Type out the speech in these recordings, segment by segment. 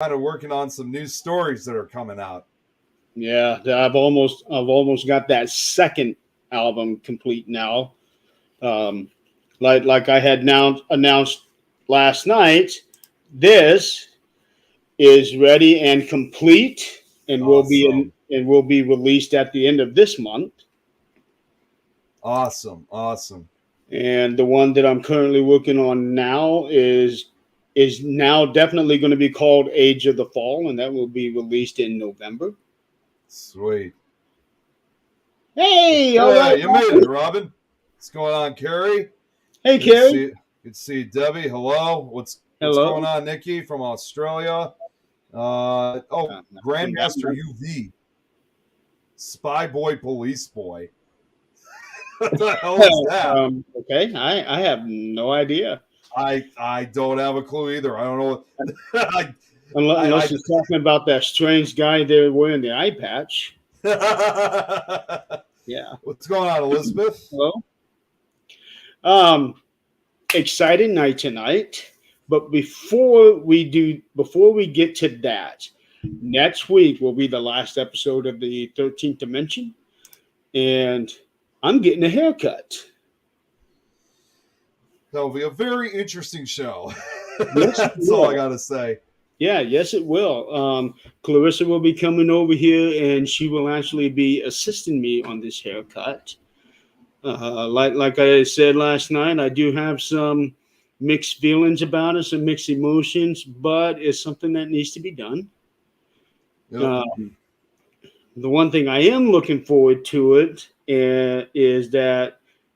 kind of working on some new stories that are coming out. Yeah, I've almost got that second album complete now. Um, like I had now announced last night, this is ready and complete, and Awesome. will be released at the end of this month. Awesome. Awesome. And the one that I'm currently working on now is now definitely going to be called Age of the Fall, and that will be released in November. Sweet. Hey, all Yeah, right. you made it, Robin. What's going on, Carrie? Hey, Good to Carrie. see. Good to see Debbie. Hello. What's going Hello. on, Nikki from Australia? From that Grandmaster one. UV, Spy Boy, Police Boy. What the hell is that? Okay, I have no idea. I don't have a clue either. I don't know. I, Unless I, he's talking about that strange guy there wearing the eye patch. I Yeah. What's going on, Elizabeth? Hello. Um, Exciting night tonight. But before we get to that, next week will be the last episode of the 13th Dimension, and I'm getting a haircut. That'll be a very interesting show. Yes, it That's all I will. got to say. Yeah, yes, it will. Clarissa will be coming over here, and she will actually be assisting me on this haircut. Like I said last night, I do have some mixed feelings about it, some mixed emotions, but it's something that needs to be done. Yep. Um, the one thing I am looking forward to it is that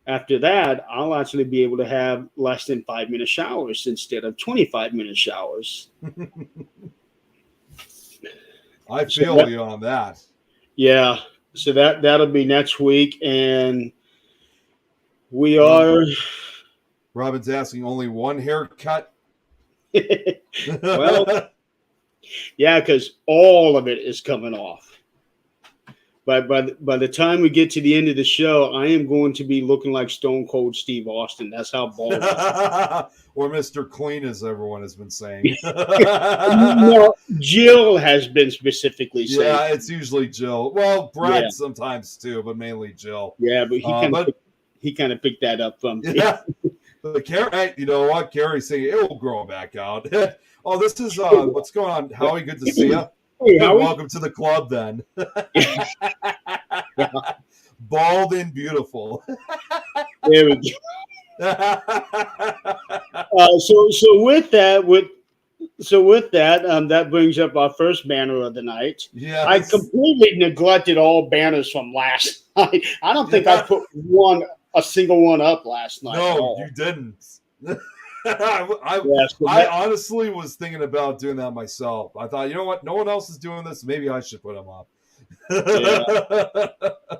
after that, I'll actually be able to have less than 5 minute showers instead of 25-minute showers. I So feel you on that. yeah, so that'll be next week, and we Rob, are. Robin's asking only one haircut. Well, yeah, because all of it is coming off. But by the time we get to the end of the show, I am going to be looking like Stone Cold Steve Austin. That's how bald. Or Mr. Clean, as everyone has been saying. No, Jill has been specifically saying. Yeah, it's usually Jill. Well, Yeah, Brad sometimes too, but mainly Jill. yeah, but But he kind of picked that up from. yeah, but Carrie, you know what? Carrie's saying it will grow back out. Oh, this is what's going on, Howie? Good to see you. Hey, Howie. Welcome to the club, then. Bald and beautiful. There we go. With that, that brings up our first banner of the night. Yeah, I completely neglected all banners from last night. I don't think I put a single one up last night. No, you didn't. I honestly was thinking about doing that myself. I thought, you know what? No one else is doing this. Maybe I should put them up.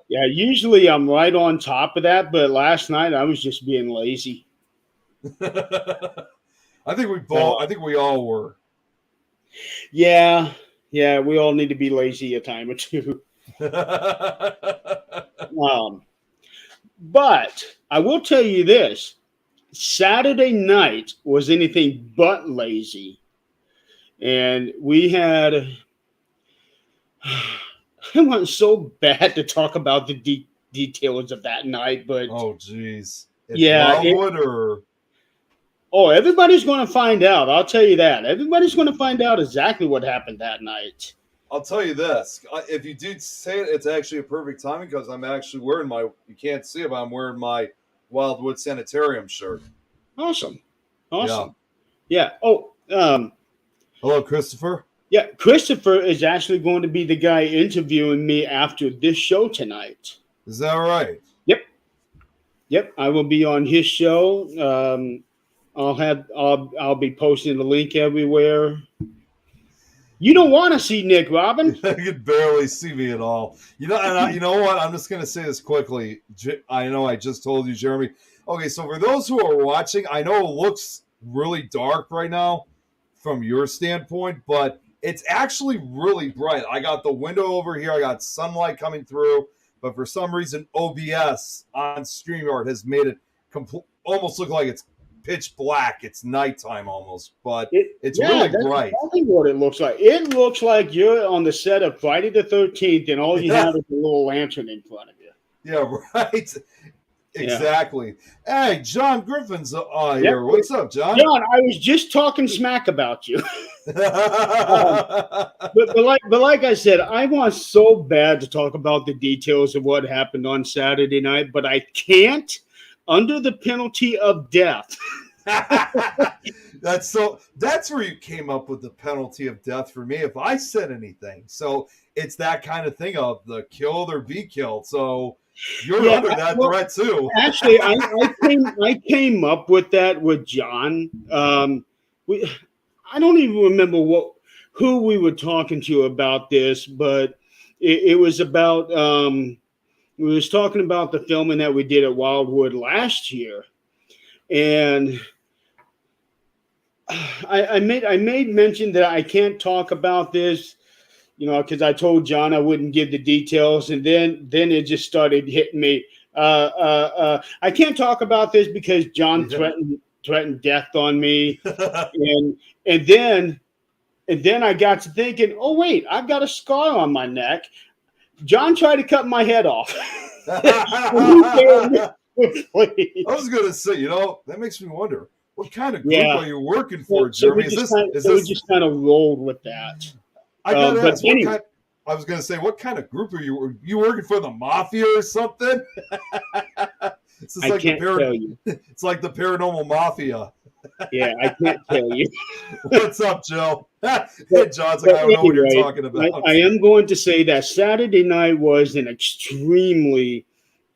Yeah, usually I'm right on top of that, but last night I was just being lazy. I think we all were. Yeah, we all need to be lazy a time or two. But I will tell you this: Saturday night was anything but lazy, and we had. I want so bad to talk about the details of that night, but oh, geez, everybody's going to find out. I'll tell you that. Everybody's going to find out exactly what happened that night. I'll tell you this: if you do say it, it's actually a perfect timing because I'm actually wearing my. You can't see it, but I'm wearing my Wildwood Sanitarium shirt. Awesome. Yeah. Oh. Hello, Christopher. Yeah, Christopher is actually going to be the guy interviewing me after this show tonight. Is that right? Yep. I will be on his show. I'll be posting the link everywhere. You don't want to see Nick, Robin. You can barely see me at all. You know, and you know what? I'm just going to say this quickly. I know I just told you, Jeremy. Okay, so for those who are watching, I know it looks really dark right now from your standpoint, but it's actually really bright. I got the window over here. I got sunlight coming through, but for some reason, OBS on StreamYard has made it almost look like it's pitch black. It's nighttime almost, but it's Yeah, really that's bright. exactly what it looks like. It looks like you're on the set of Friday the 13th, and all you Yeah. have is a little lantern in front of you. Yeah, right. Exactly. Hey, John Griffin's here. Yep. What's up, John? John, I was just talking smack about you. But like I said, I want so bad to talk about the details of what happened on Saturday night, but I can't under the penalty of death. That's where you came up with the penalty of death for me if I said anything. So it's that kind of thing of the killed or be killed. So you're under that threat too. Actually, I came up with that with John. I don't even remember who we were talking to about this, but it was about we was talking about the filming that we did at Wildwood last year, and I made mention that I can't talk about this, because I told John I wouldn't give the details, and then it just started hitting me. I can't talk about this because John threatened death on me, and then I got to thinking, oh wait, I've got a scar on my neck. John tried to cut my head off. I was going to say, that makes me wonder, what kind of group are you working for, Jeremy? We just kind of rolled with that. I got to ask, I was going to say, what kind of group are you? You working for the mafia or something? I can't tell you. It's like the paranormal mafia. Yeah, I can't tell you. What's up, Joe? Hey, John's like, I don't know what you're talking about. I am going to say that Saturday night was an extremely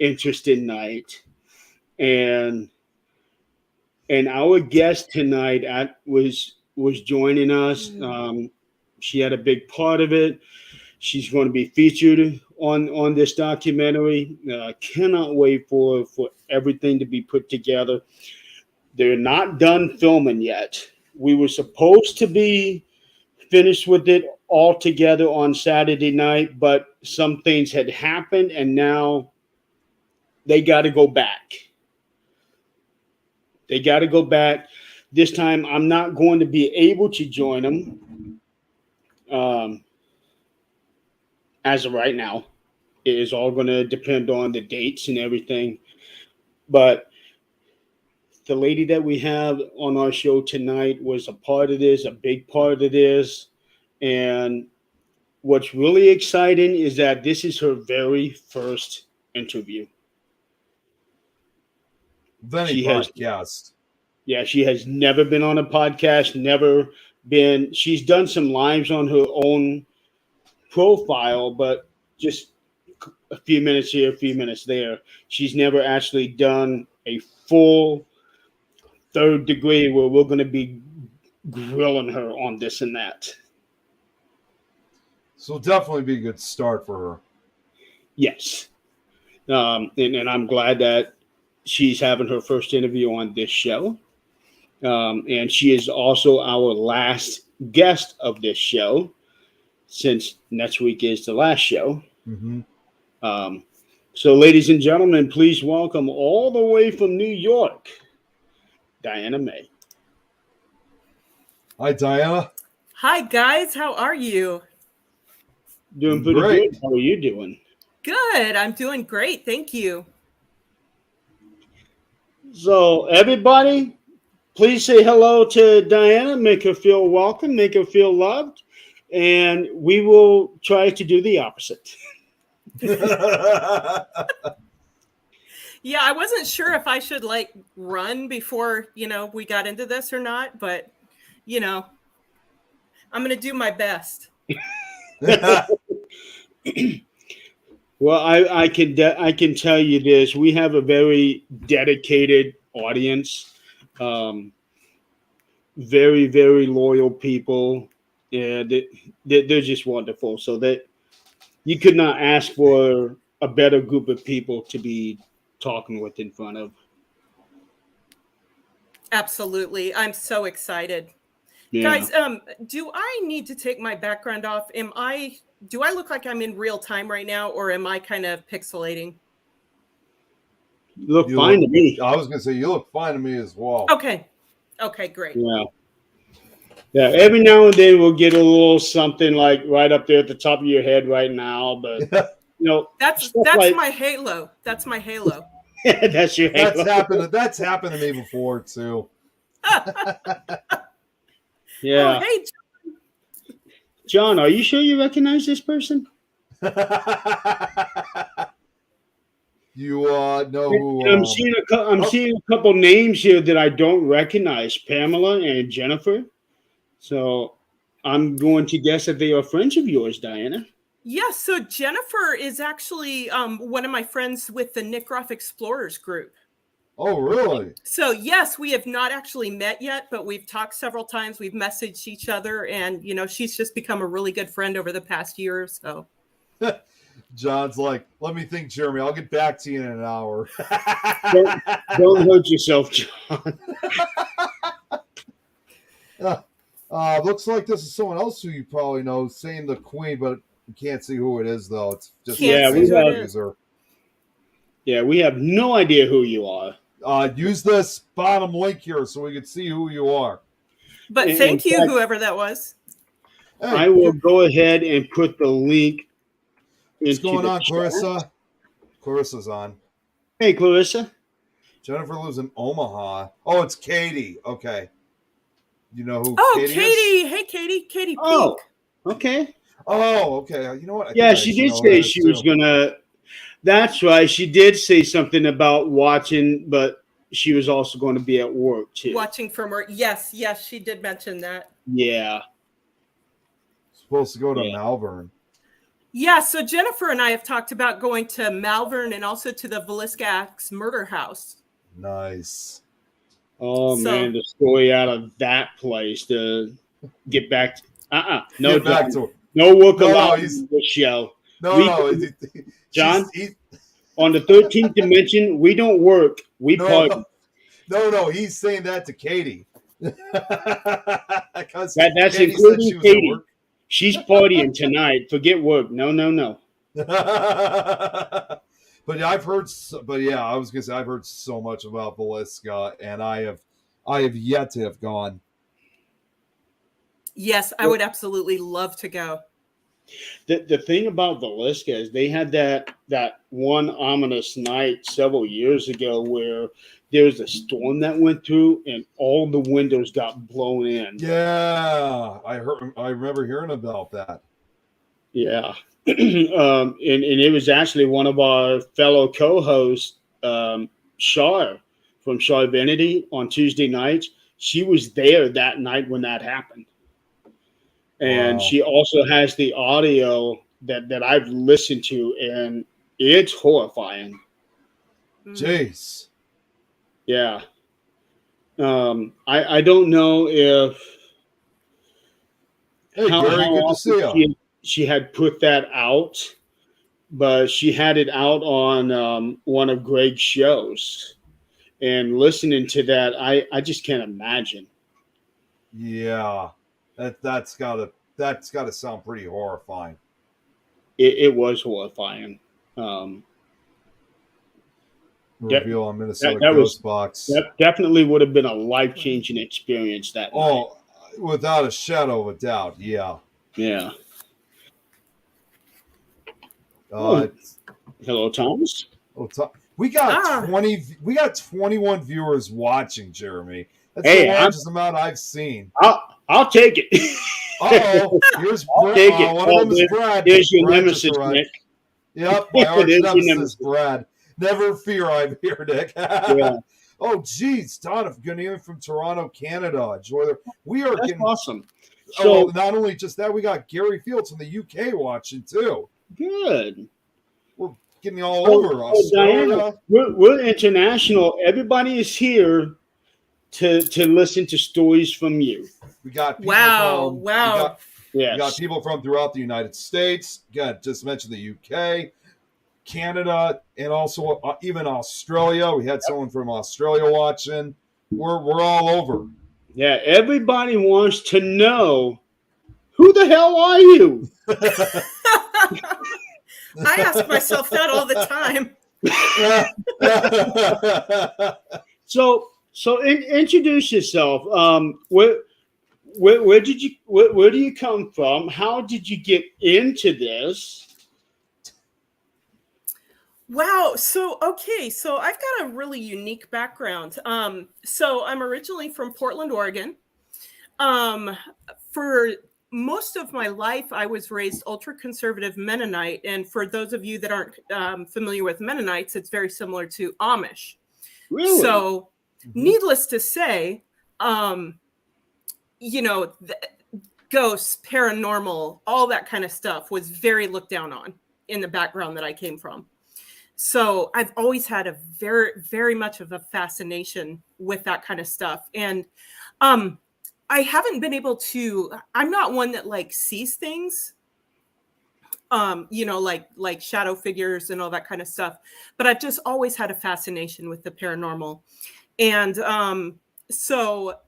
interesting night, and our guest tonight was joining us. She had a big part of it. She's going to be featured on this documentary. Cannot wait for everything to be put together. They're not done filming yet. We were supposed to be finished with it all together on Saturday night, but some things had happened, and now they got to go back. They got to go back. This time, I'm not going to be able to join them. As of right now, it is all going to depend on the dates and everything. But the lady that we have on our show tonight was a part of this, a big part of this. And what's really exciting is that this is her very first interview. She has never been on a podcast, she's done some lives on her own profile, but just a few minutes here, a few minutes there. She's never actually done a full third degree where we're going to be grilling her on this and that. So definitely be a good start for her. Yes. And I'm glad that she's having her first interview on this show. And she is also our last guest of this show, since next week is the last show. Mm-hmm. So, ladies and gentlemen, please welcome all the way from New York, Diana May. Hi, Diana. Hi, guys. How are you? Doing pretty good. How are you doing? Good. I'm doing great. Thank you. So, everybody, please say hello to Diana. Make her feel welcome. Make her feel loved. And we will try to do the opposite. Yeah, I wasn't sure if I should run before, we got into this or not, but I'm going to do my best. Well, I can tell you this. We have a very dedicated audience, very, very loyal people. And they're just wonderful. So that you could not ask for a better group of people to be talking with in front of. Absolutely. I'm so excited. Yeah. Guys, do I need to take my background off? Do I look like I'm in real time right now, or am I kind of pixelating? Look You fine look- to me. I was gonna say you look fine to me as well. Okay. Okay, great. Yeah. Yeah. Every now and then we'll get a little something like right up there at the top of your head right now, but you know, That's stuff like my halo. That's my halo. that's your That's halo. happened. That's happened to me before too. Yeah. Oh, hey, John, are you sure you recognize this person? You know who? And I'm seeing a couple names here that I don't recognize, Pamela and Jennifer. So I'm going to guess that they are friends of yours, Diana. yes. So Jennifer is actually one of my friends with the Nick Groff Explorers group. Oh, really? So yes, we have not actually met yet, but we've talked several times. We've messaged each other, and she's just become a really good friend over the past year or so. John's like, let me think, Jeremy. I'll get back to you in an hour. Don't hurt yourself, John. Looks like this is someone else who you probably know saying the Queen, but you can't see who it is though. It's just Can't see who it a is. user. Yeah, we have no idea who you are. Use this bottom link here so we can see who you are. But In thank you, fact- whoever that was. Hey, I will go ahead and put the link what's into going the on, chat. Clarissa? Clarissa's on. Hey, Clarissa. Jennifer lives in Omaha. Oh, it's Katie. Okay. You know who Oh, Katie is? Katie. Hey, Katie. Katie Pink. Oh, okay. Oh, okay. You know what? I Yeah, think I she actually did know who say that is, she was too. gonna. That's right. She did say something about watching, but she was also going to be at work too. Watching from work. Yes, she did mention that. Yeah. Supposed to go to Yeah. Malvern. Yeah, so Jennifer and I have talked about going to Malvern and also to the Villisca Axe murder house. Nice. Oh So- man, the story out of that place to get back. No, Get back John, to no work No, allowed he's- in this show. no, We- no. John? she's- On the 13th dimension, we don't work. We party. no. He's saying that to Katie. That's That's including Katie. She's partying tonight. Forget work. No. But yeah, I've heard. But yeah, I was gonna say I've heard so much about Villisca, and I have yet to have gone. Yes, I would absolutely love to go. The thing about Villisca is they had that one ominous night several years ago where there was a storm that went through and all the windows got blown in. Yeah, I remember hearing about that. Yeah. And it was actually one of our fellow co-hosts, Shar from Shar Vanity on Tuesday nights. She was there that night when that happened. And Wow. she also has the audio that I've listened to, and it's horrifying. Jeez. Yeah. I don't know if Hey, how Gary, good to often see you. she had put that out, but she had it out on one of Greg's shows. And listening to that, I just can't imagine. Yeah, that's gotta sound pretty horrifying. It was horrifying. Reveal on Minnesota that was- Ghost Box. That definitely would have been a life-changing experience that night. Oh, without a shadow of a doubt. Yeah. Yeah. Uh, Hello, Thomas. we got Ah. 21 viewers watching, Jeremy. That's Hey, the I'm- largest amount I've seen. I'll take it. Uh-oh. Here's I'll take it. one of them is Brad. There's your Brad just nemesis, arrived. Nick. Yep, my arch There's your nemesis, nemesis. Brad. Never fear, I'm here, Nick. Yeah, Oh, geez, Don, I'm going in from Toronto, Canada. Enjoy the. We are that's getting. awesome. Oh, So not only just that, we got Gary Fields from the UK watching too. good. Getting all So- over so Australia. Diana, we're international. Everybody is here to listen to stories from you. We got people Wow, from, wow. We got Yes. people from throughout the United States. Again, just mentioned the UK, Canada, and also even Australia. We had someone from Australia watching. We're all over. Yeah. Everybody wants to know who the hell are you? I ask myself that all the time. So introduce yourself. Where did you where do you come from? How did you get into this? Wow. So, okay. So I've got a really unique background. So I'm originally from Portland, Oregon. Um, for most of my life, I was raised ultra conservative Mennonite. And for those of you that aren't familiar with Mennonites, it's very similar to Amish. Really? So, needless to say, um, you know, ghosts, paranormal, all that kind of stuff was very looked down on in the background that I came from. So I've always had a very, very much of a fascination with that kind of stuff. And um, I haven't been able to, I'm not one that like sees things, like shadow figures and all that kind of stuff. But I've just always had a fascination with the paranormal. And so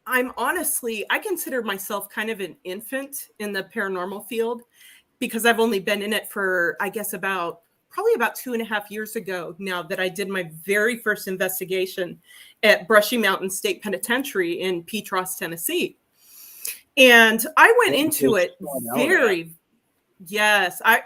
I'm honestly, I consider myself kind of an infant in the paranormal field because I've only been in it for, I guess, probably about 2.5 years ago now that I did my very first investigation at Brushy Mountain State Penitentiary in Petros, Tennessee. And I went into it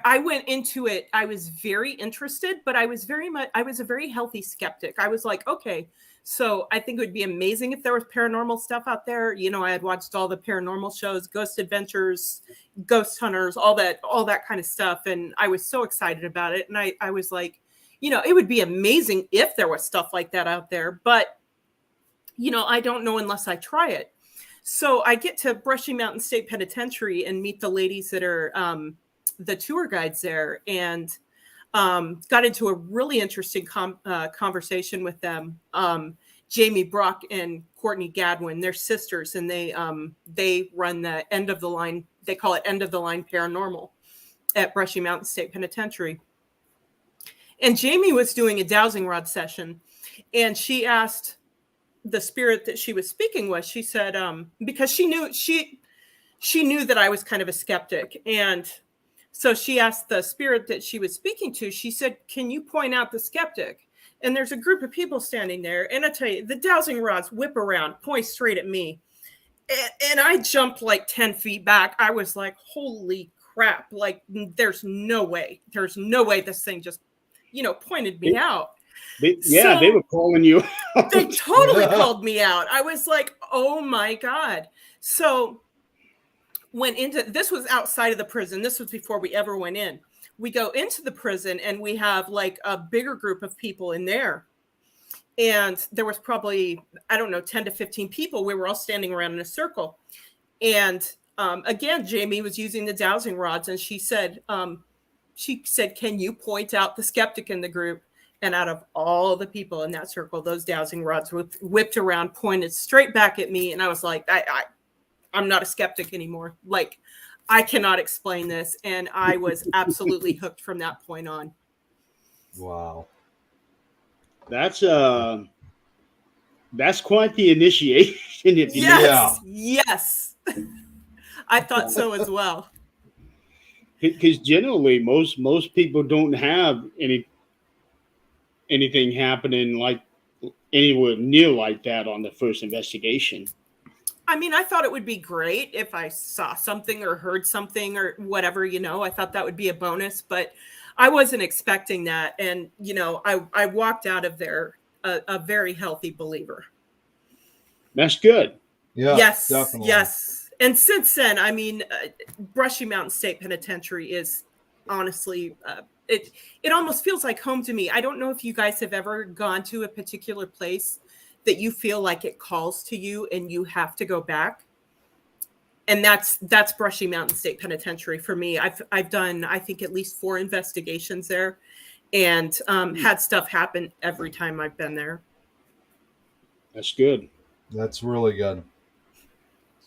I went into it. I was very interested, but I was a very healthy skeptic. I was like, okay, so I think it would be amazing if there was paranormal stuff out there. You know, I had watched all the paranormal shows, Ghost Adventures, Ghost Hunters, all that kind of stuff. And I was so excited about it. And I was like, you know, it would be amazing if there was stuff like that out there. But, you know, I don't know unless I try it. So I get to Brushy Mountain State Penitentiary and meet the ladies that are the tour guides there, and got into a really interesting conversation with them. Jamie Brock and Courtney Gadwin, they're sisters, and they run the end of the line. They call it End of the Line Paranormal at Brushy Mountain State Penitentiary. And Jamie was doing a dowsing rod session, and she asked the spirit that she was speaking with. She said, because she knew that I was kind of a skeptic, and so she asked the spirit that she was speaking to, she said, can you point out the skeptic? And there's a group of people standing there. And I tell you, the dowsing rods whip around, point straight at me. And I jumped like 10 feet back. I was like, holy crap. Like, there's no way this thing just, you know, pointed me out. They were calling you out. They totally called me out. I was like, oh my God. So this was outside of the prison. This was before we ever went in. We go into the prison and we have like a bigger group of people in there. And there was probably, I don't know, 10 to 15 people. We were all standing around in a circle. And again, Jamie was using the dowsing rods, and she said, can you point out the skeptic in the group? And out of all the people in that circle, those dowsing rods whipped around, pointed straight back at me. And I was like, I'm not a skeptic anymore. Like, I cannot explain this. And I was absolutely hooked from that point on. Wow. That's quite the initiation. Yes. I thought so as well. Because generally, most people don't have anything happening like anywhere near like that on the first investigation. I mean, I thought it would be great if I saw something or heard something or whatever, you know. I thought that would be a bonus, but I wasn't expecting that. And, you know, I walked out of there a very healthy believer. That's good. Yeah, yes, definitely. Yes. And since then, I mean, Brushy Mountain State Penitentiary is honestly, it almost feels like home to me. I don't know if you guys have ever gone to a particular place that you feel like it calls to you and you have to go back. And that's Brushy Mountain State Penitentiary for me. I've done, I think, at least 4 investigations there, and had stuff happen every time I've been there. That's good. That's really good.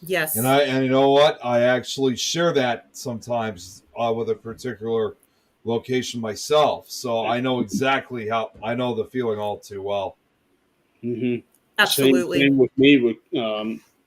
Yes. And you know what? I actually share that sometimes with a particular location myself. So I know exactly I know the feeling all too well. Mm-hmm. Absolutely. Same with me with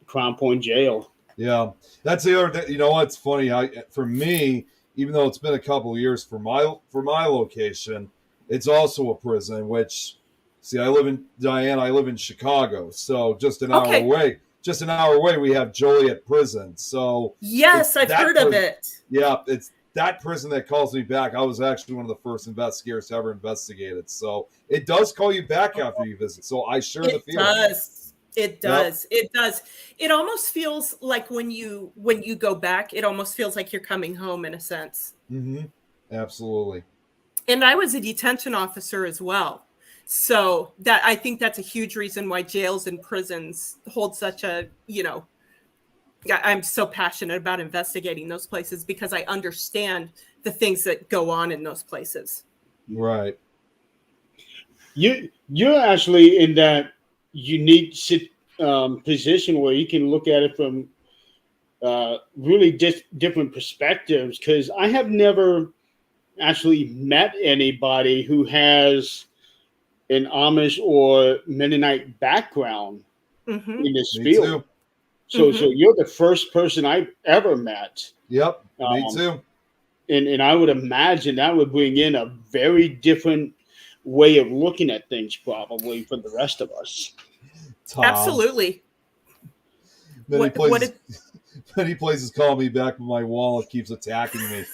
Crown Point Jail. Yeah, that's the other thing. You know what's funny? For me, even though it's been a couple of years for my location, It's also a prison, which, see, I live in Chicago. So just an hour Okay. away. Just an hour away, we have Joliet Prison. So Yes, I've heard of it. yeah, it's that prison that calls me back. I was actually one of the first investigators to ever investigate it. So it does call you back after you visit. So I share the It feeling. does. It does. It does. It almost feels like when you go back, it almost feels like you're coming home in a sense. Mm-hmm. Absolutely. And I was a detention officer as well. So that I think that's a huge reason why jails and prisons hold such a, I'm so passionate about investigating those places because I understand the things that go on in those places. Right. You're actually in that unique position where you can look at it from really different perspectives, because I have never actually met anybody who has an Amish or Mennonite background in this Me field. too. So you're the first person I've ever met. Yep. Me too. And I would imagine that would bring in a very different way of looking at things probably for the rest of us. Tom. Absolutely. Many places call me back, but my wallet keeps attacking me.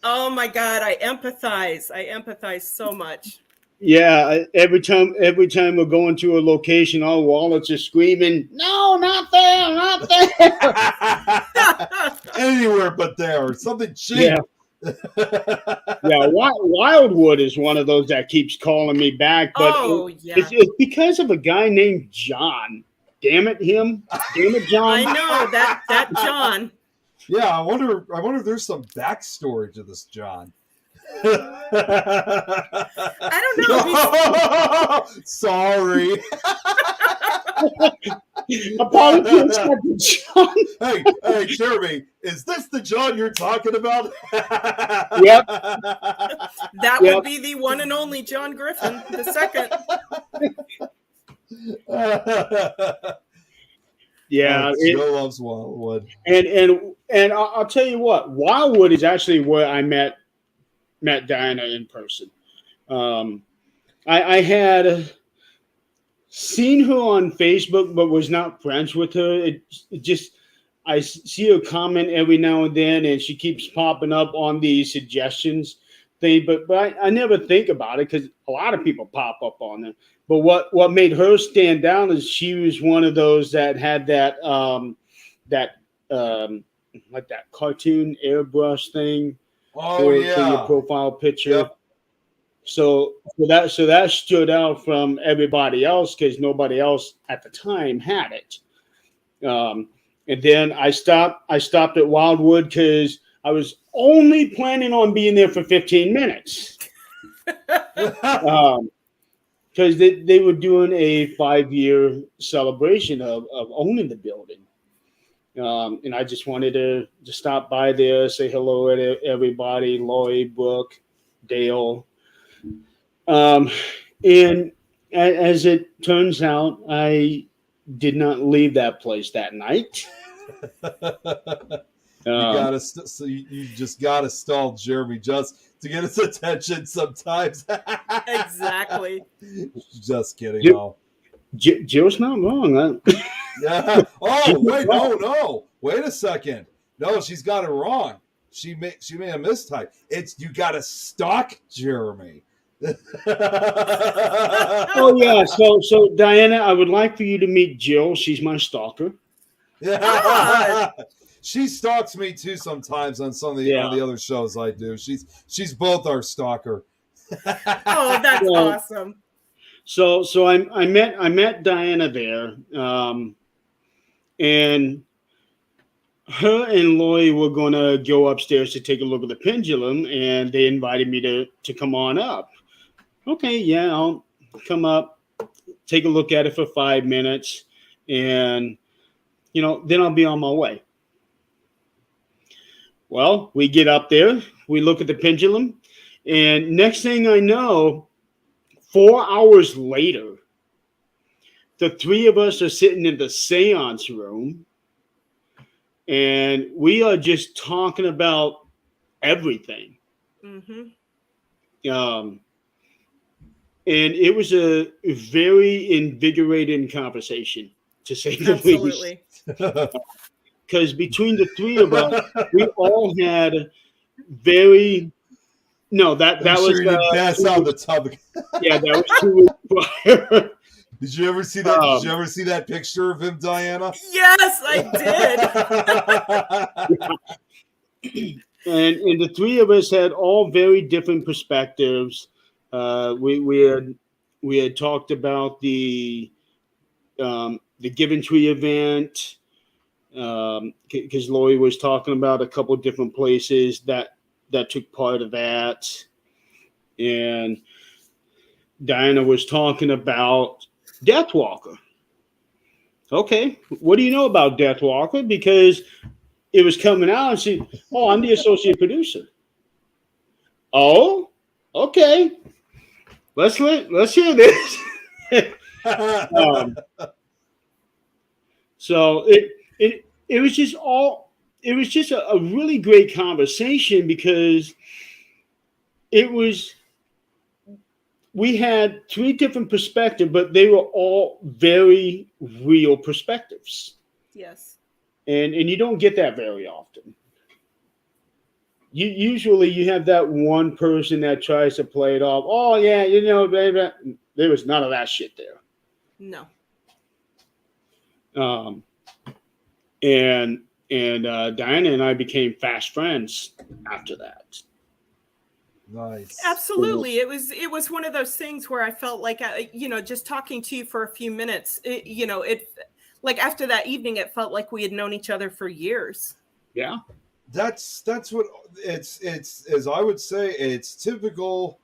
Oh my God, I empathize. I empathize so much. Yeah, every time we're going to a location, our wallets are screaming, "No, not there, not there!" Anywhere but there. Something cheap. Yeah. Yeah, Wildwood is one of those that keeps calling me back, but it's because of a guy named John. Damn it, him! Damn it, John! I know that John. Yeah, I wonder if there's some backstory to this John. I don't know. Sorry. Apologies, John. Hey, Jeremy, is this the John you're talking about? Yep. That would be the one and only John Griffin, the second. Yeah, Joe loves Wildwood, and I'll tell you what, Wildwood is actually where I met Diana in person. I had seen her on Facebook, but was not friends with her. It just, I see her comment every now and then, and she keeps popping up on the suggestions thing. But I never think about it because a lot of people pop up on it. But what made her stand out is she was one of those that had that like that cartoon airbrush thing. For your profile picture. Yep. So that stood out from everybody else because nobody else at the time had it. And then I stopped at Wildwood because I was only planning on being there for 15 minutes. Because they were doing a 5-year celebration of owning the building. And I just wanted to stop by there, say hello to everybody, Lloyd, Brooke, Dale. And as it turns out, I did not leave that place that night. You just gotta stall Jeremy just to get his attention sometimes. Exactly. Just kidding. No. Jill's not wrong. Huh? Yeah. Oh wait, no. Wait a second. No, she's got it wrong. She made a mistype. It's you gotta stalk Jeremy. Oh yeah. So Diana, I would like for you to meet Jill. She's my stalker. Yeah. She stalks me too sometimes on some of the other shows I do. She's both our stalker. Oh, that's awesome. So I met Diana there, and her and Lloyd were going to go upstairs to take a look at the pendulum, and they invited me to come on up. Okay, yeah, I'll come up, take a look at it for 5 minutes, and then I'll be on my way. Well, we get up there, we look at the pendulum, and next thing I know, 4 hours later, the three of us are sitting in the seance room, and we are just talking about everything. Mm-hmm. Um, and it was a very invigorating conversation, to say the least. Absolutely. Because between the three of us, we all had very no that I'm was sure you didn't pass 2 out the weeks, tub. yeah, that was 2 weeks prior. Did you ever see that? Did Um, you ever see that picture of him, Diana? Yes, I did. and the three of us had all very different perspectives. We had talked about the Given Tree event, because Lori was talking about a couple of different places that took part of that, and Diana was talking about Deathwalker. Okay, what do you know about Deathwalker? Because it was coming out, and she, oh, I'm the associate producer. Oh, okay. Let's hear this. um, so it was just a really great conversation, because we had 3 different perspectives, but they were all very real perspectives. Yes. And you don't get that very often. Usually you have that one person that tries to play it off. Oh yeah, baby. There was none of that shit there. No. And Diana and I became fast friends after that. Nice. Absolutely. It was one of those things where I felt like, just talking to you for a few minutes, it like after that evening, it felt like we had known each other for years. Yeah. That's what it's as I would say, it's typical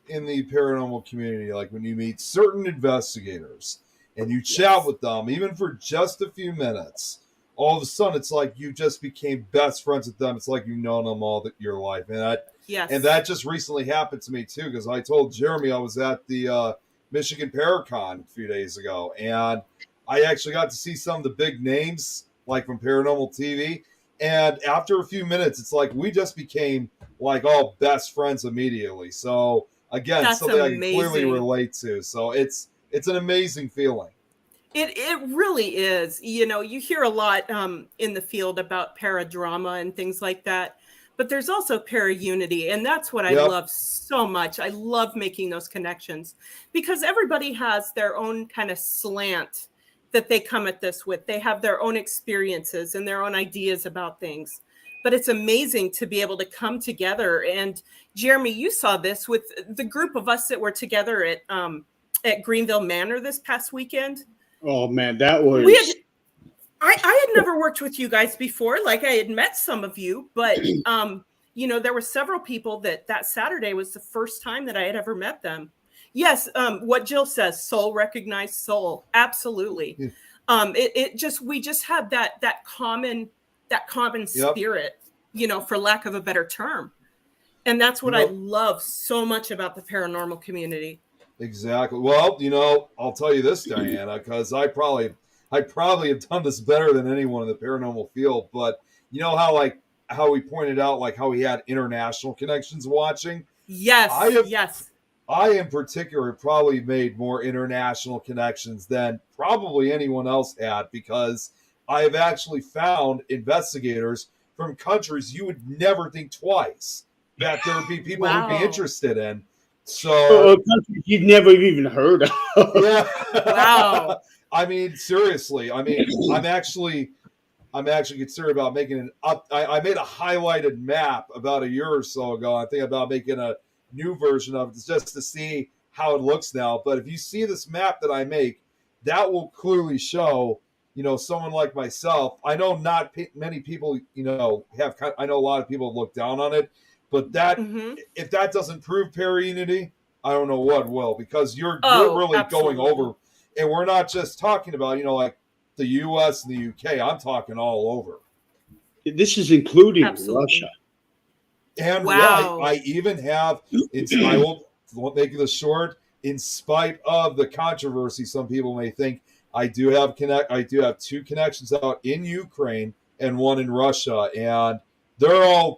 in the paranormal community. Like when you meet certain investigators and you chat with them, even for just a few minutes, all of a sudden it's like you just became best friends with them. It's like you've known them all your life. And that just recently happened to me too, because I told Jeremy I was at the Michigan Paracon a few days ago, and I actually got to see some of the big names like from Paranormal TV. And after a few minutes, it's like we just became like all best friends immediately. So again, That's something amazing. I can clearly relate to. So it's an amazing feeling. It really is. You hear a lot in the field about paradrama and things like that, but there's also para-unity, and that's what I love so much. I love making those connections, because everybody has their own kind of slant that they come at this with. They have their own experiences and their own ideas about things. But it's amazing to be able to come together. And Jeremy, you saw this with the group of us that were together at Greenville Manor this past weekend. Oh man, that was. I had never worked with you guys before. Like, I had met some of you, but there were several people that Saturday was the first time that I had ever met them. Yes, what Jill says, soul recognized soul, absolutely. Yeah. We just have that common spirit, for lack of a better term, and that's what I love so much about the paranormal community. Exactly. Well, I'll tell you this, Diana, because I probably have done this better than anyone in the paranormal field. But you know how we pointed out, like how we had international connections watching. Yes. Yes. I, in particular, probably made more international connections than probably anyone else had, because I have actually found investigators from countries you would never think twice that there would be people who'd be interested in. So countries you've never even heard of. Yeah. Wow. I mean, seriously. I mean, I'm actually concerned about making an up. I made a highlighted map about a year or so ago. I think about making a new version of it just to see how it looks now. But if you see this map that I make, that will clearly show, someone like myself. I know not many people, have. I know a lot of people look down on it, but that if that doesn't prove para-unity, I don't know what will, because you're really absolutely. going over, and we're not just talking about like the U.S. and the UK. I'm talking all over. This is including Russia. And I even have. I will make this short. In spite of the controversy, some people may think I do have 2 connections out in Ukraine and 1 in Russia, and they're on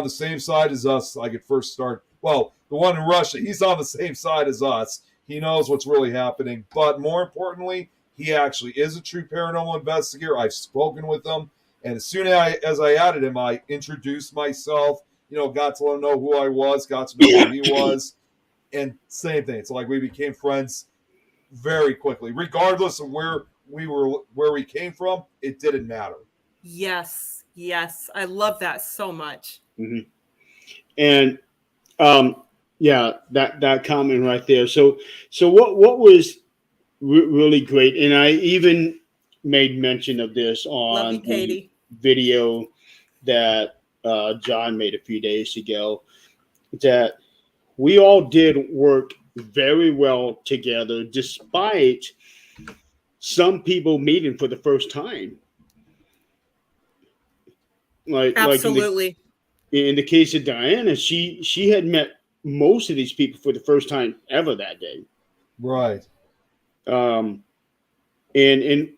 the same side as us. I could first start. Well, the one in Russia, he's on the same side as us. He knows what's really happening. But more importantly, he actually is a true paranormal investigator. I've spoken with him. And as soon as I added him, I introduced myself, got to let him know who I was, got to know who he was. And same thing. It's like we became friends very quickly. Regardless of where we came from, it didn't matter. Yes. I love that so much. Mm-hmm. And that comment right there. So what was really great, and I even made mention of this on the video that John made a few days ago, that we all did work very well together, despite some people meeting for the first time. Absolutely. In the case of Diana, she had met most of these people for the first time ever that day. Right. And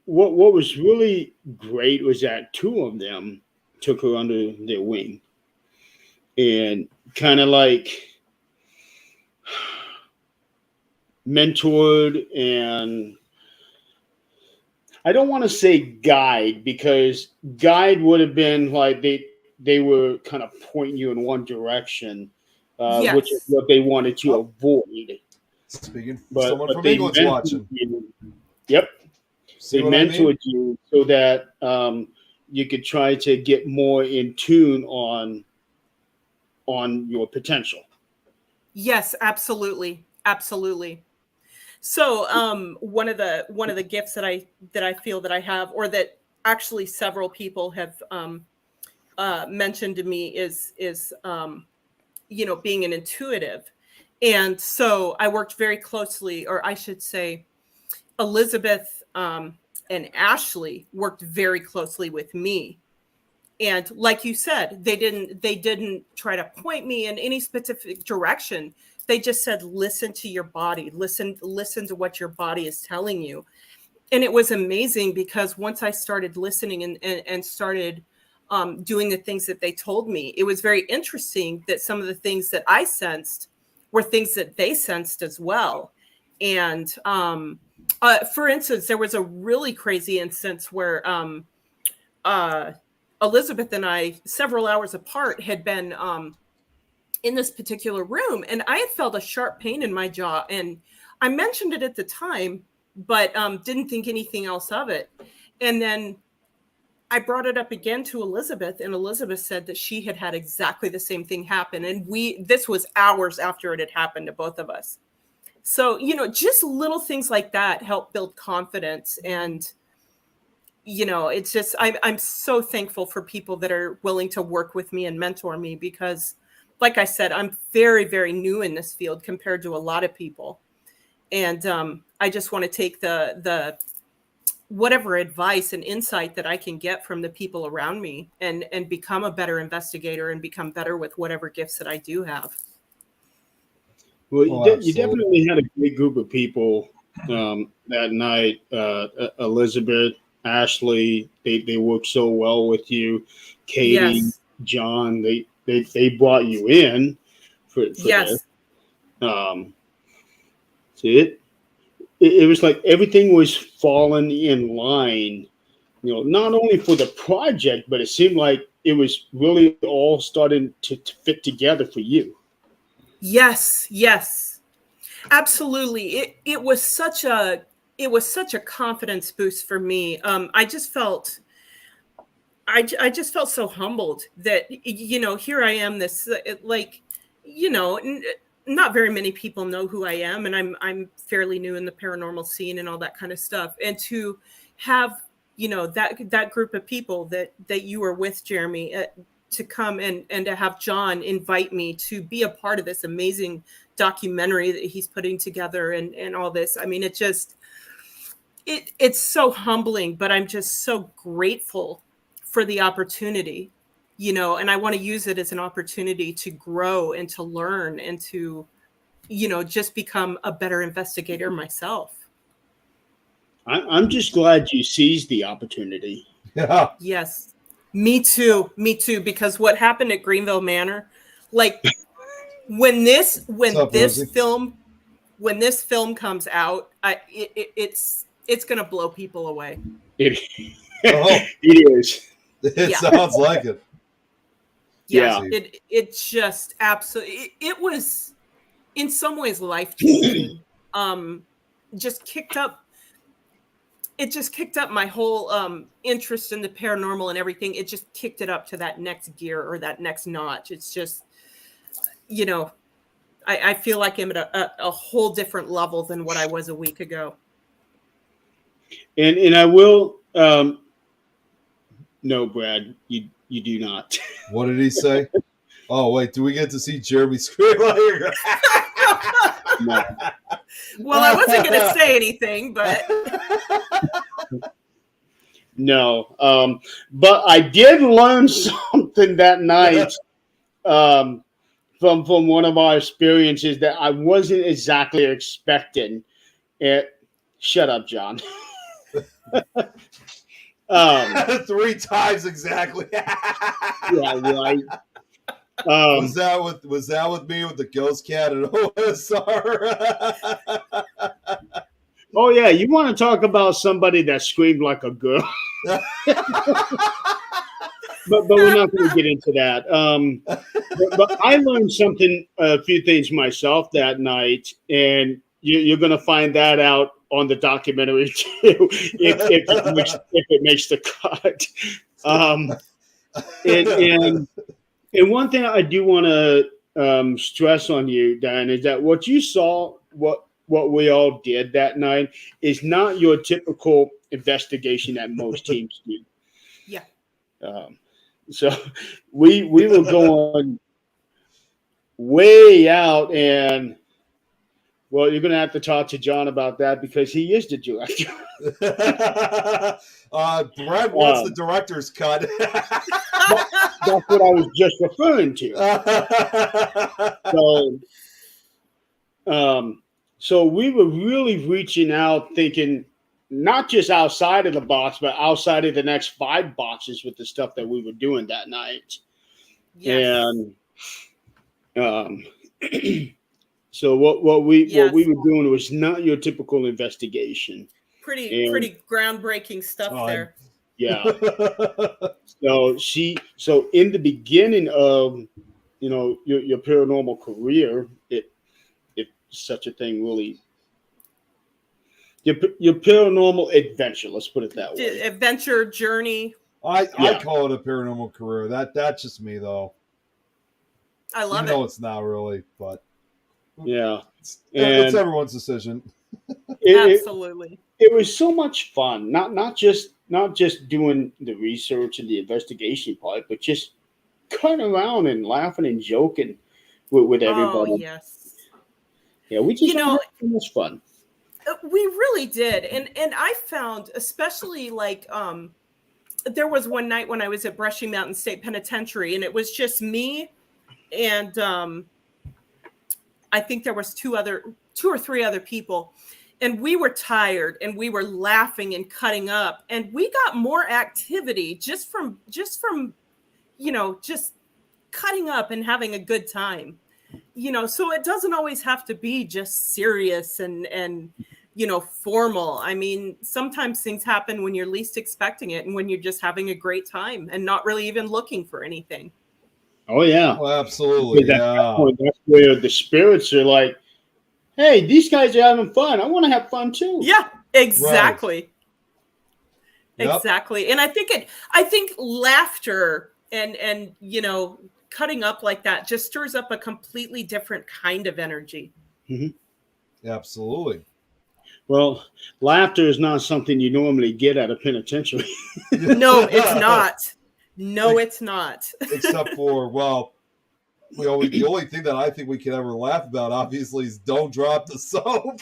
what was really great was that two of them took her under their wing and kind of like mentored, and I don't want to say guide, because guide would have been like they were kind of pointing you in one direction, which is what they wanted to avoid. Speaking, someone from England's watching. Yep. See they mentored you so that you could try to get more in tune on your potential. Yes, absolutely. So one of the gifts that I feel that I have, or that actually several people have mentioned to me, is being an intuitive. And so I worked very closely, or I should say Elizabeth and Ashley worked very closely with me. And like you said, they didn't try to point me in any specific direction. They just said, listen to your body, listen to what your body is telling you. And it was amazing, because once I started listening and started doing the things that they told me, it was very interesting that some of the things that I sensed were things that they sensed as well. And for instance, there was a really crazy instance where Elizabeth and I, several hours apart, had been in this particular room, and I had felt a sharp pain in my jaw. And I mentioned it at the time, but didn't think anything else of it. And then I brought it up again to Elizabeth, and Elizabeth said that she had had exactly the same thing happen. And this was hours after it had happened to both of us. So, just little things like that help build confidence. And, it's just, I'm so thankful for people that are willing to work with me and mentor me, because like I said, I'm very, very new in this field compared to a lot of people. And I just want to take the whatever advice and insight that I can get from the people around me and become a better investigator and become better with whatever gifts that I do have. Well, you definitely had a great group of people that night. Elizabeth, Ashley, they worked so well with you. Katie, yes. John, they brought you in for yes. this. So it was like everything was falling in line, not only for the project, but it seemed like it was really all starting to fit together for you. Yes, absolutely. It was such a confidence boost for me. I just felt so humbled that, here I am, this not very many people know who I am, and I'm fairly new in the paranormal scene and all that kind of stuff. And to have, that group of people that you were with, Jeremy, to come and to have John invite me to be a part of this amazing documentary that he's putting together and all this. I mean, it's so humbling, but I'm just so grateful for the opportunity, and I want to use it as an opportunity to grow and to learn and to, just become a better investigator myself. I'm just glad you seized the opportunity. Yeah. Yes. Me too. Because what happened at Greenville Manor, like, when this up, Rosie? film comes out, it's gonna blow people away. It, Oh. it is. It Yeah. sounds like it. Yeah. It just absolutely it was in some ways life-changing. Just kicked up my whole interest in the paranormal and everything. It just kicked it up to that next gear or that next notch. It's just, I feel like I'm at a whole different level than what I was a week ago. And I will no, Brad, you do not. What did he say? Oh, wait, do we get to see Jeremy scream like you're No. Well, I wasn't going to say anything, but No. But I did learn something that night from one of our experiences that I wasn't exactly expecting. Shut up, John. 3 times exactly. Yeah, right. Was that with me with the ghost cat and OSR? Oh yeah, you want to talk about somebody that screamed like a girl? But we're not going to get into that. But I learned a few things myself that night, and you're going to find that out on the documentary too, if it makes the cut. And one thing I do want to stress on you, Dan, is that what you saw, what we all did that night, is not your typical investigation that most teams do. yeah. So we were going way out, and well, you're going to have to talk to John about that because he is the director. Brad wants the director's cut. That's what I was just referring to. So we were really reaching out, thinking not just outside of the box, but outside of the next 5 boxes with the stuff that we were doing that night. Yes. And so what we were doing was not your typical investigation. Pretty groundbreaking stuff there. Yeah. So in the beginning of your paranormal career, if such a thing really, your paranormal adventure, let's put it that way. Adventure journey. I call it a paranormal career. That's just me though. I love it. No, it's not really, but yeah, it's everyone's decision. Absolutely. It was so much fun. Not just doing the research and the investigation part, but just cutting around and laughing and joking with everybody. Oh, yes. Yeah, we just had so much fun. We really did. And I found, especially there was one night when I was at Brushy Mountain State Penitentiary, and it was just me and I think there was 2 or 3 other people. And we were tired and we were laughing and cutting up, and we got more activity just from just cutting up and having a good time. So it doesn't always have to be just serious and formal. I mean, sometimes things happen when you're least expecting it and when you're just having a great time and not really even looking for anything. Oh yeah. Oh, absolutely. At that point, that's where the spirits are like, hey, these guys are having fun. I want to have fun too. Yeah, exactly. Right. Exactly. And I think laughter and cutting up like that just stirs up a completely different kind of energy. Mm-hmm. Absolutely. Well, laughter is not something you normally get at a penitentiary. No, it's not. No, it's not. Except for, the only thing that I think we could ever laugh about, obviously, is don't drop the soap.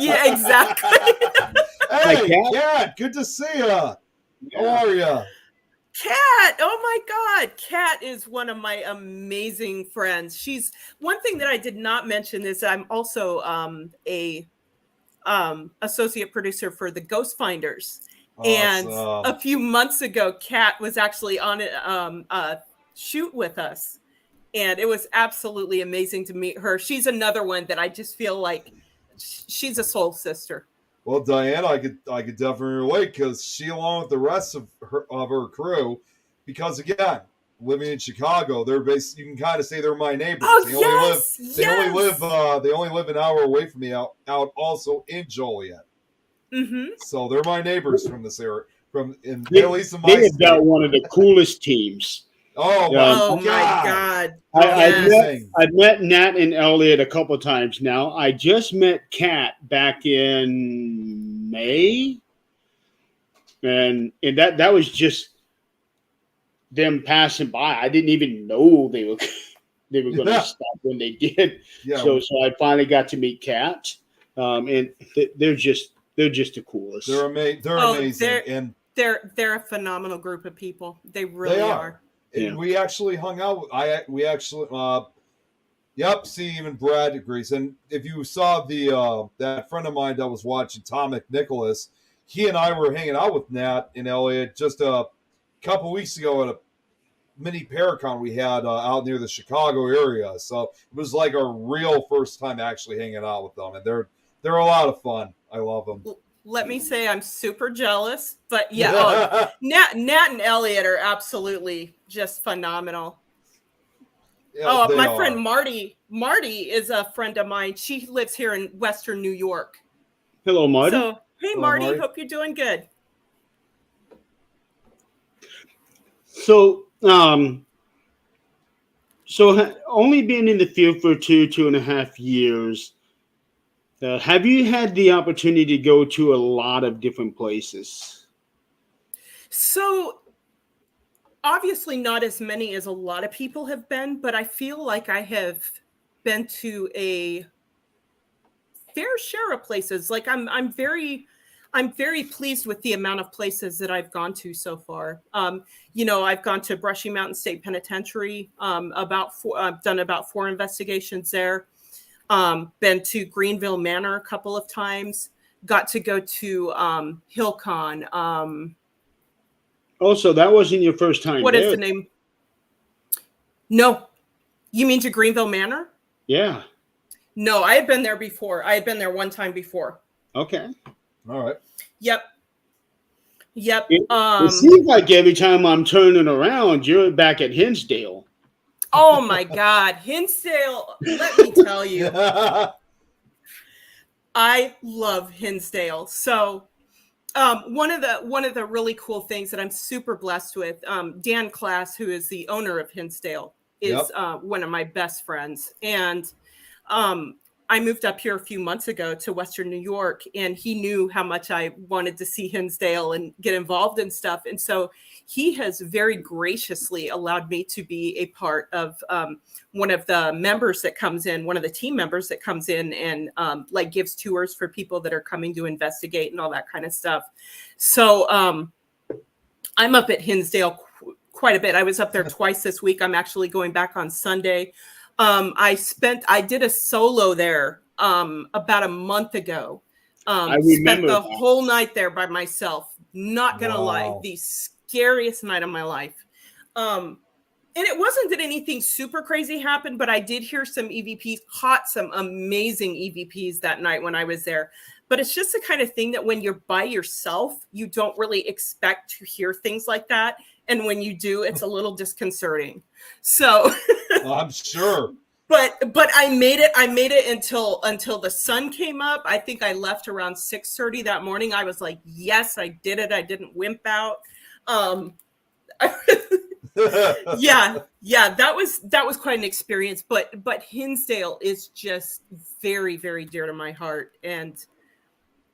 Yeah, exactly. Hey, Kat, good to see you. Yeah. How are you? Kat, oh my God. Kat is one of my amazing friends. She's one thing that I did not mention is I'm also a associate producer for the Ghost Finders. Awesome. And a few months ago, Kat was actually on a shoot with us. And it was absolutely amazing to meet her. She's another one that I just feel like she's a soul sister. Well, Diana, I could definitely relate because she, along with the rest of her crew, because again, living in Chicago, they're based. You can kind of say they're my neighbors. Oh, They yes, They only live an hour away from me, out also in Joliet. Mm-hmm. So they're my neighbors from this area, at least in my They have state. got one of the coolest teams. Oh, Oh my God! I've met Nat and Elliot a couple times now. I just met Kat back in May, and that was just them passing by. I didn't even know they were going to stop when they did. Yeah. So I finally got to meet Kat, and they're just the coolest. They're amazing, and they're a phenomenal group of people. They really are. And we actually hung out. See, even Brad agrees. And if you saw that friend of mine that was watching, Tom McNicholas, he and I were hanging out with Nat and Elliot just a couple weeks ago at a mini Paracon we had out near the Chicago area. So it was like a real first time actually hanging out with them, and they're a lot of fun. I love them. Let me say I'm super jealous, but yeah, Nat and Elliot are absolutely just phenomenal. Yeah, my friend Marty is a friend of mine. She lives here in Western New York. Hello, Marty. So, hey, Marty. Hope you're doing good. So, only been in the field for 2.5 years. Have you had the opportunity to go to a lot of different places? So, obviously not as many as a lot of people have been, but I feel like I have been to a fair share of places. Like I'm very pleased with the amount of places that I've gone to so far. I've gone to Brushy Mountain State Penitentiary. I've done about 4 investigations there. Been to Greenville Manor a couple of times. Got to go to Hillcon. Also, that wasn't your first time. What is the name? No. You mean to Greenville Manor? Yeah. No, I had been there before. I had been there one time before. Okay. All right. Yep. It seems like every time I'm turning around, you're back at Hinsdale. Oh my God, Hinsdale! Let me tell you, I love Hinsdale. So, one of the really cool things that I'm super blessed with, Dan Class, who is the owner of Hinsdale, is one of my best friends, and I moved up here a few months ago to Western New York, and he knew how much I wanted to see Hinsdale and get involved in stuff. And so he has very graciously allowed me to be a part of one of the members that comes in, one of the team members that comes in and gives tours for people that are coming to investigate and all that kind of stuff. So I'm up at Hinsdale quite a bit. I was up there twice this week. I'm actually going back on Sunday. I did a solo there about a month ago. I remember spent the whole night there by myself. Not gonna lie, the scariest night of my life. And it wasn't that anything super crazy happened, but I did hear some EVPs, caught some amazing EVPs that night when I was there. But it's just the kind of thing that when you're by yourself, you don't really expect to hear things like that. And when you do, it's a little disconcerting. So I'm sure. But I made it until the sun came up. I think I left around 6:30 that morning. I was like, yes, I did it. I didn't wimp out. Yeah, that was quite an experience. But Hinsdale is just very, very dear to my heart. And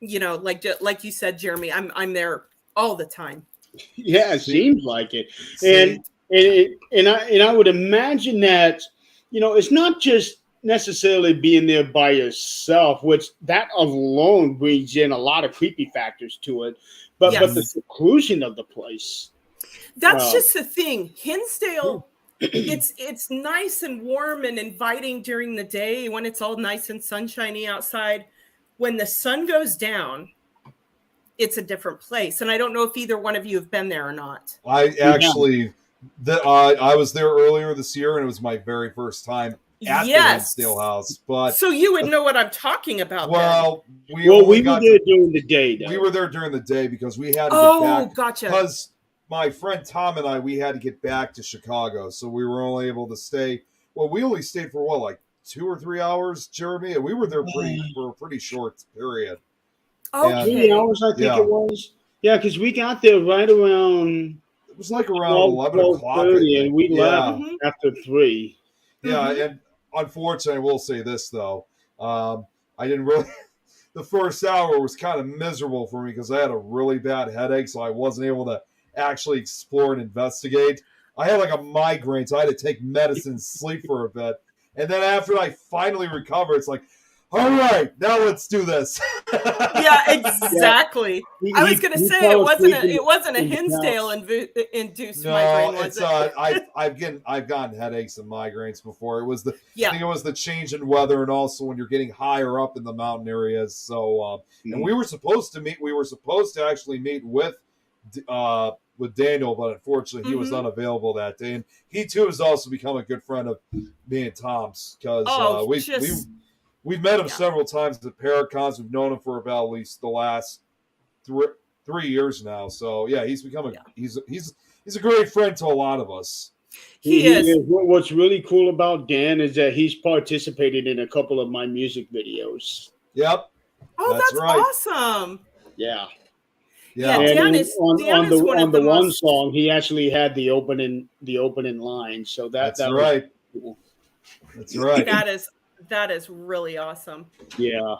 like you said, Jeremy, I'm there all the time. Yeah, it seems like it. And I would imagine that, it's not just necessarily being there by yourself, which that alone brings in a lot of creepy factors to it, but the seclusion of the place. That's just the thing. Hinsdale, it's nice and warm and inviting during the day when it's all nice and sunshiny outside. When the sun goes down, it's a different place. And I don't know if either one of you have been there or not. I actually I was there earlier this year, and it was my very first time at the Yes. Hinsdale House. But So you would know what I'm talking about. well, We were there during the day. We were there during the day because we had to Oh, get back. gotcha. Because my friend Tom and I, we had to get back to Chicago, so we were only able to stay. Well, we only stayed for what, like 2 or 3 hours, Jeremy, and we were there for a pretty short period. Okay. 3 hours, I think it was. Yeah, because we got there right around. It was like around 11 o'clock. And we left after 3. Yeah, and unfortunately, I will say this though, I didn't really. The first hour was kind of miserable for me because I had a really bad headache, so I wasn't able to actually explore and investigate. I had like a migraine, so I had to take medicine, sleep for a bit, and then after I finally recover, it's like, all right, now let's do this. Yeah, exactly. I was going to say it wasn't a Hinsdale induced migraine, was it? I've gotten headaches and migraines before. It was I Yeah. think it was the change in weather, and also when you're getting higher up in the mountain areas. So, and we were supposed to actually meet with Daniel, but unfortunately he was unavailable that day. And he too has also become a good friend of me and Tom's because we've met him several times at Paracons. We've known him for about at least the last 3 years now. So yeah, he's become he's a great friend to a lot of us. He is. What's really cool about Dan is that he's participated in a couple of my music videos. Yep. Oh, that's awesome. Yeah. Yeah. Dan is on the one most... song, he actually had the opening line. So that's right. Cool. That's right. That is really awesome. Yeah.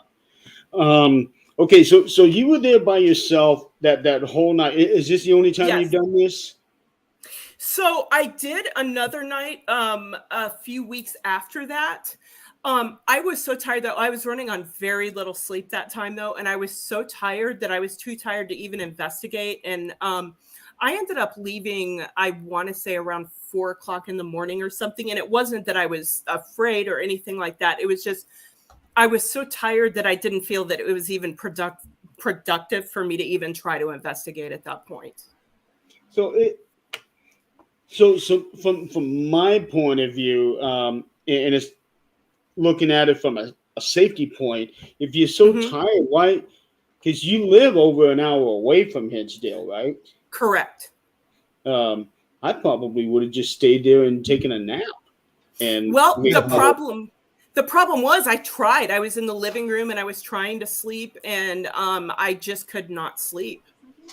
Okay, so you were there by yourself that whole night. Is this the only time you've done this? So I did another night a few weeks after that. I was so tired that I was running on very little sleep that time though, and I was so tired that I was too tired to even investigate. And I ended up leaving, I want to say around 4 o'clock in the morning or something. And it wasn't that I was afraid or anything like that. It was just, I was so tired that I didn't feel that it was even productive for me to even try to investigate at that point. So from my point of view, and it's looking at it from a safety point, if you're so tired, why? Because you live over an hour away from Hinsdale, right? Correct. I probably would have just stayed there and taken a nap. And the problem was I tried. I was in the living room and I was trying to sleep, and I just could not sleep.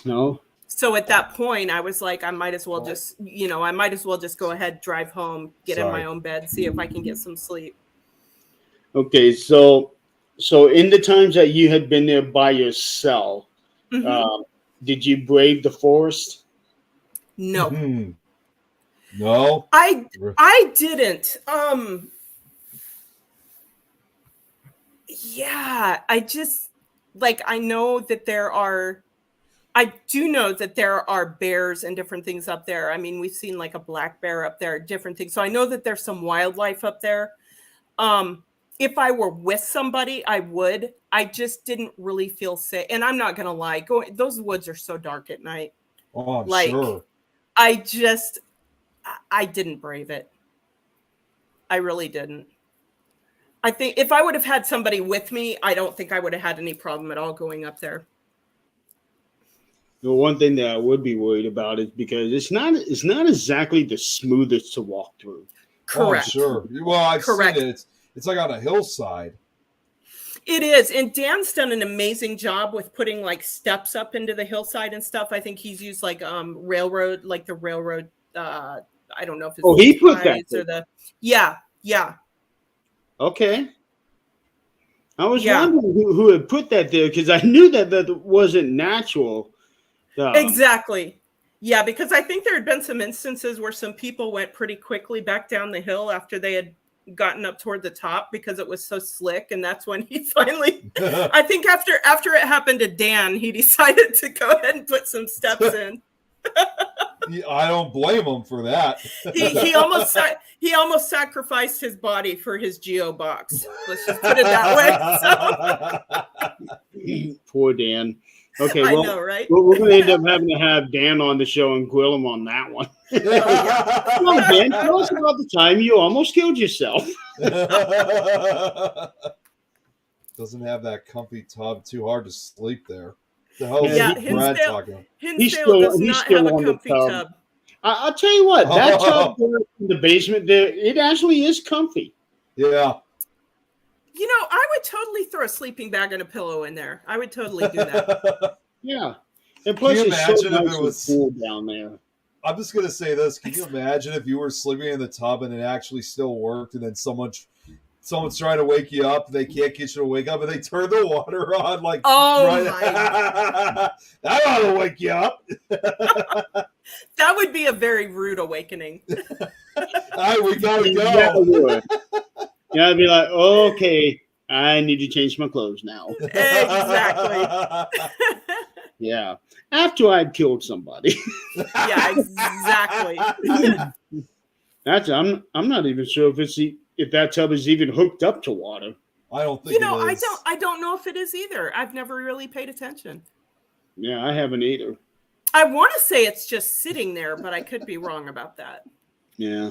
No. So at that point, I was like, I might as well just go ahead, drive home, get in my own bed, see if I can get some sleep. Okay, so in the times that you had been there by yourself, did you brave the forest? No. Mm-hmm. No. I didn't. Yeah, I just I know that I do know that there are bears and different things up there. I mean, we've seen like a black bear up there, different things. So I know that there's some wildlife up there. If I were with somebody, I would. I just didn't really feel safe. And I'm not going to lie. Those woods are so dark at night. Oh, I'm sure. I didn't brave it. I really didn't. I think if I would have had somebody with me, I don't think I would have had any problem at all going up there. The one thing that I would be worried about is because it's not exactly the smoothest to walk through. Correct. Oh, sure. Well, I've seen it. It's like on a hillside. It is. And Dan's done an amazing job with putting like steps up into the hillside and stuff. I think he's used like railroad, like the railroad. I don't know if it's he put that or yeah. Okay. I was wondering who had put that there because I knew that wasn't natural. Exactly. Yeah, because I think there had been some instances where some people went pretty quickly back down the hill after they had gotten up toward the top because it was so slick, and that's when he finally I think after it happened to Dan, he decided to go ahead and put some steps in. I don't blame him for that. he almost sacrificed his body for his Geo box. Let's just put it that way. Poor Dan. Okay, I well, know, right? we're going to end up having to have Dan on the show and grill him on that one. Well, Dan, tell us about the time you almost killed yourself. Doesn't have that comfy tub. Too hard to sleep there. The hell is Yeah, Brad Hinsdale- talking about? Hinsdale does not have a on the comfy tub. tub. I'll tell you what, that tub there in the basement there, it actually is comfy. Yeah. You know, I would totally throw a sleeping bag and a pillow in there. I would totally do that. Yeah. And plus, Can you it's so imagine if nice it was- and cool down there. I'm just gonna say this. Can you imagine if you were sleeping in the tub and it actually still worked, and then someone's trying to wake you up, they can't get you to wake up, and they turn the water on like, Oh right- my! that ought to wake you up. That would be a very rude awakening. All right, we gotta Yeah, go. it would. Yeah, I'd be like, okay, I need to change my clothes now. Exactly. Yeah. After I'd killed somebody. Yeah, exactly. I'm not even sure if that tub is even hooked up to water. I don't think You know, it is. I don't know if it is either. I've never really paid attention. Yeah, I haven't either. I want to say it's just sitting there, but I could be wrong about that. Yeah.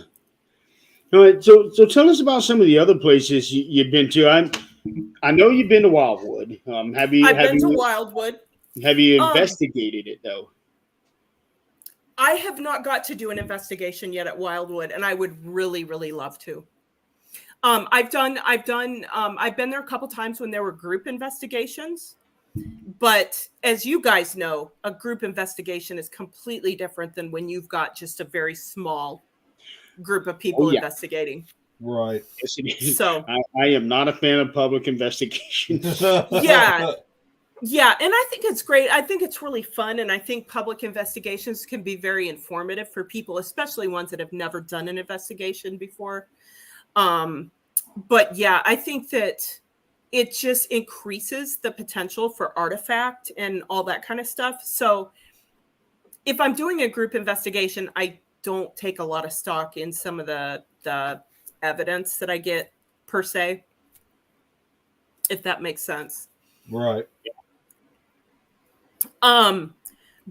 All right. So tell us about some of the other places you've been to. I know you've been to Wildwood. Have you I've been to Wildwood. have you investigated it though? I have not got to do an investigation yet at Wildwood, and I would really, really love to. I've been there a couple times when there were group investigations, but as you guys know, a group investigation is completely different than when you've got just a very small group of people investigating. Right. Yes, it is. So I am not a fan of public investigations. Yeah, and I think it's great. I think it's really fun, and I think public investigations can be very informative for people, especially ones that have never done an investigation before. But yeah, I think that it just increases the potential for artifact and all that kind of stuff. So if I'm doing a group investigation, I don't take a lot of stock in some of the evidence that I get per se, if that makes sense. Right.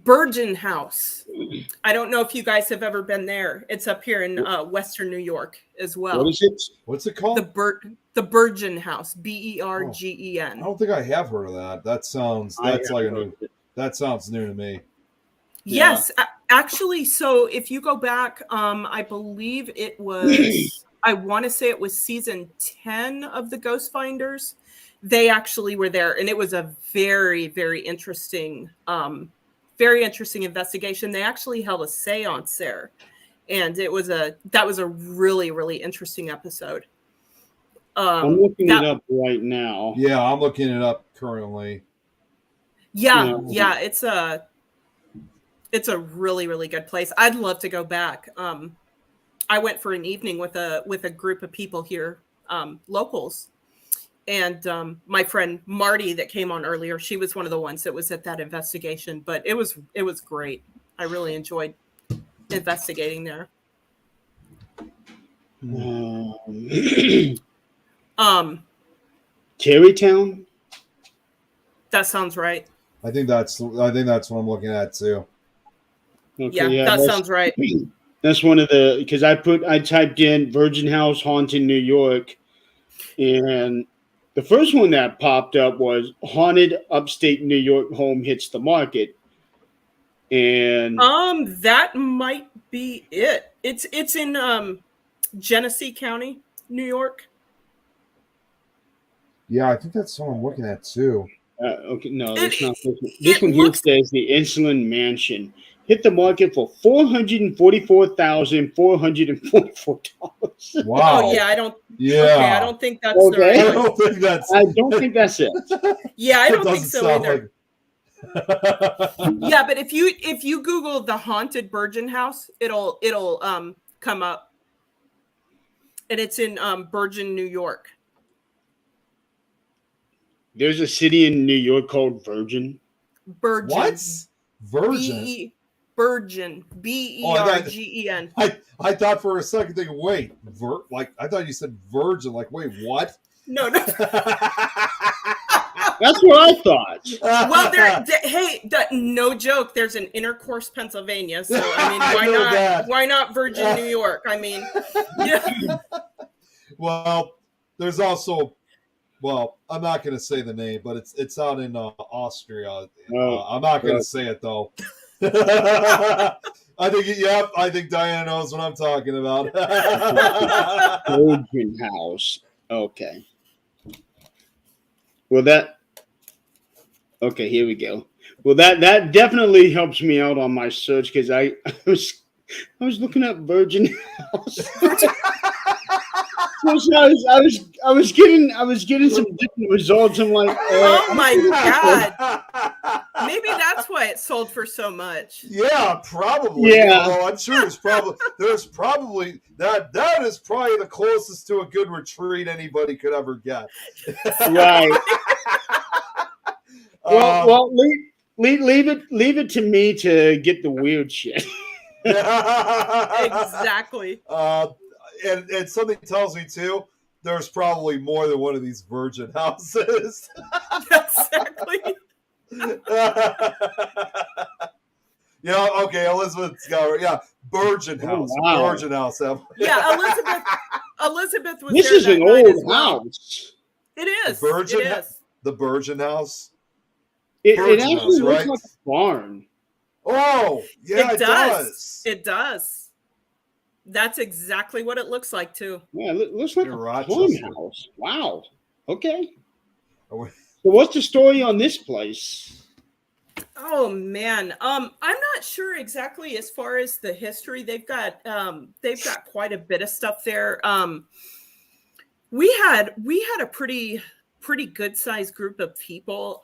Burgeon House. I don't know if you guys have ever been there. It's up here in Western New York as well. What is it? What's it called? The Burgeon House, Bergen. I don't think I have heard of that. That sounds that sounds new to me. Yes, actually. So if you go back, I believe it was. I want to say it was season 10 of the Ghost Finders. They actually were there, and it was a very, very interesting investigation. They actually held a seance there, and that was a really, really interesting episode. I'm looking it up right now. Yeah, I'm looking it up currently. Yeah, it's a really, really good place. I'd love to go back. I went for an evening with a group of people here, locals. And my friend Marty that came on earlier, she was one of the ones that was at that investigation, but it was great. I really enjoyed investigating there. Terrytown? That sounds right. I think that's what I'm looking at too. Okay, That sounds right. That's one of the, because I typed in Virgin House Haunted New York, and the first one that popped up was Haunted Upstate New York Home Hits the Market. And that might be it. It's in Genesee County, New York. Yeah, I think that's what I'm looking at too. Okay, no, that's not this one. This one here says the Insulin Mansion hit the market for $444,444. Wow. Oh yeah, I don't. Yeah. Okay, I don't think that's Okay. I right. don't think that's. I don't think that's it. Yeah, I that don't think doesn't so sound either. Yeah, but if you Google the haunted Burgeon House, it'll come up, and it's in Burgeon, New York. There's a city in New York called Virgin. Burgeon. What? Virgin. Burgeon. Bergen. I thought for a second, thinking, wait, I thought you said virgin. Like, wait, what? No. That's what I thought. Well, no joke. There's an Intercourse, Pennsylvania. So I mean, I know that. why not Virgin, New York? I mean, yeah. Well, there's also, well, I'm not going to say the name, but it's out in Austria. I'm not going to say it though. I think Diana knows what I'm talking about. Virgin House. Okay. Well, okay, here we go. Well, that definitely helps me out on my search because I was looking up Virgin House. So I was getting some different results. I'm like, oh my God. Maybe that's why it sold for so much. Yeah, probably. Yeah. Although I'm sure there's probably that is probably the closest to a good retreat anybody could ever get. Right. Well, leave it to me to get the weird shit. Exactly. And something tells me too, there's probably more than one of these virgin houses. Exactly. Yeah, okay, Elizabeth's got, yeah, Virgin House. Wow. Virgin House. Yeah, Elizabeth was This there is that an night old as well. house. It is. Virgin It is. The Virgin House. It Virgin actually House, looks right? like a barn. Oh, yeah, it does. It does. That's exactly what it looks like too. Yeah, it looks like Near a Rochester. farmhouse. Wow. Okay. Oh, wait. So what's the story on this place? Oh man, I'm not sure exactly as far as the history. They've got quite a bit of stuff there. We had a pretty good sized group of people.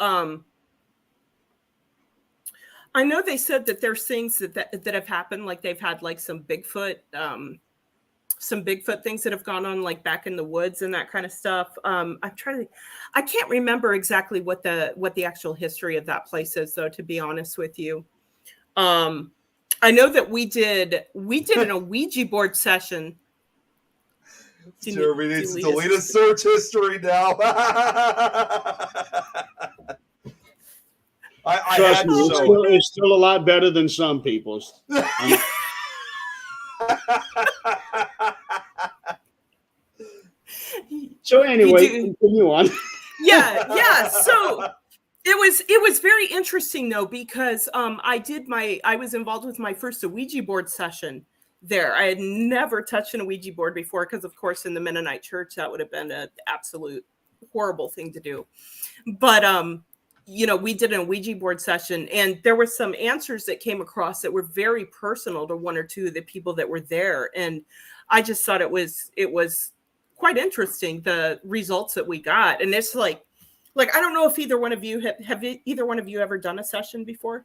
I know they said that there's things that have happened, like they've had like some Bigfoot things that have gone on like back in the woods and that kind of stuff. I can't remember exactly what the actual history of that place is though, to be honest with you. I know that we did an Ouija board session. Jeremy needs to delete his search history now. I Trust had me, to show it. it's still a lot better than some people's. So anyway, continue on. Yeah. So it was very interesting though, because I was involved with my first Ouija board session there. I had never touched an Ouija board before because, of course, in the Mennonite church, that would have been an absolute horrible thing to do. But we did an Ouija board session, and there were some answers that came across that were very personal to one or two of the people that were there, and I just thought it was quite interesting, the results that we got. And it's like I don't know if either one of you have either one of you ever done a session before?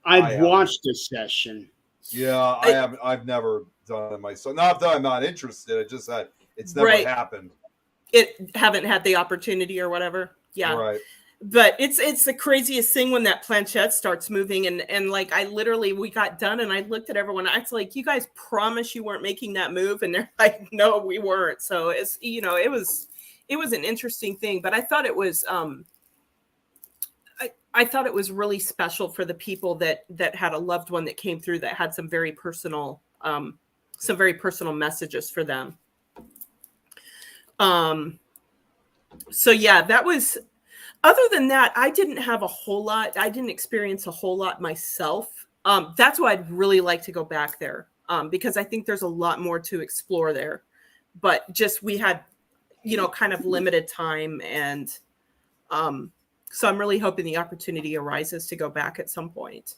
I've watched a session. Yeah, I haven't. I've never done it myself. Not that I'm not interested. It just that it's never happened. It haven't had the opportunity or whatever. Yeah. Right. But it's the craziest thing when that planchette starts moving, and like we got done and I looked at everyone. I was like, you guys promise you weren't making that move? And they're like, no, we weren't. So it's it was an interesting thing, but I thought it was I thought it was really special for the people that had a loved one that came through that had some very personal messages for them. So yeah, that was. Other than that, I didn't have a whole lot. I didn't experience a whole lot myself. That's why I'd really like to go back there, because I think there's a lot more to explore there. But just we had, kind of limited time, and so I'm really hoping the opportunity arises to go back at some point.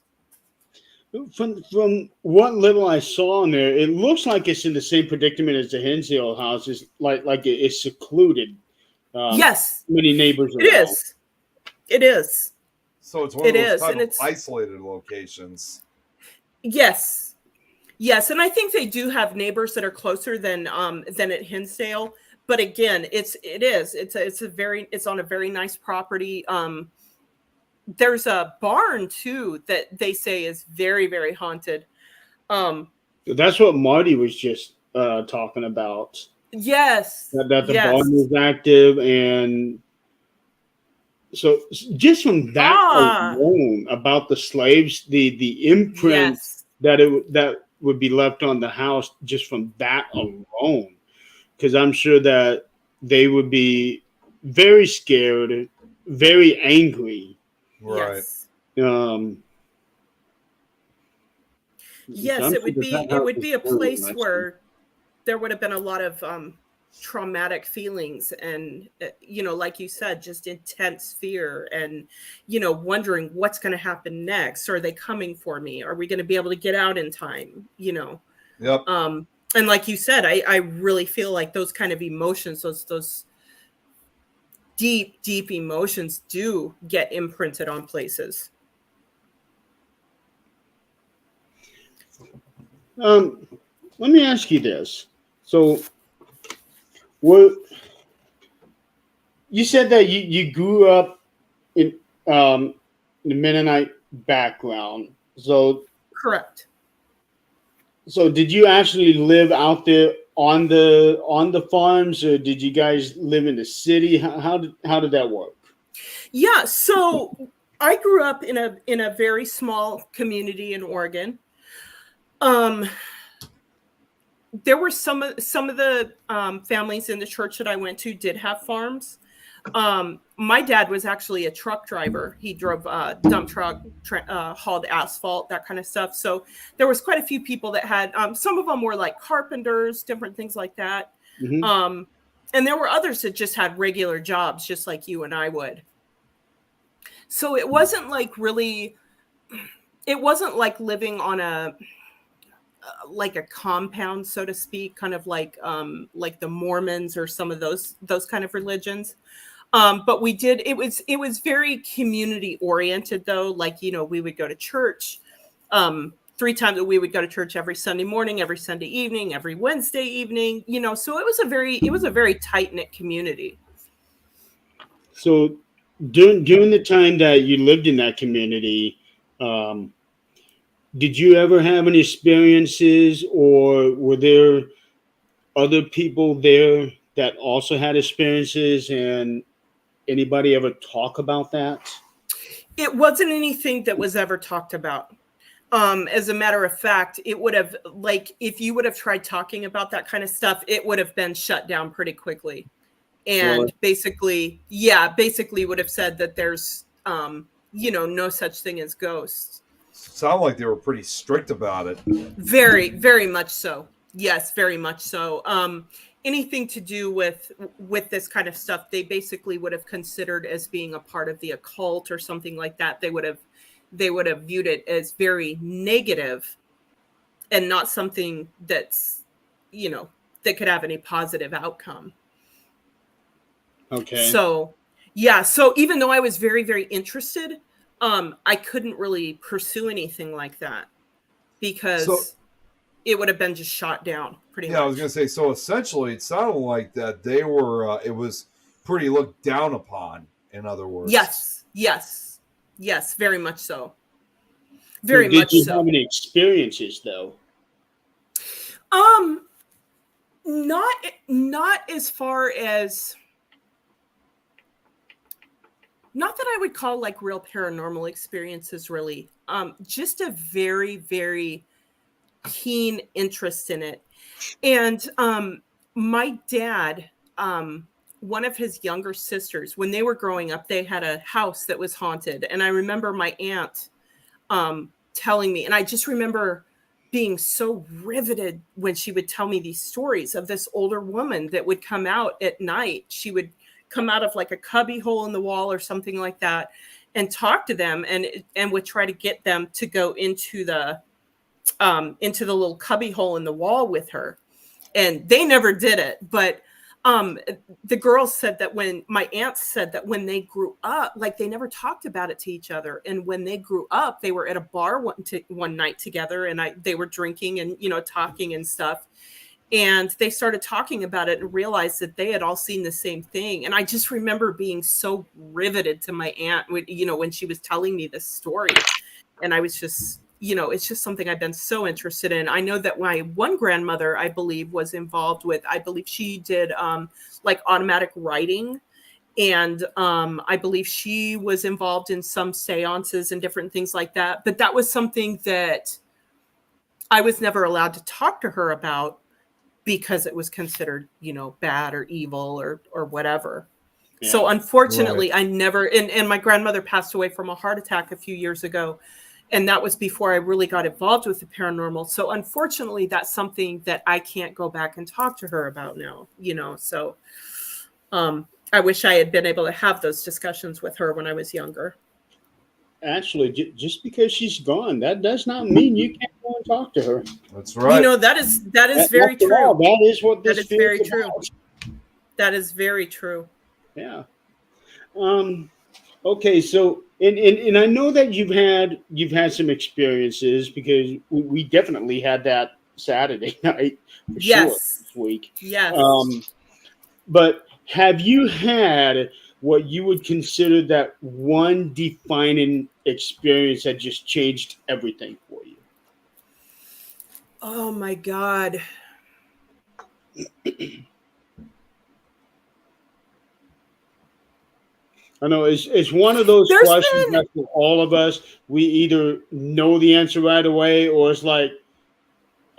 From what little I saw in there, it looks like it's in the same predicament as the Hinsdale house. It's like it's secluded. Yes, many neighbors. It is. It is. So it's one of those type of isolated locations. Yes, and I think they do have neighbors that are closer than at Hinsdale. But again, it's on a very nice property. There's a barn too that they say is very, very haunted. That's what Marty was just talking about. Yes. That the barn is active, and So just from that Ah, alone about the slaves, the imprint yes. that would be left on the house just from that alone, because I'm sure that they would be very scared, very angry. Right. Yes. Um, so Yes, I'm sure that that it house would is be a very place messy. where there would have been a lot of traumatic feelings and like you said, just intense fear and wondering what's going to happen next. Are they coming for me? Are we going to be able to get out in time? Yep. And like you said, I really feel like those kind of emotions, those deep emotions do get imprinted on places. Um, Let me ask you this. So, what you said that you grew up in the Mennonite background. Correct. So did you actually live out there on the farms, or did you guys live in the city? How did that work? Yeah, so I grew up in a very small community in Oregon. Um, there were some of the families in the church that I went to did have farms. My dad was actually a truck driver. He drove a dump truck, hauled asphalt, that kind of stuff. So there was quite a few people that had. Some of them were like carpenters, different things like that. Hmm. Um, and there were others that just had regular jobs, just like you and I would. So it wasn't like really. It wasn't like living on a like a compound, so to speak, kind of like the Mormons or some of those kind of religions. But we did, it was very community oriented though. Like, we would go to church 3 times. We would go to church every Sunday morning, every Sunday evening, every Wednesday evening, so it was a very tight knit community. So during the time that you lived in that community, um, did you ever have any experiences, or were there other people there that also had experiences, and anybody ever talk about that? It wasn't anything that was ever talked about. As a matter of fact, it would have, like, if you would have tried talking about that kind of stuff, it would have been shut down pretty quickly. Really? And basically, yeah, basically would have said that there's, no such thing as ghosts. Sound like they were pretty strict about it. Very much so. Yes, very much so. Anything to do with this kind of stuff, they basically would have considered as being a part of the occult or something like that. They would have viewed it as very negative and not something that's, that could have any positive outcome. Okay. So, yeah, so even though I was very interested, I couldn't really pursue anything like that So because it would have been just shot down pretty yeah, I was gonna much. say. So essentially, it sounded like that they were. It was pretty looked down upon. In other words. Yes, very much so. So Very did much you have so. any experiences though? Um, not not as far as, not that I would call like real paranormal experiences really. Just a very keen interest in it. And my dad, one of his younger sisters, when they were growing up, they had a house that was haunted. And I remember my aunt telling me, and I just remember being so riveted when she would tell me these stories of this older woman that would come out at night. She would come out of like a cubby hole in the wall or something like that and talk to them and would try to get them to go into the little cubby hole in the wall with her. And they never did it, but um the girls said that when my aunts said that when they grew up, like they never talked about it to each other, and when they grew up they were at a bar one night together, and they were drinking and talking and stuff, and they started talking about it and realized that they had all seen the same thing. And I just remember being so riveted to my aunt when she was telling me this story. And I was just, it's just something I've been so interested in. I know that my one grandmother, I believe, was involved with, I believe she did like automatic writing, And I believe she was involved in some seances and different things like that. But that was something that I was never allowed to talk to her about because it was considered, bad or evil or whatever. Yeah. So unfortunately, I never, and my grandmother passed away from a heart attack a few years ago. And that was before I really got involved with the paranormal. So unfortunately, that's something that I can't go back and talk to her about now, so I wish I had been able to have those discussions with her when I was younger. Actually, just because she's gone, that does not mean you can't go and talk to her. That's right. That is very true. That is what this is very true. That is very true. Yeah. Okay, so and I know that you've had some experiences, because we definitely had that Saturday night for sure this week. Yes. But have you had what you would consider that one defining experience that just changed everything for you? Oh my God. I know it's one of those questions that for all of us, we either know the answer right away, or it's like,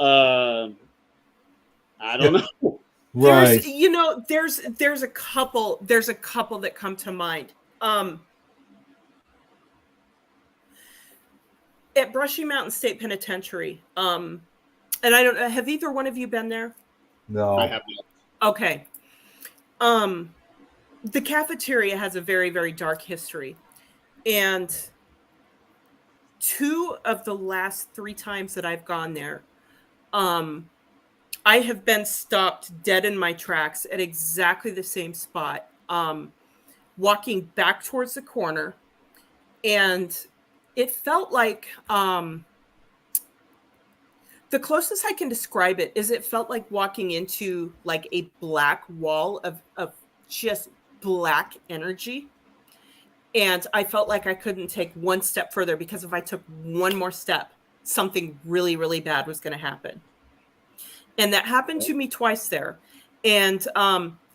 I don't know. Right. There's a couple that come to mind. At Brushy Mountain State Penitentiary, and I don't know, have either one of you been there? No. I haven't. Okay. The cafeteria has a very, very dark history. And 2 of the last 3 times that I've gone there, I have been stopped dead in my tracks at exactly the same spot, walking back towards the corner. And it felt like, the closest I can describe it is it felt like walking into like a black wall of just black energy. And I felt like I couldn't take one step further, because if I took one more step, something really, really bad was going to happen. And that happened to me twice there. And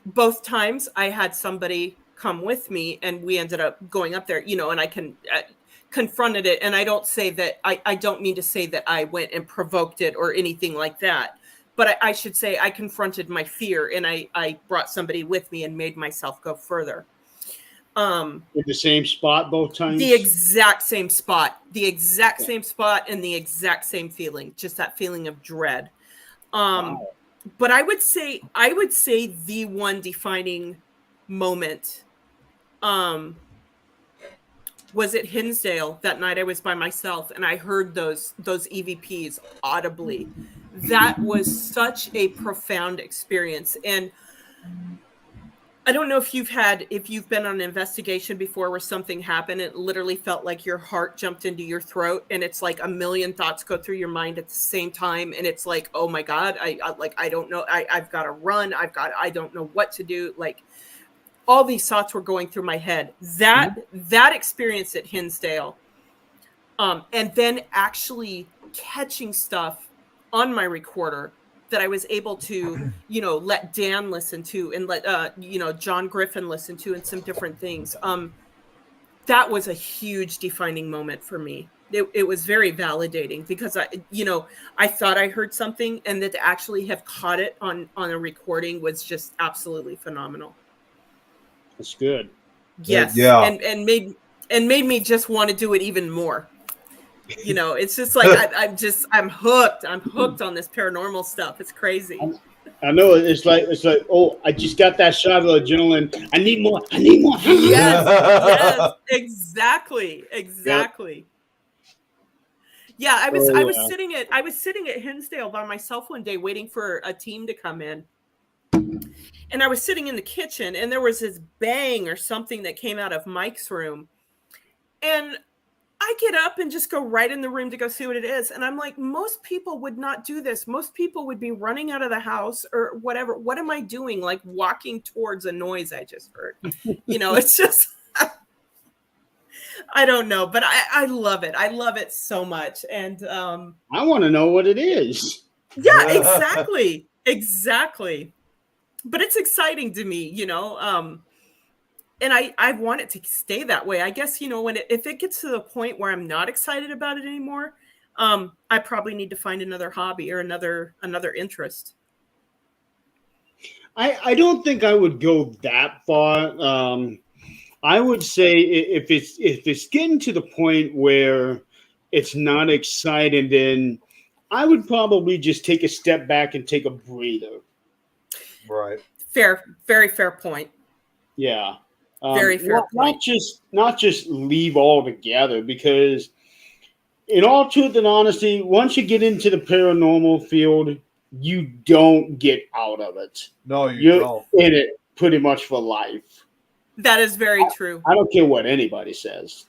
both times I had somebody come with me, and we ended up going up there, and I confronted it. And I don't say that, I don't mean to say that I went and provoked it or anything like that. But I should say I confronted my fear, and I brought somebody with me and made myself go further. In the same spot both times? The exact same spot. The exact same spot, and the exact same feeling. Just that feeling of dread. Wow. But I would say the one defining moment was at Hinsdale that night. I was by myself, and I heard those EVPs audibly. That was such a profound experience. And I don't know if you've been on an investigation before where something happened. It literally felt like your heart jumped into your throat, and it's like a million thoughts go through your mind at the same time. And it's like, oh my God, I don't know. I've got to run. I don't know what to do. Like, all these thoughts were going through my head. That experience at Hinsdale, and then actually catching stuff on my recorder that I was able to, let Dan listen to, and let, John Griffin listen to, and some different things. That was a huge defining moment for me. It was very validating, because I thought I heard something, and that to actually have caught it on a recording was just absolutely phenomenal. That's good. Yes. Yeah. And made me just want to do it even more. It's just like I'm hooked. I'm hooked on this paranormal stuff. It's crazy. I know. It's like, oh, I just got that shot of adrenaline. I need more. Yes, exactly. Yep. Yeah, I was sitting at Hinsdale by myself one day waiting for a team to come in. And I was sitting in the kitchen, and there was this bang or something that came out of Mike's room. And I get up and just go right in the room to go see what it is. And I'm like, most people would not do this. Most people would be running out of the house or whatever. What am I doing? Like walking towards a noise I just heard. It's just, I don't know, but I love it. I love it so much. And I want to know what it is. Yeah, exactly. But it's exciting to me, and I want it to stay that way. I guess, if it gets to the point where I'm not excited about it anymore, I probably need to find another hobby or another interest. I don't think I would go that far. I would say if it's getting to the point where it's not exciting, then I would probably just take a step back and take a breather. Right. Fair, very fair point. Yeah. Very fair point. Not just leave altogether, because in all truth and honesty, once you get into the paranormal field, you don't get out of it. No, You're don't. in it pretty much for life. That is very true. I don't care what anybody says.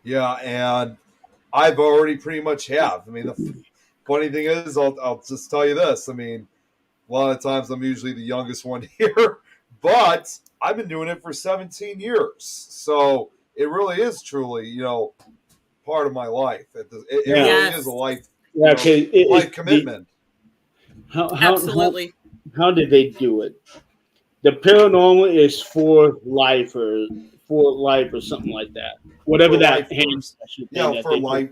Yeah, and I've already pretty much have. I mean, the funny thing is, I'll just tell you this. I mean, a lot of times I'm usually the youngest one here, but I've been doing it for 17 years. So it really is truly, part of my life. It really is a life, life commitment. Absolutely. How did they do it? The paranormal is for life or something like that. Whatever For that lifers. For life.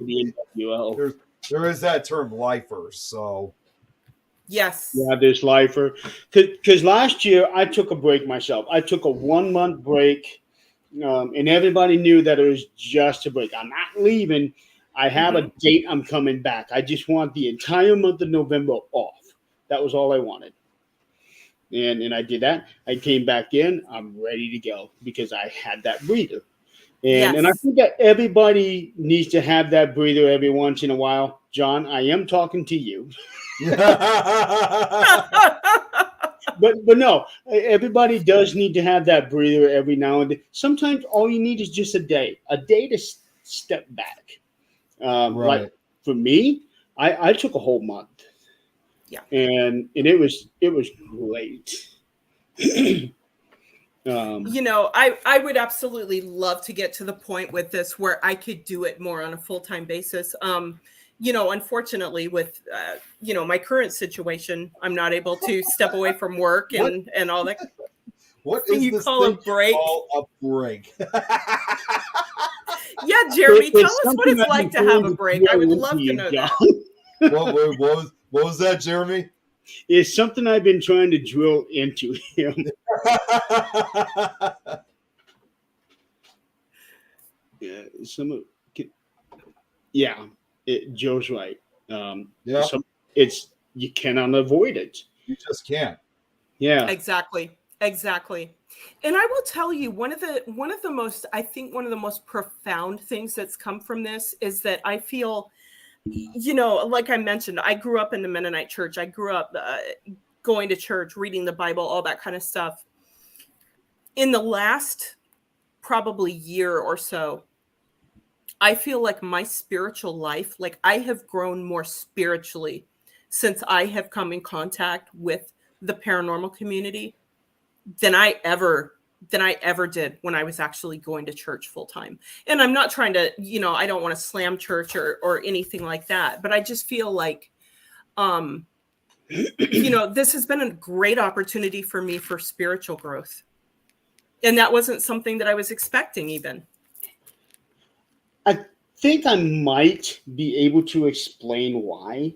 There is that term, lifers. So Yes. Yeah, there's lifer. Because last year I took a break myself. I took a 1 month break, and everybody knew that it was just a break. I'm not leaving. I have a date. I'm coming back. I just want the entire month of November off. That was all I wanted. And I did that. I came back in. I'm ready to go because I had that breather. And I think that everybody needs to have that breather every once in a while. John, I am talking to you. but no, everybody does need to have that breather every now and then. Sometimes all you need is just a day to step back. right. Like for me, I took a whole month. Yeah, and it was great. I would absolutely love to get to the point with this where I could do it more on a full-time basis. Unfortunately with my current situation, I'm not able to step away from work and all that. What is you this call a thing break? Call a break. Yeah, Jeremy, tell us what it's like to have a break. I would love to know that. What was that, Jeremy? It's something I've been trying to drill into him. Joe's right. You cannot avoid it. You just can't. Yeah, exactly. And I will tell you, one of the most profound things that's come from this is that I feel, like I mentioned, I grew up in the Mennonite church. I grew up going to church, reading the Bible, all that kind of stuff. In the last probably year or so, I feel like my spiritual life, like I have grown more spiritually since I have come in contact with the paranormal community than I ever did when I was actually going to church full time. And I'm not trying to, I don't want to slam church or anything like that, but I just feel like, this has been a great opportunity for me for spiritual growth. And that wasn't something that I was expecting even. I think I might be able to explain why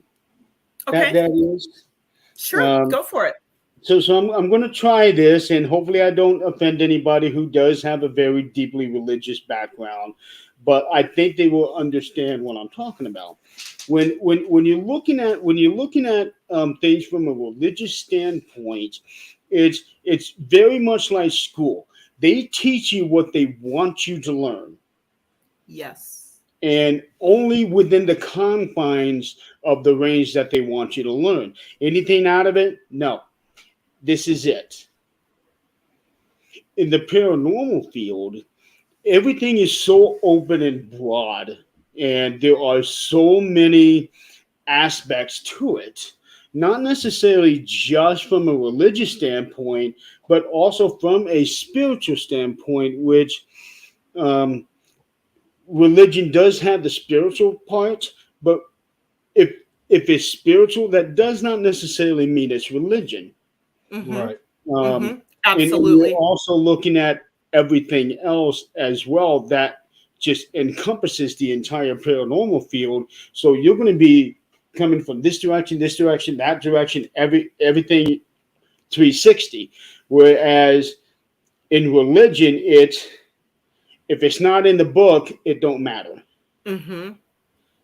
that is. Sure, go for it. So I'm going to try this, and hopefully I don't offend anybody who does have a very deeply religious background, but I think they will understand what I'm talking about. When you're looking at things from a religious standpoint, it's very much like school. They teach you what they want you to learn. Yes. And only within the confines of the range that they want you to learn. Anything out of it? No. This is it. In the paranormal field, everything is so open and broad, and there are so many aspects to it. Not necessarily just from a religious standpoint, but also from a spiritual standpoint, which religion does have the spiritual part, but if it's spiritual, that does not necessarily mean it's religion. Right. Absolutely. And we're also looking at everything else as well that just encompasses the entire paranormal field. So you're going to be coming from this direction, that direction, everything 360. Whereas in religion, it's if it's not in the book, it don't matter. Mm-hmm.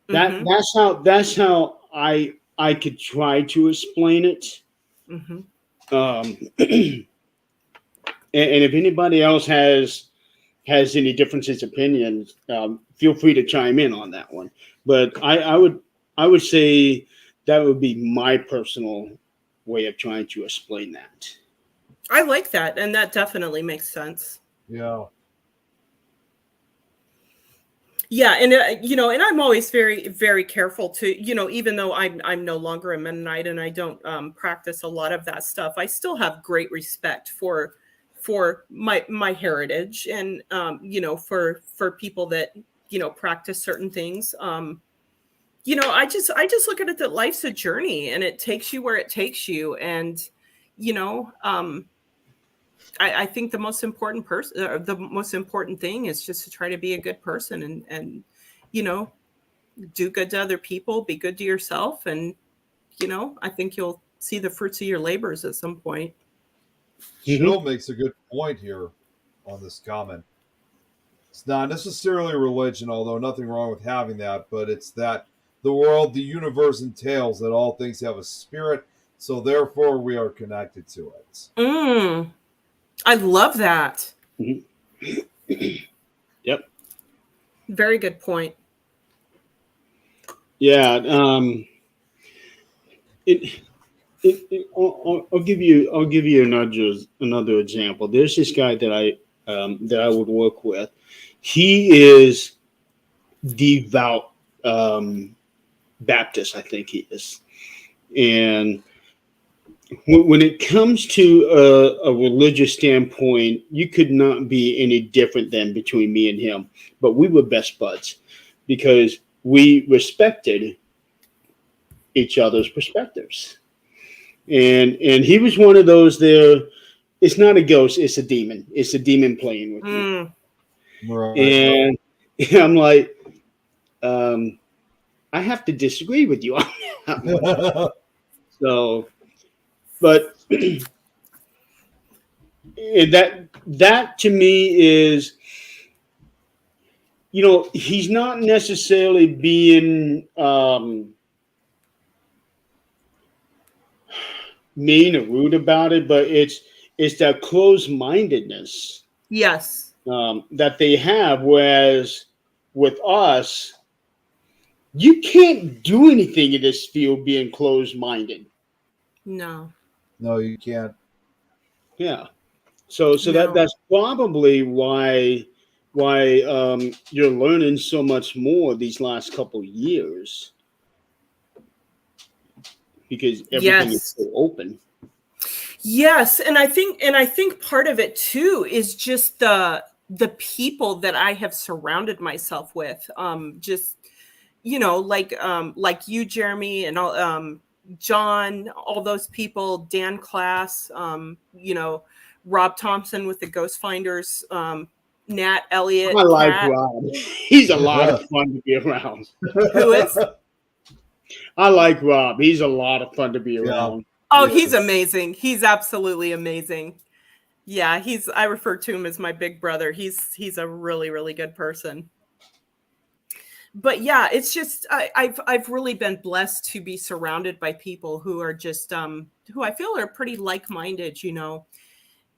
That's how I could try to explain it. Mm-hmm. And if anybody else has any differences opinions, feel free to chime in on that one. But I would say that would be my personal way of trying to explain that. I like that, and that definitely makes sense. Yeah. Yeah, and and I'm always very, very careful to, even though I'm no longer a Mennonite and I don't practice a lot of that stuff, I still have great respect for my heritage, and for people that practice certain things. I just look at it that life's a journey, and it takes you where it takes you, and I think the most important thing is just to try to be a good person and do good to other people, be good to yourself, and I think you'll see the fruits of your labors at some point. Shill makes a good point here on this comment. It's not necessarily religion, although nothing wrong with having that, but it's that the world, the universe entails that all things have a spirit, so therefore we are connected to it. I love that. Yep. Very good point. Yeah. I'll give you another example. There's this guy that I would work with. He is devout Baptist, I think he is, and when it comes to a religious standpoint, you could not be any different than between me and him. But we were best buds because we respected each other's perspectives. And he was one of those there. It's not a ghost, it's a demon. It's a demon playing with you. Right. And I'm like, I have to disagree with you on that. So, but that to me is, he's not necessarily being mean or rude about it, but it's that closed-mindedness. Yes. That they have, whereas with us, you can't do anything in this field being closed-minded. No, you can't. Yeah. So No. that's probably why you're learning so much more these last couple years, because everything is so open. Yes, and I think part of it too is just the people that I have surrounded myself with. Just like you, Jeremy, and all, John, all those people, Dan Class, Rob Thompson with the Ghost Finders, Nat Elliott. I like Rob. He's a lot of fun to be around. Who is? I like Rob. He's a lot of fun to be around. Oh, he's amazing. He's absolutely amazing. Yeah, I refer to him as my big brother. He's a really, really good person. But yeah, it's just I've really been blessed to be surrounded by people who are just who I feel are pretty like-minded,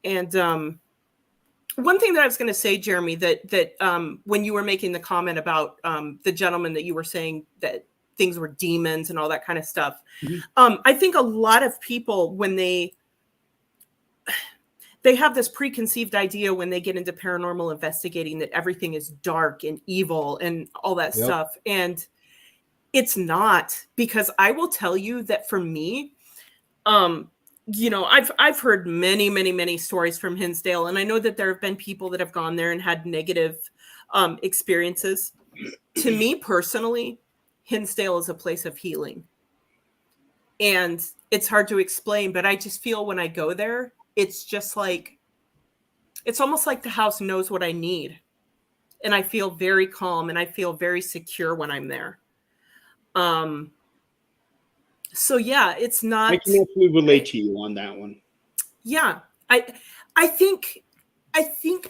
And one thing that I was going to say, Jeremy, that when you were making the comment about the gentleman that you were saying that things were demons and all that kind of stuff, I think a lot of people, when they have this preconceived idea when they get into paranormal investigating that everything is dark and evil and all that stuff. And it's not, because I will tell you that for me, I've heard many, many, many stories from Hinsdale, and I know that there have been people that have gone there and had negative experiences. To me personally, Hinsdale is a place of healing. And it's hard to explain, but I just feel when I go there, it's just like it's almost like the house knows what I need. And I feel very calm and I feel very secure when I'm there. So yeah, it's not. I can actually relate to you on that one. Yeah, I think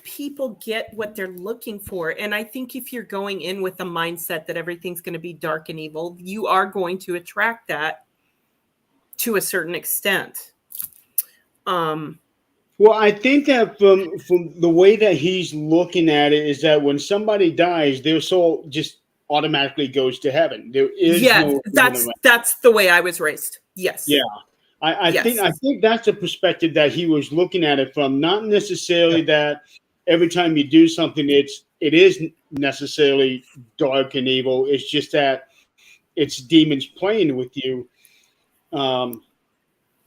people get what they're looking for, and I think if you're going in with the mindset that everything's going to be dark and evil, you are going to attract that to a certain extent. Well, I think that from the way that he's looking at it is that when somebody dies, their soul just automatically goes to heaven. There is no that's the way I was raised. Yes. Yeah. I think that's the perspective that he was looking at it from. Not necessarily that every time you do something, it is necessarily dark and evil. It's just that it's demons playing with you.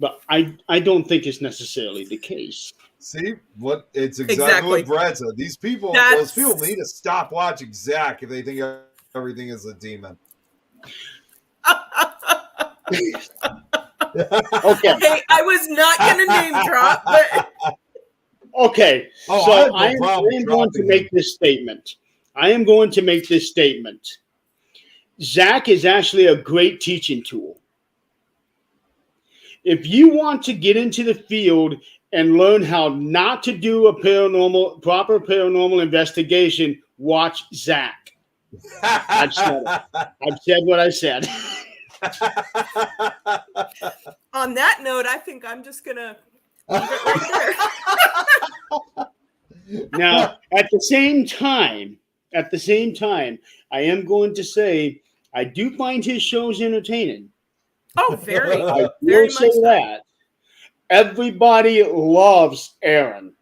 But I don't think it's necessarily the case. See what it's exactly what Brad said. These people, those people need to stop watching Zach if they think everything is a demon. Okay. Hey, I was not going to name drop, but okay. Oh, so I am going to make this statement. Zach is actually a great teaching tool. If you want to get into the field and learn how not to do a proper paranormal investigation, watch Zach. I've said what I said. On that note, I think I'm just gonna leave it right there. Now, at the same time, I am going to say I do find his shows entertaining. Oh, very. I will say that. Everybody loves Aaron.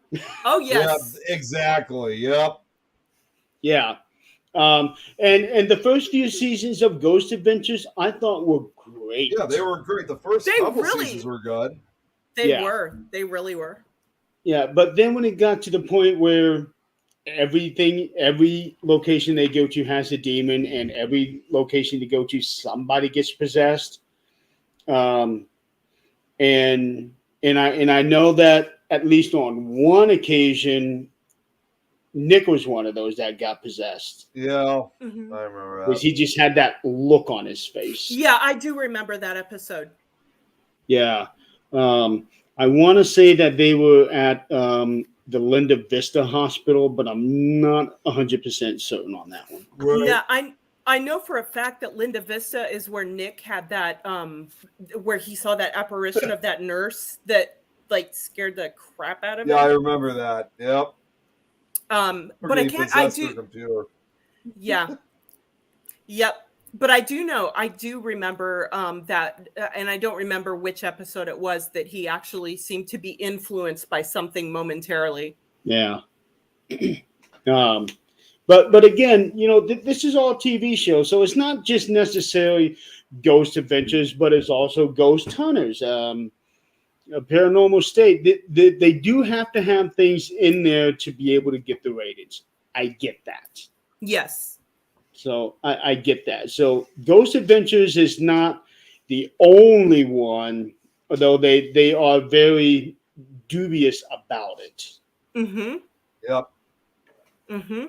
Oh, yes. Yeah, exactly. Yep. Yeah. And the first few seasons of Ghost Adventures I thought were great. Yeah, they were great. The first couple seasons were good. They were. They really were. Yeah, but then when it got to the point where every location they go to has a demon, and every location they go to, somebody gets possessed. And I know that at least on one occasion, Nick was one of those that got possessed. Yeah, I remember that. Because he just had that look on his face. Yeah, I do remember that episode. Yeah. I want to say that they were at the Linda Vista Hospital, but I'm not 100% certain on that one. Right. Yeah, I know for a fact that Linda Vista is where Nick had that, where he saw that apparition of that nurse that like scared the crap out of him. Yeah, I remember that. Yep. But I do. Computer. Yeah. Yep. But I do remember that, and I don't remember which episode it was that he actually seemed to be influenced by something momentarily. Yeah. But again, this is all TV show, so it's not just necessarily Ghost Adventures, but it's also Ghost Hunters, a Paranormal State. They do have to have things in there to be able to get the ratings. I get that. Yes. So I get that. So Ghost Adventures is not the only one, although they are very dubious about it. Mm-hmm. Yep. Mm-hmm.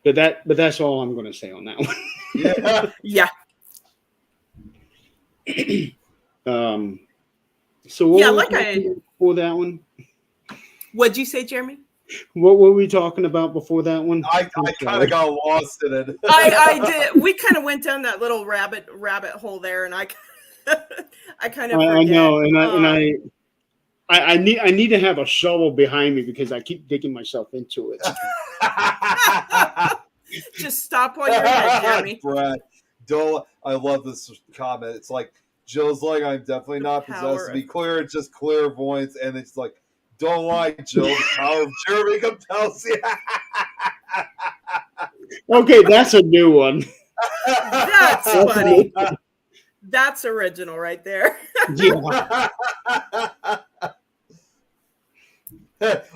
But that's all I'm going to say on that one. Yeah. So what yeah, were like for that one? What'd you say, Jeremy? What were we talking about before that one? I kind of got lost in it. I did. We kind of went down that little rabbit hole there, and I kind of. I know, and I need to have a shovel behind me because I keep digging myself into it. Just stop while you're ahead, Jeremy. Brad, I love this comment. It's like Jill's like, I'm definitely not possessed. To be clear, it's just clairvoyance, and it's like, don't lie, Jill. The power of Jeremy compels you. Okay, that's a new one. That's funny. That's original right there. Yeah.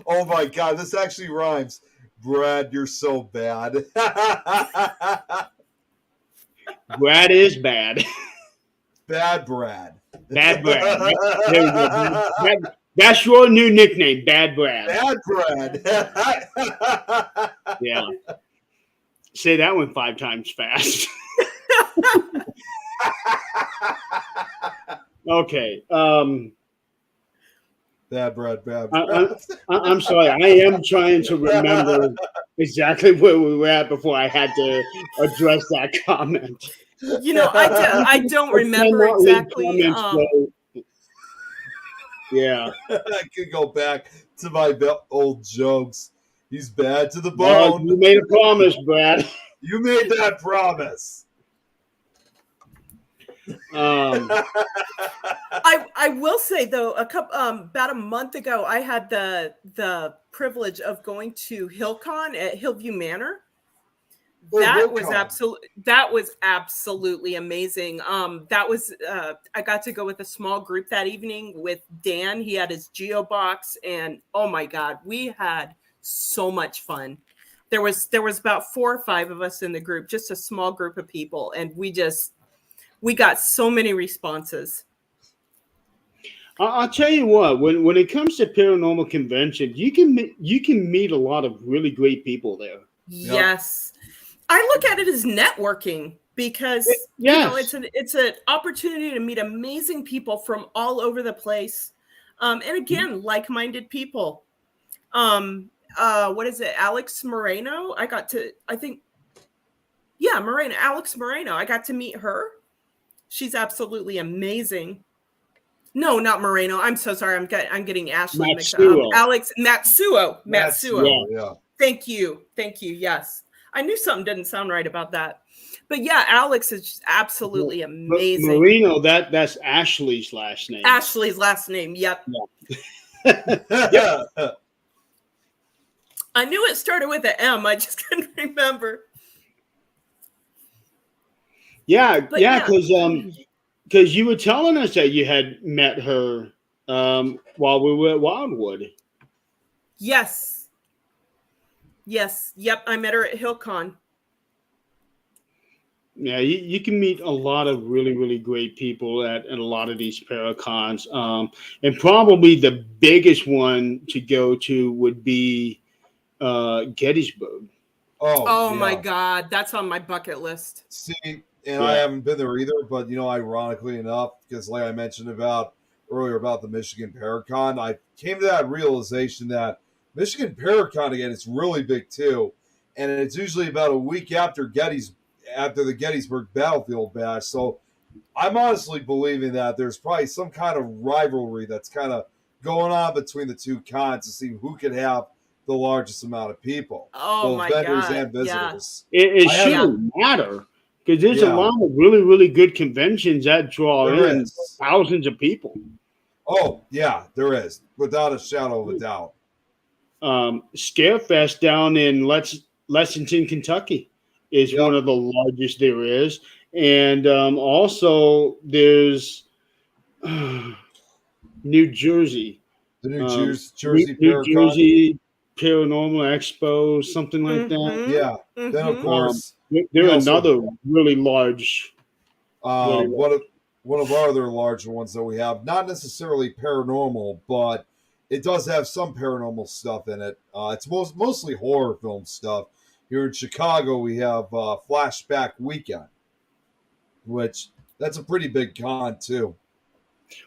Oh my God, this actually rhymes. Brad, you're so bad. Brad is bad. Bad Brad. Bad Brad. There we go. That's your new nickname, Bad Brad. Bad Brad. Yeah. Say that one 5 times fast. Okay. Bad Brad. I'm sorry. I am trying to remember exactly where we were at before I had to address that comment. I don't remember cannot read exactly. comments, so- yeah. I could go back to my old jokes. He's bad to the Well, bone. you made a promise, Brad. You made that promise. I will say though, about a month ago, I had the privilege of going to HillCon at Hillview Manor. That was absolutely amazing. I got to go with a small group that evening with Dan. He had his Geo box, and oh my God, we had so much fun. There was about 4 or 5 of us in the group, just a small group of people, and we got so many responses. I'll tell you what. When it comes to paranormal conventions, you can meet a lot of really great people there. Yes. I look at it as networking because yes. it's an opportunity to meet amazing people from all over the place, and again, like-minded people. What is it, Alex Moreno? Alex Moreno. I got to meet her. She's absolutely amazing. No, not Moreno. I'm so sorry. I'm getting Ashley mixed up. Alex Matsuo. Yeah. Thank you. Yes. I knew something didn't sound right about that. But yeah, Alex is just absolutely amazing. Marino, that's Ashley's last name. Ashley's last name, yep. Yeah. Yep. I knew it started with an M. I just couldn't remember. Yeah, because you were telling us that you had met her while we were at Wildwood. Yes. Yep. I met her at HillCon. Yeah, you can meet a lot of really, really great people at a lot of these Paracons. And probably the biggest one to go to would be Gettysburg. Oh yeah. My God. That's on my bucket list. See, and I haven't been there either, but ironically enough, because like I mentioned earlier about the Michigan Paracon, I came to that realization that Michigan Paracon again is really big too, and it's usually about a week after the Gettysburg Battlefield Bash. So I'm honestly believing that there's probably some kind of rivalry that's kind of going on between the two cons to see who could have the largest amount of people, both vendors and visitors. Yeah. It shouldn't matter because there's a lot of really, really good conventions that draw in thousands of people. Oh yeah, there is, without a shadow of a doubt. Scarefest down in Lexington, Kentucky is one of the largest there is. And also there's New Jersey. The New Jersey Paranormal Expo, something like that. Yeah. Mm-hmm. Then, of course, they're another really large. One of our other larger ones that we have, not necessarily paranormal, but it does have some paranormal stuff in it. It's mostly horror film stuff. Here in Chicago, we have Flashback Weekend, which that's a pretty big con too.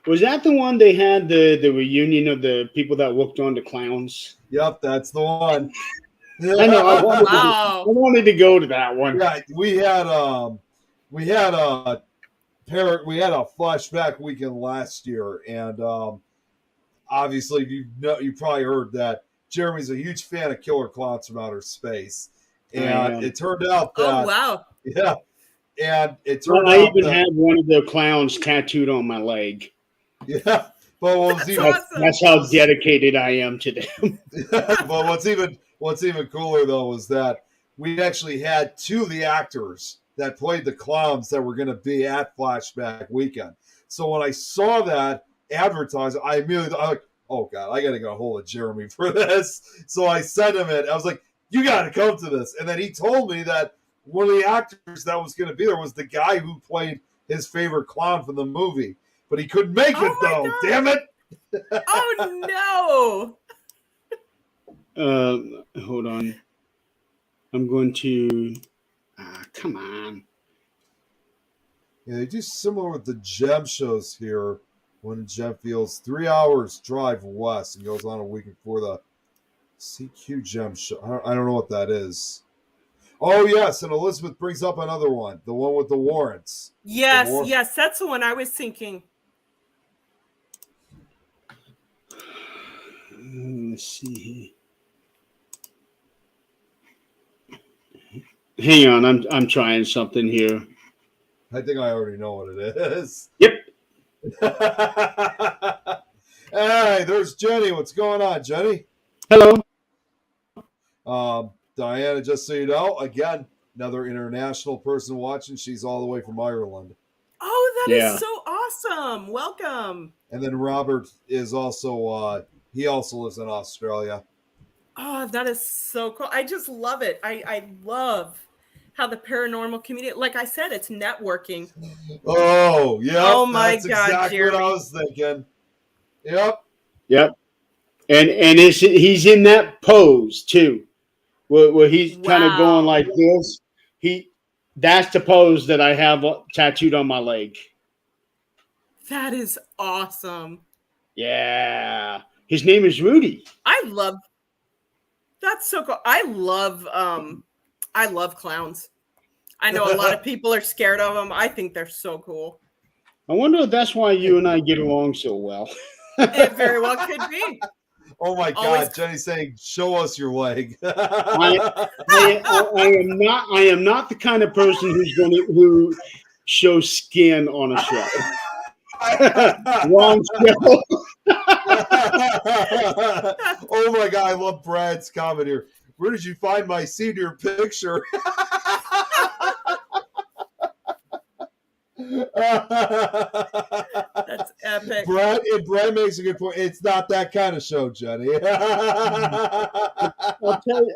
Was that the one they had the reunion of the people that worked on the clowns? Yep, that's the one. I know. I wanted to go to that one. Yeah, we had a Flashback Weekend last year, and obviously you probably heard that Jeremy's a huge fan of Killer Clowns from Outer Space, and it turned out that and it turned out I even had one of their clowns tattooed on my leg. Yeah, but that's how dedicated I am to them. But what's even cooler though was that we actually had 2 of the actors that played the clowns that were going to be at Flashback Weekend. So when I saw that advertised, I was like, oh God, I got to get a hold of Jeremy for this. So I sent him it. I was like, you got to come to this. And then he told me that one of the actors that was going to be there was the guy who played his favorite clown from the movie. But he couldn't make it, though. God. Damn it. Oh Hold on. I'm going to. Come on. Yeah, they do similar with the gem shows here. When Gem Fields, 3 hours drive west and goes on a week before the CQ Gem show. I don't know what that is. Oh yes, and Elizabeth brings up another one, the one with the warrants. yes, war- yes, that's the one I was thinking. Let's see. Hang on, I'm trying something here. I think I already know what it is. Yep. Hey, there's Jenny. What's going on, Jenny? Hello. Diana, just so you know, again, another international person watching. She's all the way from Ireland. Oh, that Yeah. is so awesome. Welcome. And then Robert is also, he also lives in Australia. Oh, that is so cool. I just love it. I love how the paranormal community, like I said, it's networking. Oh, yeah. Oh my that's God, exactly what I Jeremy. was thinking. Yep. Yep. And he's in that pose too, where he's kind of going Wow. like this. That's the pose that I have tattooed on my leg. That is awesome. Yeah. His name is Rudy. That's so cool. I love clowns. I know a lot of people are scared of them. I think they're so cool. I wonder if that's why you and I get along so well. It very well could be. Oh my God, Always- Jenny's saying, "Show us your leg." I am not the kind of person who shows skin on a show. Wrong show. Oh my God, I love Brad's comment here. Where did you find my senior picture? That's epic. Brad makes a good point. It's not that kind of show, Jenny. I'll tell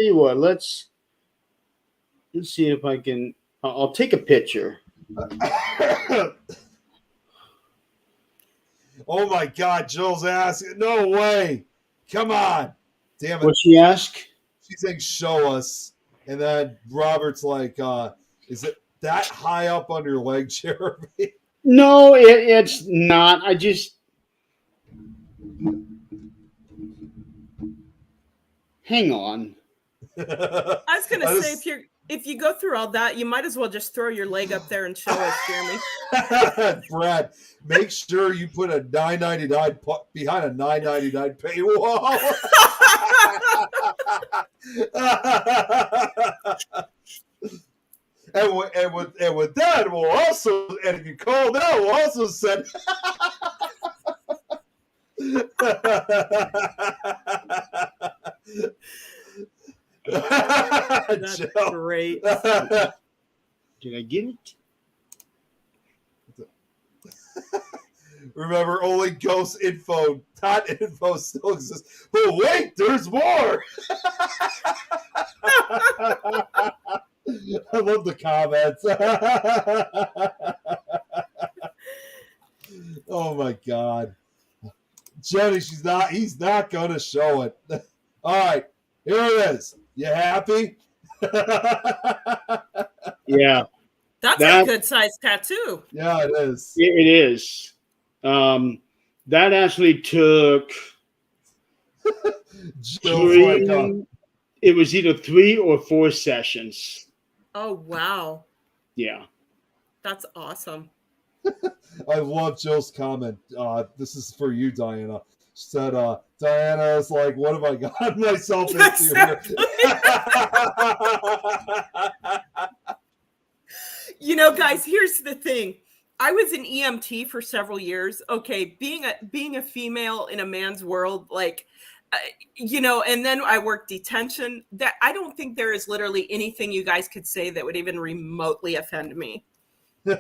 you what. Let's see if I can. I'll take a picture. Oh my God, Jill's asking. No way. Come on. Damn it. What'd she ask? She's saying, show us. And then Robert's like, is it that high up on your leg, Jeremy? No, it's not. I just hang on. I was gonna say if you go through all that, you might as well just throw your leg up there and show us, Jeremy. Brad, make sure you put a $9.99 behind a $9.99 paywall. and with that, we'll also, and if you call now, we'll also send. That's great. Did I get it? Remember, only ghost info, dot info still exists. But wait, there's more. I love the comments. Oh my God. Jenny, he's not gonna show it. All right, here it is. You happy? Yeah. That's a good size tattoo. Yeah, it is. It is. That actually took it was either 3 or 4 sessions. Oh wow. Yeah. That's awesome. I love Jill's comment. This is for you, Diana. She said, Diana is like, what have I gotten myself into here? You know, guys, here's the thing. I was an EMT for several years. Okay, being a female in a man's world, like, and then I worked detention. That I don't think there is literally anything you guys could say that would even remotely offend me. You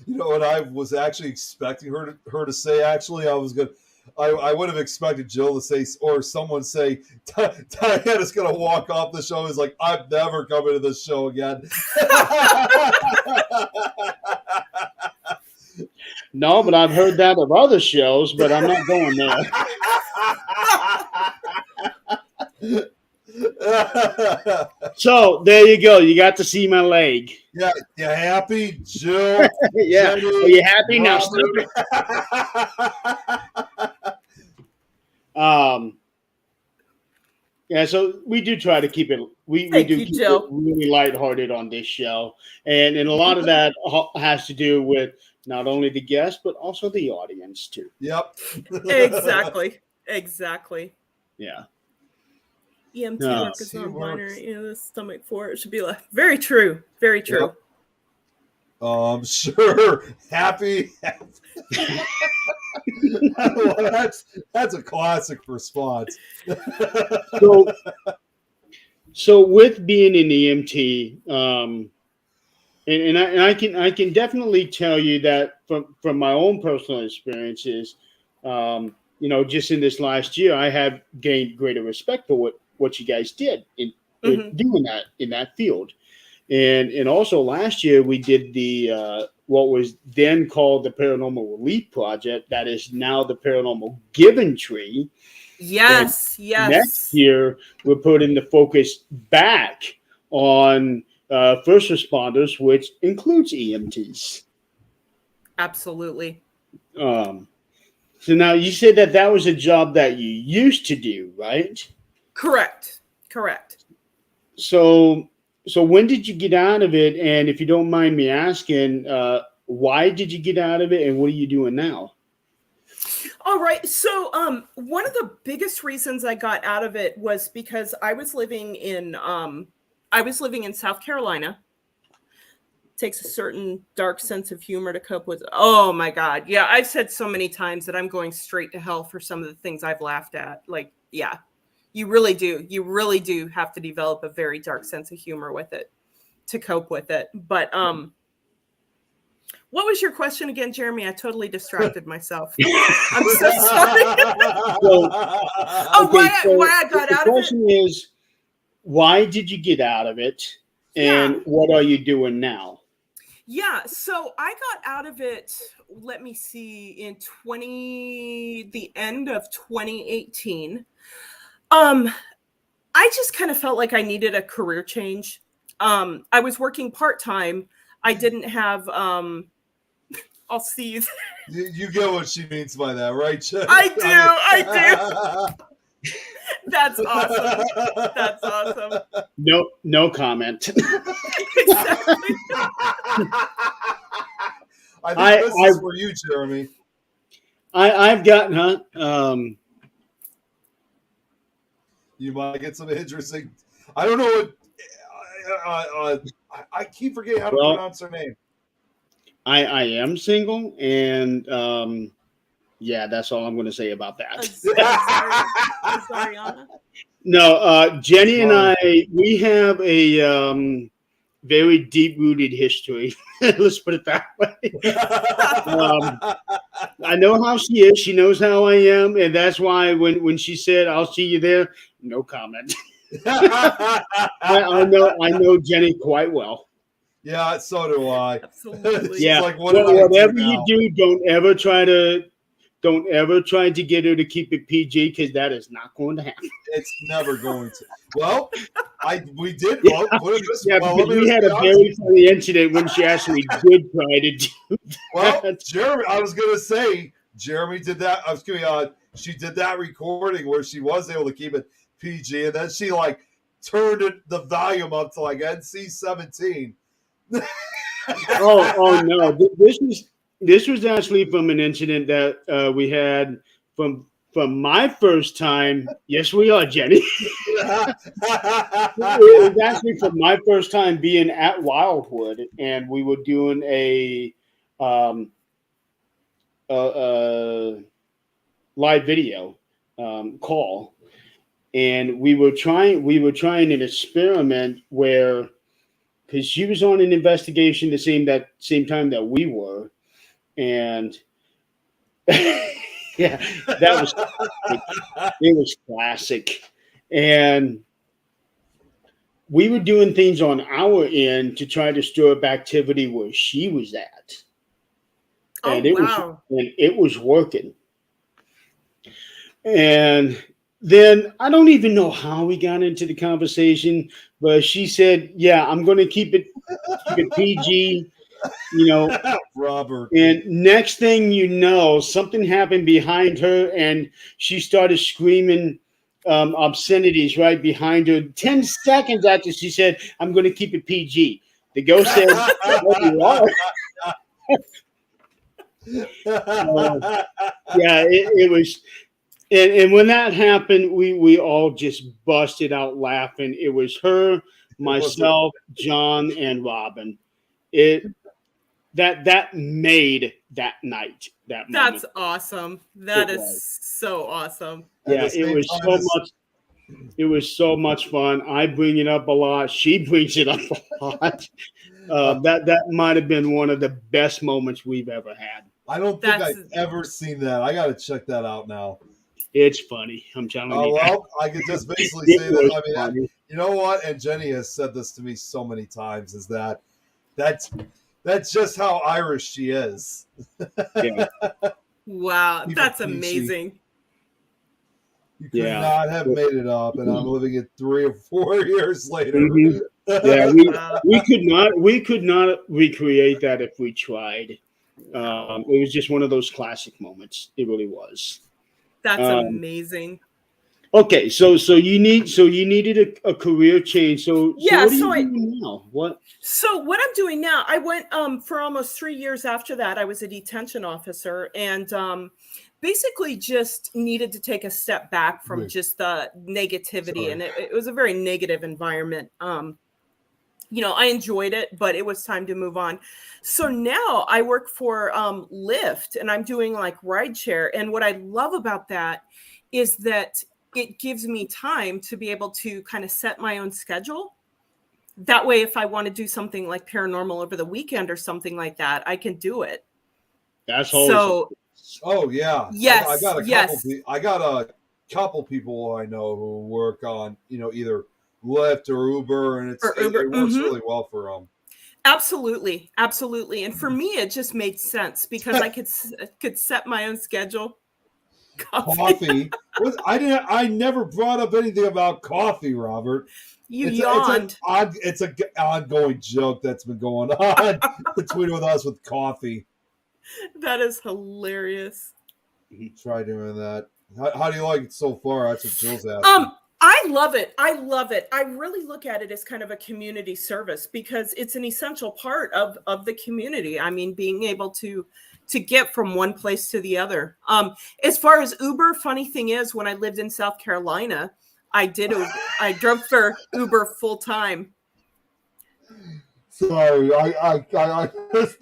know what I was actually expecting her to say? Actually, I would have expected Jill to say, or someone say, Diana's going to walk off the show. Is like, I'm never coming to this show again. No, but I've heard that of other shows, but I'm not going there. So there you go. You got to see my leg. Yeah, you happy, Jill? Yeah. Jenny, Are you happy now? Robert? Yeah, so we do try to keep it. We Thank do you, keep Jill. it really lighthearted on this show, and a lot of that has to do with not only the guests but also the audience too. Yep. Exactly. Yeah. EMT No. work is She not works. binary. The stomach for it should be left. Very true. Very true. Sure. Happy. Well, that's a classic response. So with being an EMT, and I can definitely tell you that from my own personal experiences, just in this last year, I have gained greater respect for what you guys did in doing that in that field. And also last year we did the what was then called the Paranormal Relief Project, that is now the Paranormal Giving Tree. Yes. Next year we're putting the focus back on first responders, which includes EMTs. Absolutely. So now you said that was a job that you used to do, right? Correct. So when did you get out of it? And if you don't mind me asking, why did you get out of it, and what are you doing now? All right. So one of the biggest reasons I got out of it was because I was living in South Carolina. It takes a certain dark sense of humor to cope with. Oh my God. Yeah, I've said so many times that I'm going straight to hell for some of the things I've laughed at. Like, yeah. You really do. You really do have to develop a very dark sense of humor with it to cope with it. But what was your question again, Jeremy? I totally distracted myself. I'm so sorry. Why I got out of it? The question is, why did you get out of it, and what are you doing now? Yeah, so I got out of it, let me see, in the end of 2018. I just kind of felt like I needed a career change. I was working part-time. I didn't have I'll see you. You get what she means by that, right, Jen? I do. That's awesome. No comment. Exactly. I think this is for you, Jeremy. I've gotten you might get some interesting. I don't know what. I keep forgetting how to pronounce her name. I am single, and yeah, that's all I'm going to say about that. Zariana? No, Jenny and I, we have a very deep-rooted history. Let's put it that way. I know how she is. She knows how I am, and that's why when she said, "I'll see you there," no comment. I know Jenny quite well. Yeah, so do I. Absolutely. Yeah, like, whatever you do, don't ever try to get her to keep it PG, because that is not going to happen. It's never going to. Well, we did. Yeah, well, we had a very funny incident when she actually did try to do that. Well, Jeremy, I was going to say, Jeremy did that. She did that recording where she was able to keep it PG, and then she turned the volume up to NC-17. Oh no! This was actually from an incident that we had from my first time. Yes, we are, Jenny. It was actually from my first time being at Wildwood, and we were doing a live video call, and we were trying an experiment where, because she was on an investigation the same time that we were, and yeah, it was classic. And we were doing things on our end to try to stir up activity where she was at. Oh, and wow. it was working. And then I don't even know how we got into the conversation, but she said, "Yeah, I'm going to keep it PG." You know, Robert. and next thing you know, something happened behind her, and she started screaming obscenities right behind her. 10 seconds after she said, "I'm going to keep it PG," the ghost said, "Oh, you are." Yeah, it was. And when that happened, we all just busted out laughing. It was her, myself, John, and Robin. It that made that night, that moment. That's awesome. It That is was. so awesome. At Yeah, the it same was time so as much. It was so much fun. I bring it up a lot. She brings it up a lot. That might have been one of the best moments we've ever had. I don't think That's I've ever seen that. I got to check that out now. It's funny. I'm telling you. Well, I could just basically It say was that. I mean, funny. you know what? And Jenny has said this to me so many times: is that that's that's just how Irish she is. Yeah. wow. Keep it That's PG. amazing. You could Yeah. not have made it up, and I'm living it 3 or 4 years later. Mhm. Yeah, Wow. we could not recreate that if we tried. It was just one of those classic moments. It really was. That's Um, amazing. okay, so you needed a career change. So Yeah, what are so you I doing now? What? so what I'm doing now, I went for almost 3 years after that. I was a detention officer and basically just needed to take a step back from Wait, just the negativity, sorry. and it was a very negative environment. I enjoyed it, but it was time to move on. So now I work for Lyft, and I'm doing like rideshare. And what I love about that is that it gives me time to be able to kind of set my own schedule. That way, if I want to do something like paranormal over the weekend or something like that, I can do it. That's always a So Oh yeah, I yes, got a couple. yes, I got a couple people I know who work on either Lyft or Uber, and or it, Uber. it works really well for them. Absolutely, absolutely. And for me, it just made sense because I could set my own schedule. Coffee. Coffee. I never brought up anything about coffee, Robert. You It's yawned. an ongoing joke that's been going on between with us with coffee. That is hilarious. Try doing that. How do you like it so far? That's what Jill's asking. I love it. I love it. I really look at it as kind of a community service because it's an essential part of the community. I mean, being able to get from one place to the other. As far as Uber, funny thing is, when I lived in South Carolina, I drove for Uber full time. Sorry,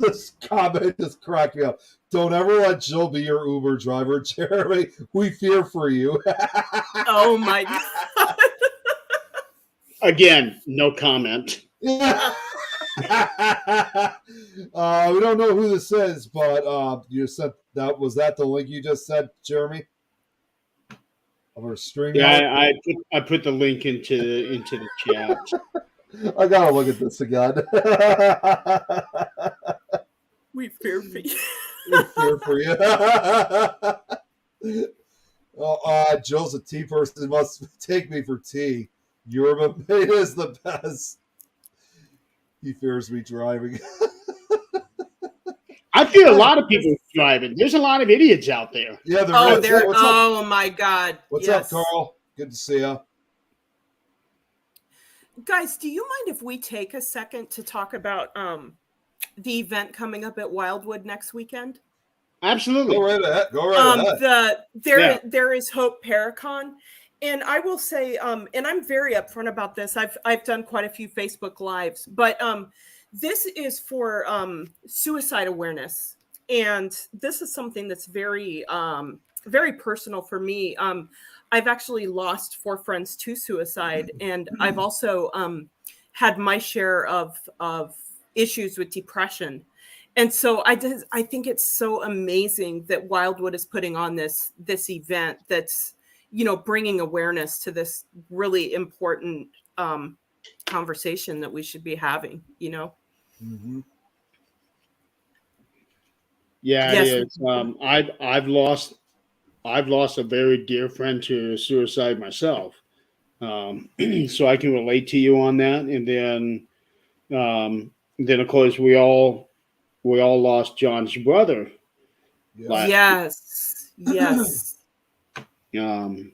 this comment just cracked me up. Don't ever let Jill be your Uber driver, Jeremy. We fear for you. Oh my god. Again, no comment. We don't know who this is, but you said that the link you just said, Jeremy? Of our stream. Yeah, I put the link into the chat. I gotta look at this again. We fear for you. We fear for you. Jill's a tea person. Must take me for tea. Yerba Mate is the best. He fears me driving. I feel a lot of people driving. There's a lot of idiots out there. Yeah, there Oh, is. there. What's up? Oh my god. What's Yes. up, Carl? Good to see you. Guys, do you mind if we take a second to talk about the event coming up at Wildwood next weekend? Absolutely. Go right ahead. Go right ahead. There is Hope Paracon, and I will say, and I'm very upfront about this. I've done quite a few Facebook lives, but this is for suicide awareness, and this is something that's very very personal for me. I've actually lost 4 friends to suicide, and I've also had my share of issues with depression. And so I think it's so amazing that Wildwood is putting on this event that's, bringing awareness to this really important conversation that we should be having, Mm-hmm. Yeah, it Yes. is. I've lost a very dear friend to suicide myself. So I can relate to you on that. And then of course we all lost John's brother Yeah. last. Yes. Yes. Um,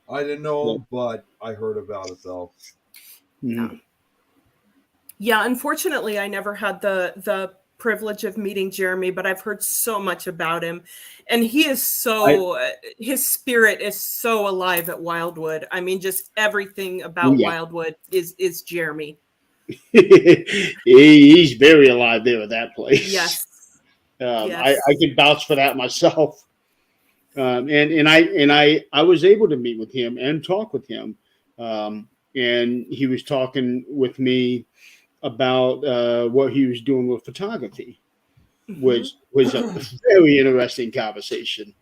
I didn't know him, but I heard about it though. mhm. Yeah, unfortunately, I never had the privilege of meeting Jeremy, but I've heard so much about him, and he is so his spirit is so alive at Wildwood. I mean, just everything about Yeah. Wildwood is Jeremy. He's very alive there at that place. Yes, I yes, can vouch for that myself. And I was able to meet with him and talk with him, and he was talking with me about what he was doing with photography, Mhm. which was a very interesting conversation.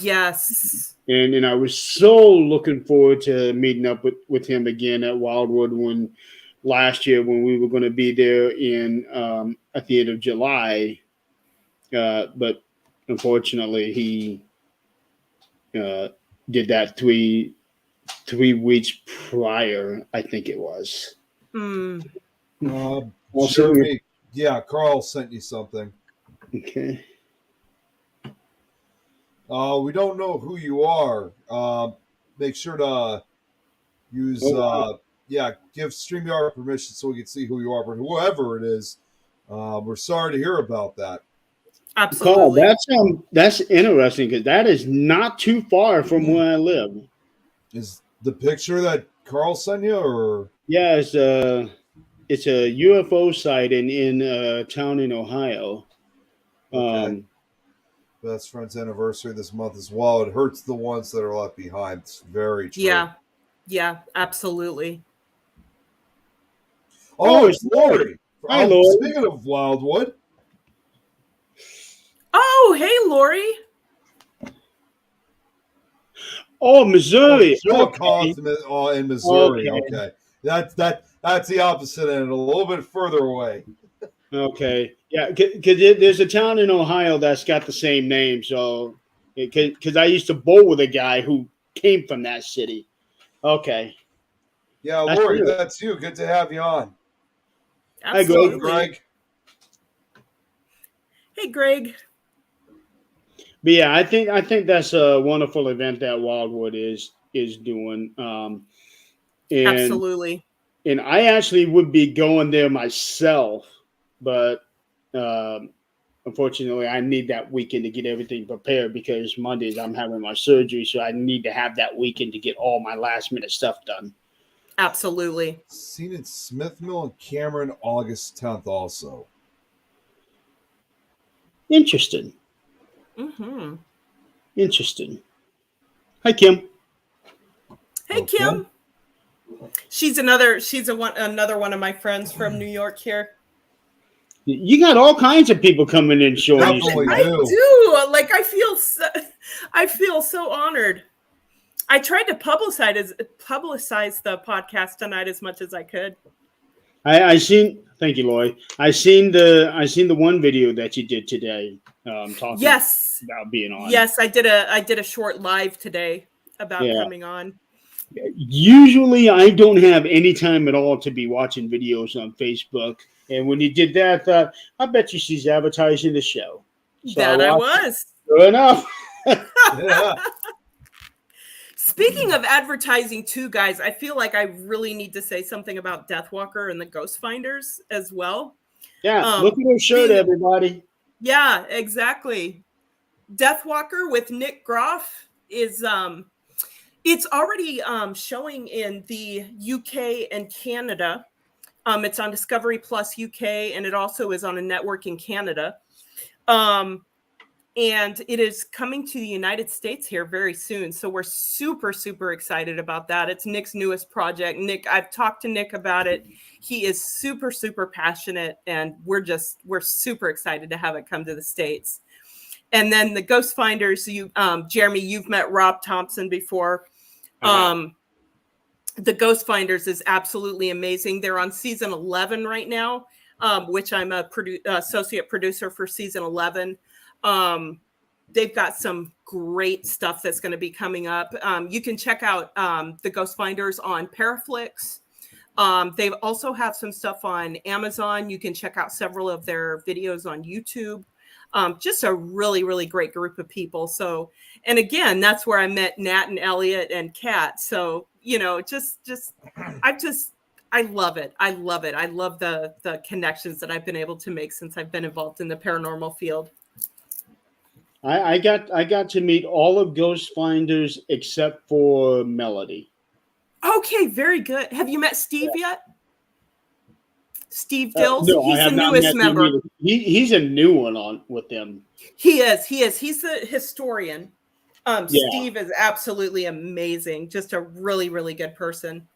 Yes, And I was so looking forward to meeting up with him again at Wildwood last year when we were going to be there in at the end of July, but unfortunately he did that three weeks prior, I think it was. mm. Also, Jeremy, yeah, Carl sent you something. okay. We don't know who you are. Make sure to use, Oh, wow. give StreamYard permission so we can see who you are. But whoever it is, we're sorry to hear about that. Carl, Absolutely. that's interesting because that is not too far from where I live. Is the picture that Carl sent you, or Yeah, it's a UFO sighting in a town in Ohio. okay? Best friend's anniversary this month as well. It hurts the ones that are left behind. It's very true. Yeah, absolutely. Oh, it's it's Lori. Hi, Lori. Speaking of Wildwood, Oh, hey, Lori. Oh, Missouri. Joe Okay. Collins in Missouri. Okay. Okay, that's the opposite end, a little bit further away. Okay. Yeah, because there's a town in Ohio that's got the same name. So, because I used to bowl with a guy who came from that city. Okay. Yeah, That's Lori, weird. that's you. Good to have you on. Hi, Greg. Absolutely. Greg. Hey, Greg. But yeah, I think that's a wonderful event that Wildwood is doing. And Absolutely. and I actually would be going there myself, but um, unfortunately, I need that weekend to get everything prepared because Mondays I'm having my surgery, so I need to have that weekend to get all my last minute stuff done. Absolutely. Seen in Smith Mill and Cameron August 10th also. Interesting. Mm-hmm. Interesting. Hi, Kim. Hey, Okay. Kim. She's another one of my friends from New York here. You got all kinds of people coming in showing you. Definitely some- I do. do. Like I feel so honored. I tried to publicize the podcast tonight as much as I could. I seen. Thank you, Lloyd. I seen the one video that you did today. Talking Yes. about being on. Yes, I did a short live today about Yeah. coming on. Usually, I don't have any time at all to be watching videos on Facebook. And when you did that, I thought, I bet you she's advertising the show. So That I watched it. was. Sure enough. Yeah. Speaking of advertising too, guys, I feel like I really need to say something about Deathwalker and the Ghost Finders as well. Yeah, look at her shirt, being- everybody. Yeah, exactly. Deathwalker with Nick Groff is it's already showing in the UK and Canada. It's on Discovery Plus UK, and it also is on a network in Canada. And it is coming to the United States here very soon. So we're super, super excited about that. It's Nick's newest project. Nick, I've talked to Nick about it. He is super, super passionate, and we're super excited to have it come to the States. And then the Ghost Finders, Jeremy, you've met Rob Thompson before. The Ghost Finders is absolutely amazing. They're on season 11 right now, which I'm a associate producer for season 11. They've got some great stuff that's going to be coming up. You can check out the Ghost Finders on Paraflix. They also have some stuff on Amazon. You can check out several of their videos on YouTube. Just a really, really great group of people. So, and again, that's where I met Nat and Elliot and Kat. So, you know, I love it. I love it. I love the connections that I've been able to make since I've been involved in the paranormal field. I got to meet all of Ghost Finders except for Melody. Okay, very good. Have you met Steve yet? Steve Dills? No, he's I have the not newest met him member. either. He's a new one on with them. He is. He's the historian. Yeah. Steve is absolutely amazing. Just a really, really good person.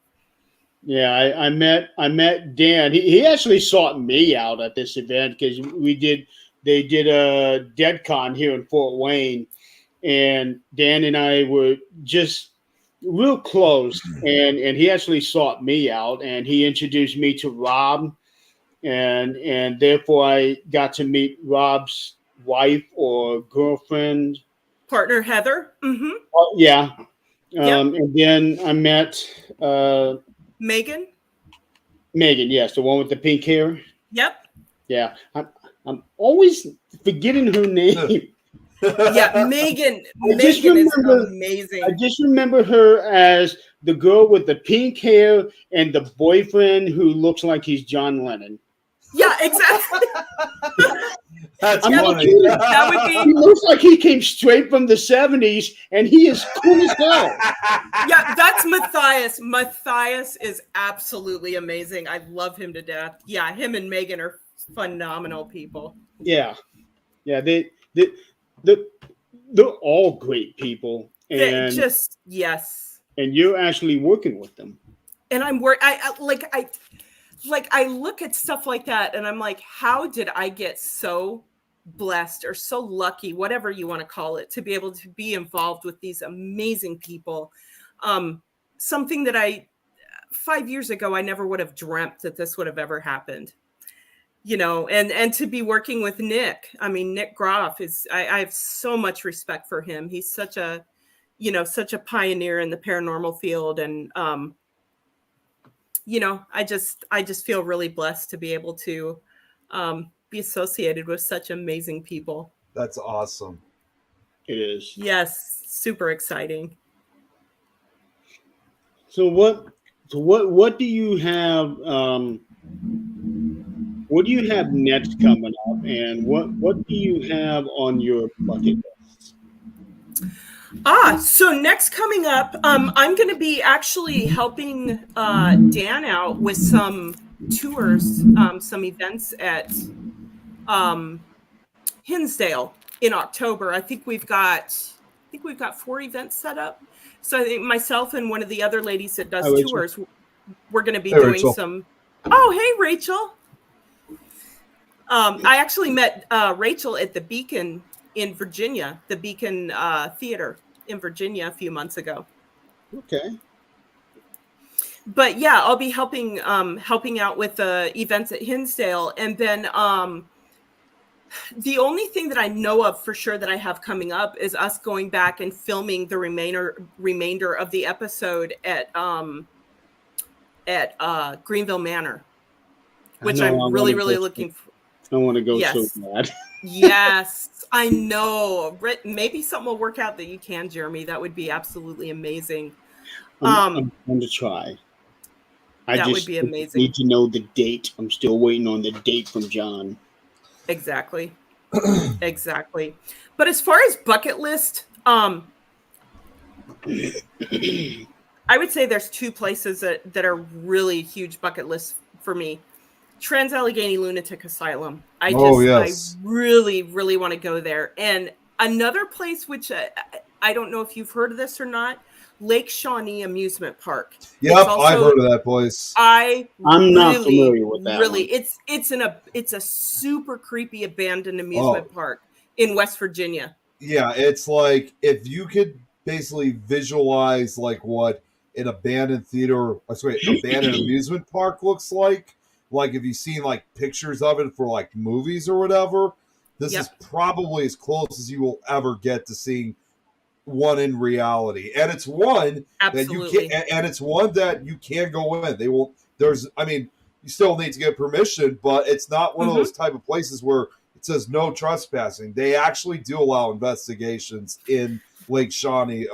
Yeah, I met Dan. He actually sought me out at this event because they did a DeadCon here in Fort Wayne, and Dan and I were just real close, and he actually sought me out, and he introduced me to Rob, and therefore I got to meet Rob's wife or girlfriend, partner Heather. Mm-hmm. Yeah. Yep. And then I met Megan. Yes, the one with the pink hair. Yep. Yeah, I'm always forgetting her name. Yeah, Megan. Megan is amazing. I just remember her as the girl with the pink hair and the boyfriend who looks like he's John Lennon. Yeah, exactly. That's I'm funny. That would be. He looks like he came straight from the 70s, and he is cool as hell. Yeah, that's Matthias. Matthias is absolutely amazing. I love him to death. Yeah, him and Megan are phenomenal people. Yeah, they're all great people, and yes. And you're actually working with them. And I'm I look at stuff like that, and I'm like, how did I get so blessed or so lucky, whatever you want to call it, to be able to be involved with these amazing people? Something that 5 years ago, I never would have dreamt that this would have ever happened. You know, and to be working with Nick. I mean, Nick Groff I have so much respect for him. He's such a pioneer in the paranormal field. And, you know, I just feel really blessed to be able to be associated with such amazing people. That's awesome. It is. Yes. Super exciting. So what do you have, what do you have next coming up, and what do you have on your bucket list? So next coming up, I'm going to be actually helping Dan out with some tours, some events at Hinsdale in October. I think we've got 4 events set up. So I think myself and one of the other ladies that does tours, we're going to be doing Rachel. some. Oh, hey, Rachel. I actually met Rachel at the Beacon in Virginia, the Beacon Theater in Virginia a few months ago. Okay. But yeah, I'll be helping out with the events at Hinsdale. And then the only thing that I know of for sure that I have coming up is us going back and filming the remainder of the episode at Greenville Manor, which I'm really looking for. I want to go Yes. so bad. Yes, I know. Maybe something will work out that you can, Jeremy. That would be absolutely amazing. I'm going to try. That would be amazing. Need to know the date. I'm still waiting on the date from John. Exactly. Exactly. But as far as bucket list, I would say there's 2 places that are really huge bucket lists for me. Trans-Allegheny Lunatic Asylum. I really, really want to go there. And another place, which I don't know if you've heard of this or not, Lake Shawnee Amusement Park. Yep, I've heard of that place. I'm not familiar with that. Really, it's a super creepy abandoned amusement park in West Virginia. Yeah, it's like if you could basically visualize like what an abandoned abandoned amusement park looks like if you've seen like pictures of it for like movies or whatever, This Yep. is probably as close as you will ever get to seeing one in reality, and it's one Absolutely. that you can, and it's one that you can go in. They will. I mean, you still need to get permission, but it's not one of Mhm. those type of places where it says no trespassing. They actually do allow investigations in Lake Shawnee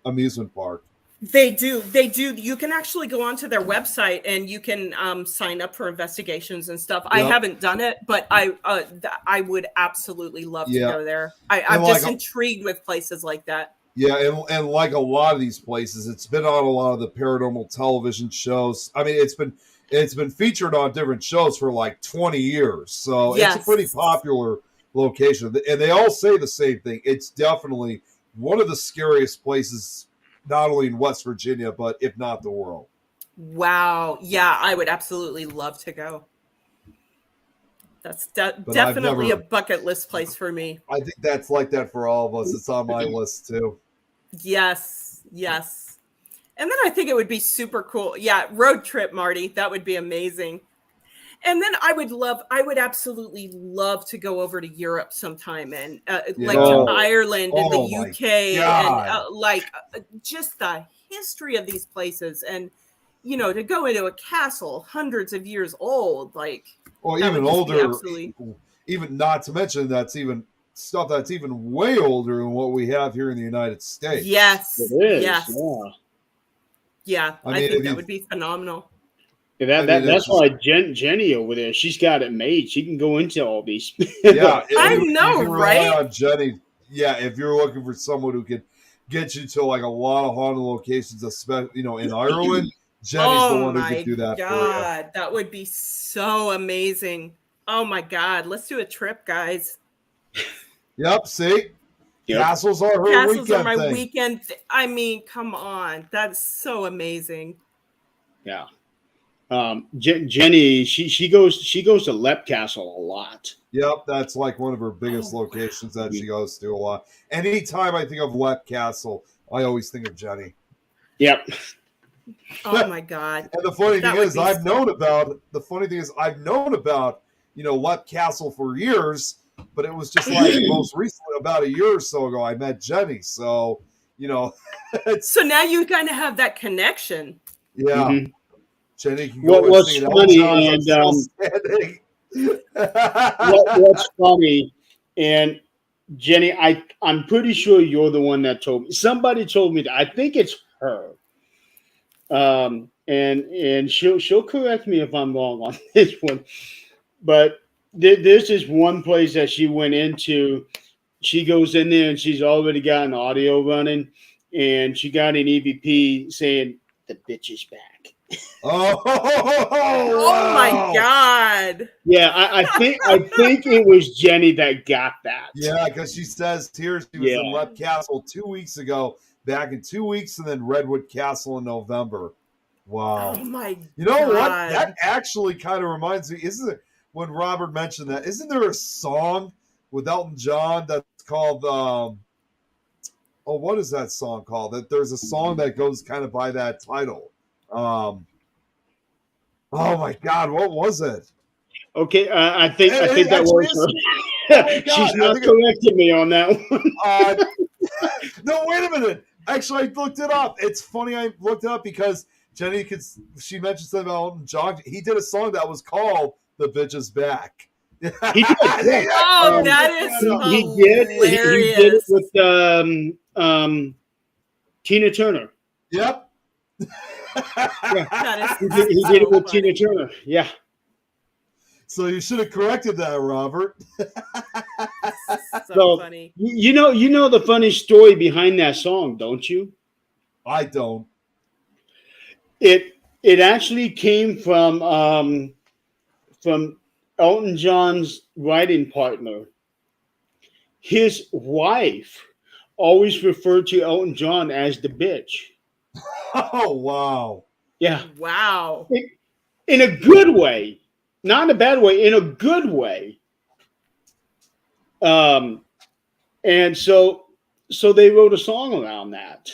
amusement park. They do. They do. You can actually go onto their website and you can sign up for investigations and stuff. I Yep. haven't done it, but I would absolutely love to Yeah. go there. And I'm like just a- intrigued with places like that. Yeah, and like a lot of these places, it's been on a lot of the paranormal television shows. I mean, it's been featured on different shows for like 20 years. So it's a pretty Yes. popular location. And they all say the same thing. It's definitely one of the scariest places, not only in West Virginia, but if not the world. Wow. Yeah, I would absolutely love to go. That's I've definitely never- a bucket list place for me. I think that's like that for all of us. It's on my list too. Yes. Yes. And then I think it would be super cool. Yeah, road trip, Marty. That would be amazing. And then I would absolutely love to go over to Europe sometime and like Yeah. to Ireland and Oh the my UK God. and just the history of these places. And, you know, to go into a castle hundreds of years old, like, Or that even would just be older, absolutely- even not to mention that's even stuff that's even way older than what we have here in the United States. yes, It is. yes, Yeah. yeah. I I, mean, think if that you- would be phenomenal. Yeah, I mean, that's it's why Jenny over there, she's got it made. She can go into all these. Yeah, I you know, can rely right? on Jenny. Yeah, if you're looking for someone who can get you to like a lot of haunted locations, especially in Ireland, Jenny's the one who can do that for God, that would be so amazing. Oh my God, let's do a trip, guys. you. Yep. See, Yep. castles are her Castles weekend are my thing. weekend. I mean, come on, that's so amazing. Yeah. Jenny, she goes to Lep Castle a lot. Yep, that's like one of her biggest Oh, wow. locations that she goes to a lot. Anytime I think of Lep Castle, I always think of Jenny. Yep. Oh my God. And the funny That thing would is, be I've known about Lep Castle for years, but it was just like most recently, about a year or so ago, I met Jenny. So, it's So now you kind of have that connection. yeah. Mhm. Jenny can What- go what's and sing funny, Elton John's I'm and, Still Standing. What's funny, and Jenny, I'm pretty sure you're the one that told me. Somebody told me that. I think it's her. And she'll correct me if I'm wrong on this one. But there's this one place that she went into. She goes in there and she's already got an audio running, and she got an EVP saying the bitch is back. Oh my wow. God. Yeah, I think it was Jenny that got that. Yeah, because she says here she was in Yeah. Lep Castle 2 weeks ago, back in 2 weeks, and then Redwood Castle in November. Wow. Oh my You know what? God. That actually kind of reminds me, isn't it? When Robert mentioned that, isn't there a song with Elton John that's called what is that song called? That there's a song that goes kind of by that title. Oh my God, what was it? Okay, I think It that actually was is. her. Oh my God, She's I not think correcting me on that one. No, wait a minute. Actually, I looked it up. It's funny I looked it up because Jenny she mentioned something about Elton John. He did a song that was called "The Bitch Is Back." He did, yeah. Oh, that is He did it hilarious. with Tina Turner. Yep. That is He did it with funny. Tina Turner. Yeah. So you should have corrected that, Robert. So So- funny. You know the funny story behind that song, don't you? I don't. It actually came from Elton John's writing partner. His wife always referred to Elton John as the bitch. Oh wow. Yeah. Wow. In a good way. Not in a bad way, in a good way. And so they wrote a song around that.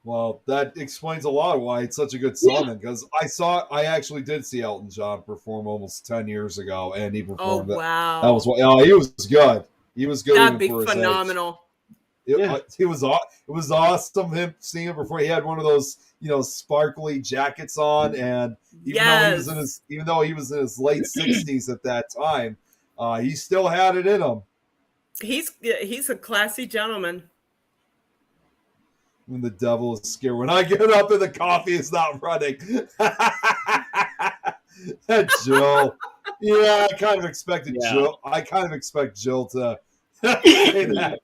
Well, that explains a lot of why it's such a good song. Then, because I actually did see Elton John perform almost 10 years ago, and he Oh performed that. That was wow, what. Oh, he was good. He was good that'd even be for his age. phenomenal. Yeah. It was awesome him seeing him before. He had one of those sparkly jackets on, and Yes, even though he was in his late 60s at that time, he still had it in him. he's a classy gentleman. When the devil is scared, when I get up and the coffee is not running. Jill, yeah, I kind of expected Yeah. Jill. I kind of expect Jill to say that.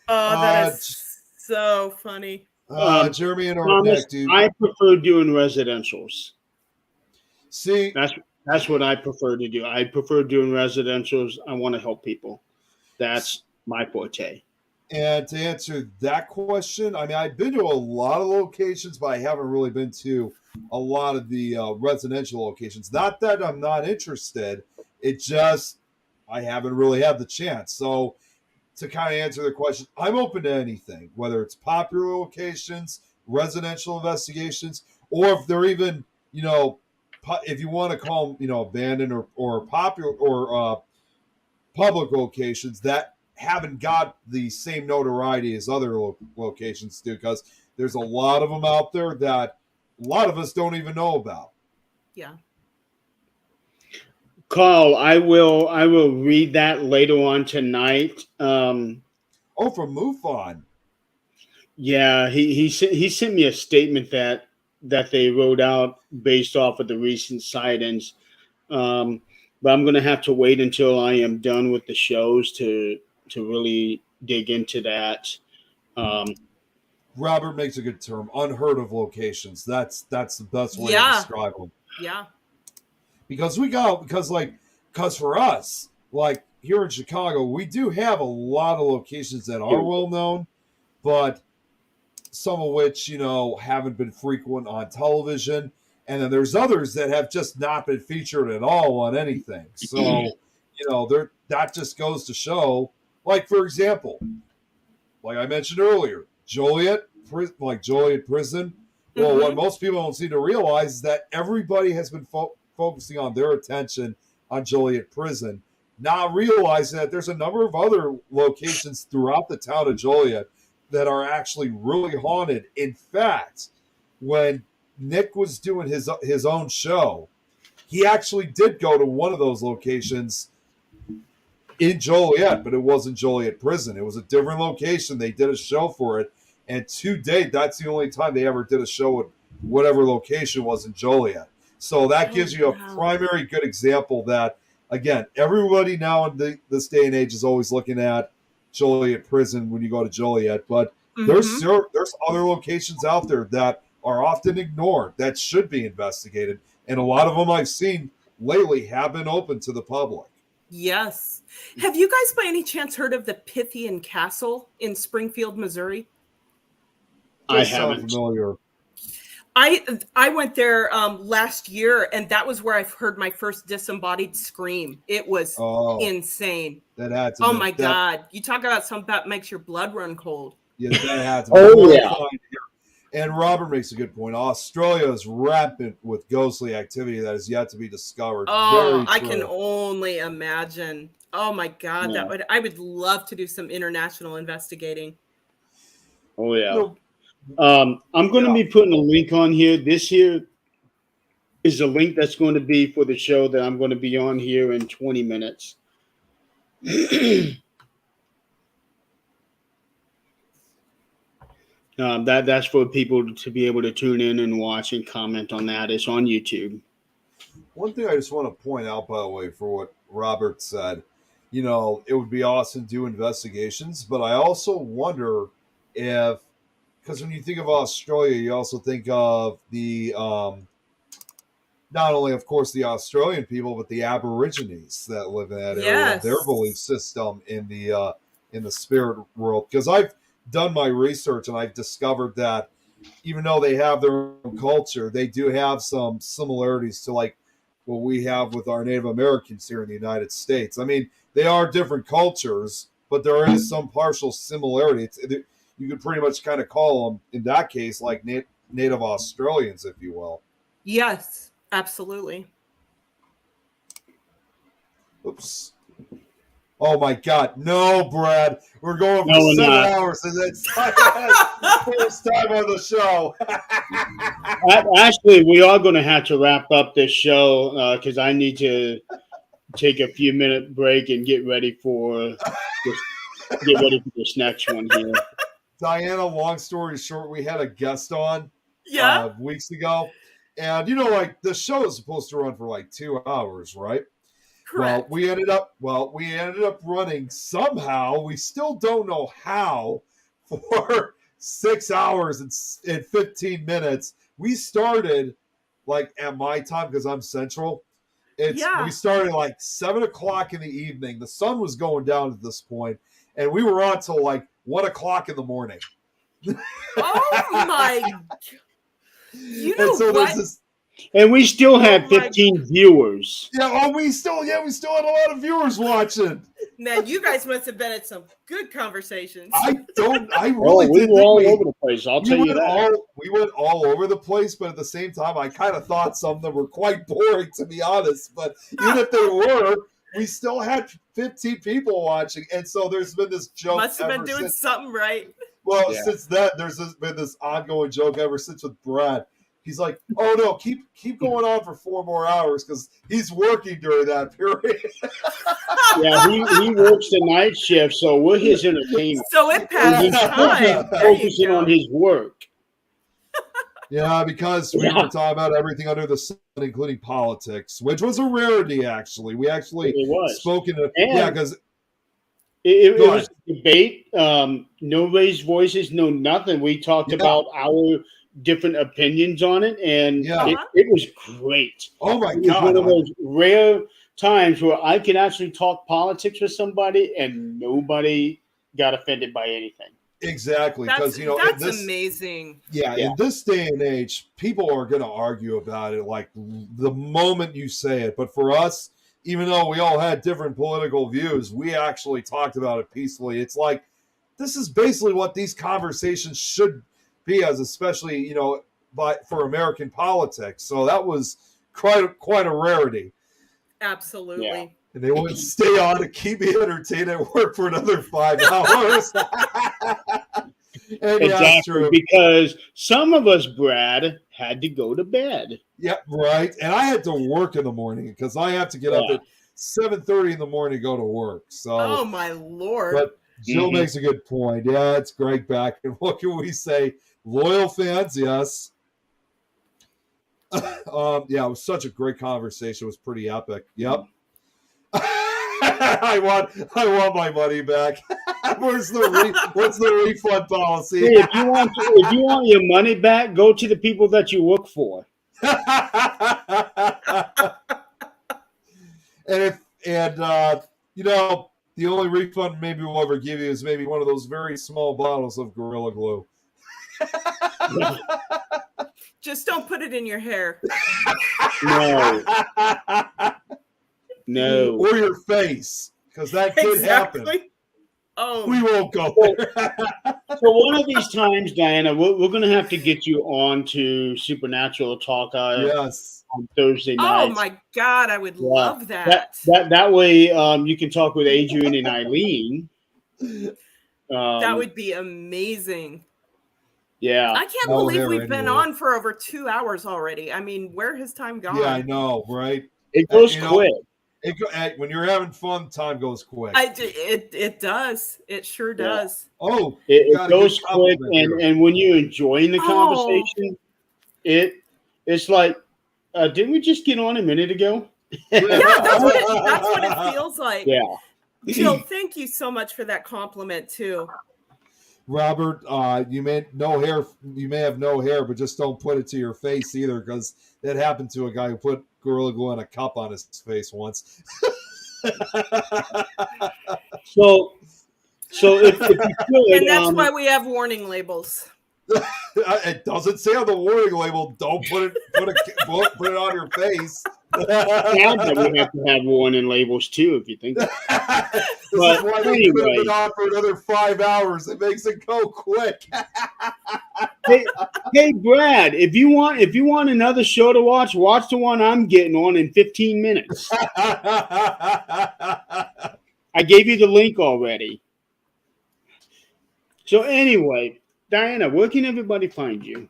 Oh, that Uh, is so funny. Jeremy and our Thomas, neck, dude. I prefer doing residentials. See, That's what I prefer to do. I prefer doing residentials. I want to help people. That's my forte. and to answer that question, I mean, I've been to a lot of locations, but I haven't really been to a lot of the residential locations. Not that I'm not interested, it just I haven't really had the chance. So, to kind of answer the question, I'm open to anything, whether it's popular locations, residential investigations, or if they're even, if you want to call them, abandoned or popular or public locations that haven't got the same notoriety as other locations do, because there's a lot of them out there that a lot of us don't even know about. Yeah. Carl, I will read that later on tonight. Oh, from MUFON. Yeah, he sent me a statement that they wrote out based off of the recent sightings. But I'm gonna have to wait until I am done with the shows to really dig into that. Um, Robert makes a good term. Unheard of locations. That's the best way to Yeah. describe them. Yeah. Because for us, like here in Chicago, we do have a lot of locations that are well known, but some of which haven't been frequent on television, and then there's others that have just not been featured at all on anything. So that just goes to show, like, for example, like I mentioned earlier, Joliet Prison. Well, what most people don't seem to realize is that everybody has been focusing on their attention on Joliet Prison, not realizing that there's a number of other locations throughout the town of Joliet that are actually really haunted. In fact, when Nick was doing his own show, he actually did go to one of those locations in Joliet, but it wasn't Joliet Prison. It was a different location. They did a show for it, and to date, that's the only time they ever did a show at whatever location was in Joliet. So that gives you a primary good example that, again, everybody now in this day and age is always looking at Joliet Prison when you go to Joliet, but there's other locations out there that are often ignored that should be investigated, and a lot of them I've seen lately have been open to the public. Yes. Have you guys by any chance heard of the Pythian Castle in Springfield, Missouri? I Sound haven't. familiar. I went there last year, and that was where I've heard my first disembodied scream. It was insane. That had to. Oh my God! You talk about something that makes your blood run cold. Yeah, that had to. Oh yeah. And Robert makes a good point. Australia is rampant with ghostly activity that is yet to be discovered. Oh, I can only imagine. Oh my God, Yeah. I would love to do some international investigating. Oh yeah. I'm going to be putting a link on here. This here is a link that's going to be for the show that I'm going to be on here in 20 minutes. That's for people to be able to tune in and watch and comment on that. It's on YouTube. One thing I just want to point out, by the way, for what Robert said, it would be awesome to do investigations, but I also wonder if, because when you think of Australia, you also think of the not only, of course, the Australian people, but the Aborigines that live in that area, their belief system in the spirit world. Because I've done my research and I've discovered that even though they have their own culture, they do have some similarities to like what we have with our Native Americans here in the United States. I mean, they are different cultures, but there is some partial similarity. you could pretty much kind of call them, in that case, like native Australians, if you will. Yes, absolutely. Oops. Oh my God. No, Brad. We're going for No, we're 7 not. hours, and it's first time on the show. Actually, we are going to have to wrap up this show because I need to take a few minute break and get ready for this next one here. Diana, long story short, we had a guest on Yeah. weeks ago. And, like the show is supposed to run for like 2 hours, right? Correct. Well, we ended up running somehow. We still don't know how for 6 hours and 15 minutes. We started like at my time because I'm Central. We started like 7 o'clock in the evening. The sun was going down at this point, and we were on till like 1 o'clock in the morning. Oh my! You know and so what? And we still had 15 viewers. Yeah, we still had a lot of viewers watching. Man, you guys must have been at some good conversations. I really we did. were all over the place. I'll tell you that. We went all over the place, but at the same time, I kind of thought some of them were quite boring, to be honest. But even if they were, we still had 15 people watching, and so there's been this joke. Must have been doing something right. Well, since that, there's been this ongoing joke ever since with Brad. He's like, "Oh no, keep going on for 4 more hours because he's working during that period." Yeah, he works the night shift, so we're his entertainment. So it passes time. Focusing on his work. Yeah, because we were talking about everything under the sun, including politics, which was a rarity. Actually, we actually spoke in because it was a debate. No raised voices, no nothing. We talked about our different opinions on it, and it was great. Oh my God! It was one of those rare times where I can actually talk politics with somebody and nobody got offended by anything. Exactly, because that's amazing. Yeah, in this day and age, people are going to argue about it like the moment you say it. But for us, even though we all had different political views, we actually talked about it peacefully. It's like this is basically what these conversations should be, as especially for American politics. So that was quite a rarity. Absolutely. Yeah. And they would stay on to keep me entertained at work for another 5 hours. And exactly, because some of us, Brad, had to go to bed. Yeah, right. And I had to work in the morning because I have to get up at 7:30 in the morning to go to work. So, oh my Lord! But Jill makes a good point. Yeah, it's Greg back, and what can we say? Loyal fans, yes. Yeah, it was such a great conversation. It was pretty epic. Yep. I want my money back. What's the refund policy? Hey, if you want your money back, go to the people that you work for. The only refund maybe we'll ever give you is maybe one of those very small bottles of Gorilla Glue. Just don't put it in your hair. No. Or your face, because that could happen. Oh, we won't go there. So one of these times, Diana, we're going to have to get you on to Supernatural Talk on Thursday night. Oh my God, I would love that. That way you can talk with Adrian and Eileen. That would be amazing. Yeah. I can't believe we've been on for over 2 hours already. I mean, where has time gone? Yeah, I know, right? It goes quick. When you're having fun, time goes quick. It does. It sure does. Oh, it goes quick, and when you're enjoying the conversation, it's like, didn't we just get on a minute ago? Yeah, that's what it feels like. Yeah. Jill, thank you so much for that compliment too. Robert, you may have no hair, but just don't put it to your face either, because that happened to a guy who put Gorilla Glue in a cup on his face once. So if you feel it, and that's why we have warning labels. It doesn't say on the warning label. Don't put it on your face. Sad that we have to have warning labels too, if you think. This But is why they could have been on for another 5 hours. It makes it go quick. Hey, Brad, if you want another show to watch the one I'm getting on in 15 minutes. I gave you the link already. So anyway, Diana, where can everybody find you?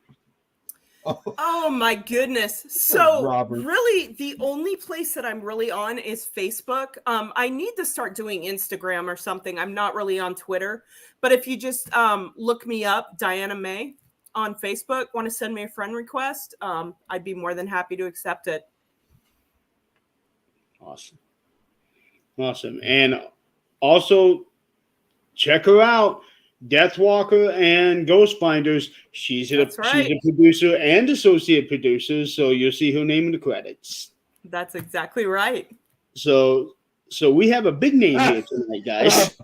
Oh my goodness. So Robert. really the only place that I'm really on is Facebook. I need to start doing Instagram or something. I'm not really on Twitter, but if you just look me up, Diana May on Facebook, want to send me a friend request, I'd be more than happy to accept it. Awesome. And also check her out. Deathwalker and Ghost Finders. She's a producer and associate producer, so you'll see her name in the credits. That's exactly right. So we have a big name here tonight, guys.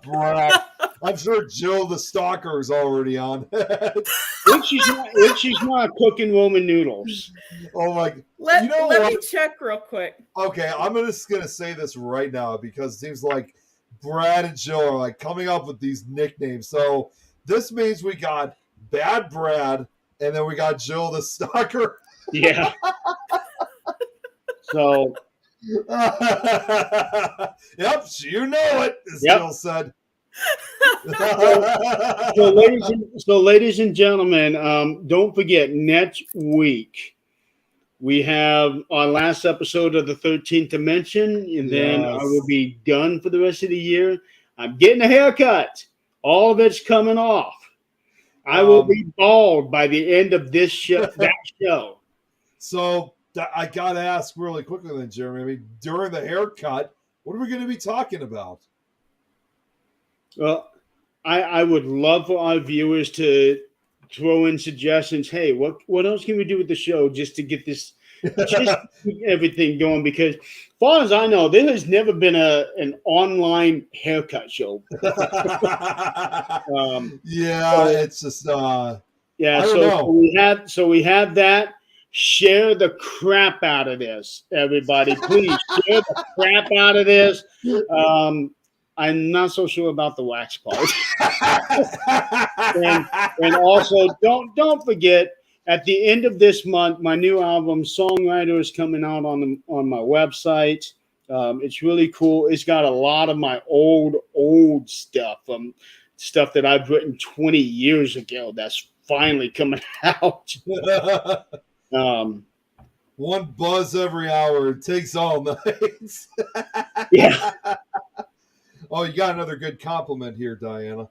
I'm sure Jill the Stalker is already on. if she's not cooking Roman noodles. Oh my! Let me check real quick. Okay, I'm just gonna say this right now because it seems like Brad and Jill are like coming up with these nicknames. So this means we got Bad Brad, and then we got Jill the Stalker. Yeah. So. Yep, you know it, as Jill said. So, ladies and gentlemen, don't forget next week we have our last episode of the 13th Dimension, and then I will be done for the rest of the year. I'm getting a haircut. All of it's coming off. I will be bald by the end of this show. That show. So I got to ask really quickly then, Jeremy. I mean, during the haircut, what are we going to be talking about? Well, I would love for our viewers to throw in suggestions. Hey, what else can we do with the show just to get this, just keep everything going? Because, as far as I know, there has never been an online haircut show. It's just yeah. So we have that. Share the crap out of this, everybody. Please share the crap out of this. I'm not so sure about the wax part. and also, don't forget, at the end of this month, my new album, Songwriter, is coming out on my website. It's really cool. It's got a lot of my old stuff, stuff that I've written 20 years ago that's finally coming out. One buzz every hour. It takes all night. Yeah. Oh, you got another good compliment here, Diana,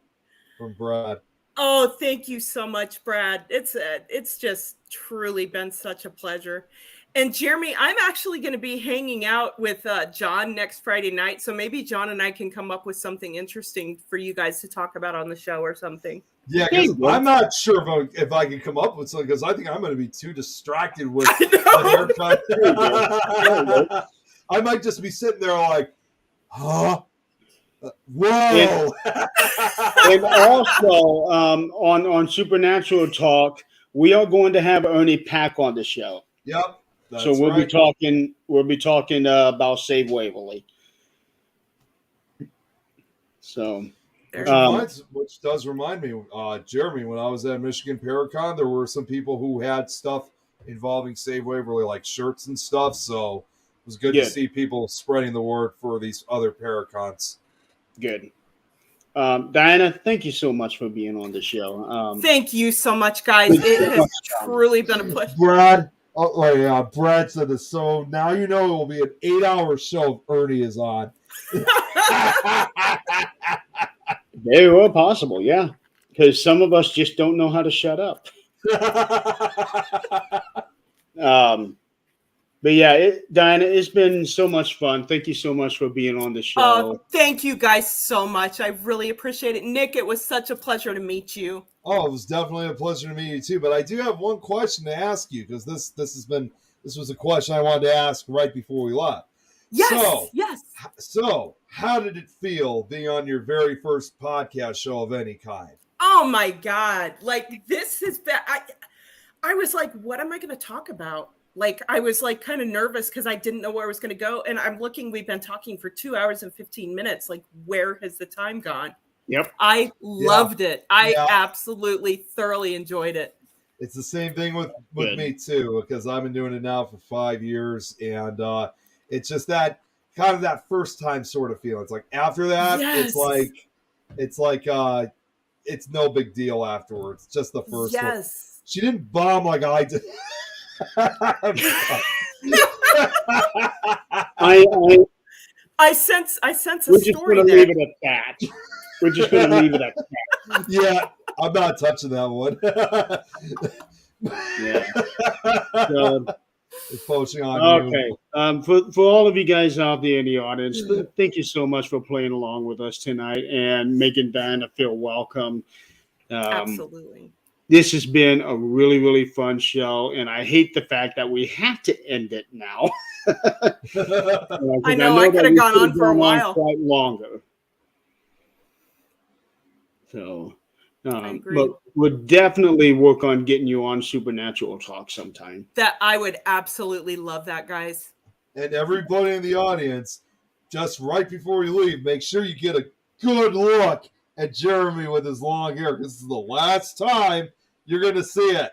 from Brad. Oh, thank you so much, Brad. It's just truly been such a pleasure. And Jeremy, I'm actually going to be hanging out with John next Friday night. So maybe John and I can come up with something interesting for you guys to talk about on the show or something. Yeah, because I'm not sure if I can come up with something because I think I'm going to be too distracted with the haircut. I might just be sitting there like, huh? Whoa! And also on Supernatural Talk, we are going to have Ernie Pack on the show. Yep. So we'll be talking. We'll be talking about Save Waverly. So, which does remind me, Jeremy, when I was at Michigan Paracon, there were some people who had stuff involving Save Waverly, like shirts and stuff. So it was good to see people spreading the word for these other Paracons. Good. Diana, thank you so much for being on the show. Thank you so much, guys. It has truly been a pleasure. Brad. Oh, Brad said this. So now you know it will be an 8-hour show if Ernie is on. Very well possible, yeah. Because some of us just don't know how to shut up. But yeah, Diana, it's been so much fun. Thank you so much for being on the show. Oh, thank you guys so much. I really appreciate it. Nick, it was such a pleasure to meet you. Oh, it was definitely a pleasure to meet you too. But I do have one question to ask you because this was a question I wanted to ask right before we left. Yes. So how did it feel being on your very first podcast show of any kind? Oh my God. Like this has been, I was like, what am I going to talk about? Like, I was like kind of nervous because I didn't know where I was going to go. And I'm looking, we've been talking for 2 hours and 15 minutes. Like, where has the time gone? Yep. I loved it. I Yeah. absolutely thoroughly enjoyed it. It's the same thing with Good. me too, because I've been doing it now for 5 years, and it's just that kind of that first time sort of feeling. It's like after that, Yes. it's like it's no big deal afterwards. Just the first one. Yes. She didn't bomb like I did. I sense a we're just story going to there. leave it at that. We're just going to leave it at that. Yeah, I'm not touching that one. Yeah. So, It's poaching on you. okay. For all of you guys out there in the audience, thank you so much for playing along with us tonight and making Diana feel welcome. Absolutely. This has been a really, really fun show, and I hate the fact that we have to end it now. I know I could have gone on for a while. Quite longer. So, I agree. but we'll definitely work on getting you on Supernatural Talk sometime. That I would absolutely love that, guys. And everybody in the audience, just right before you leave, make sure you get a good look at Jeremy with his long hair, because this is the last time you're going to see it.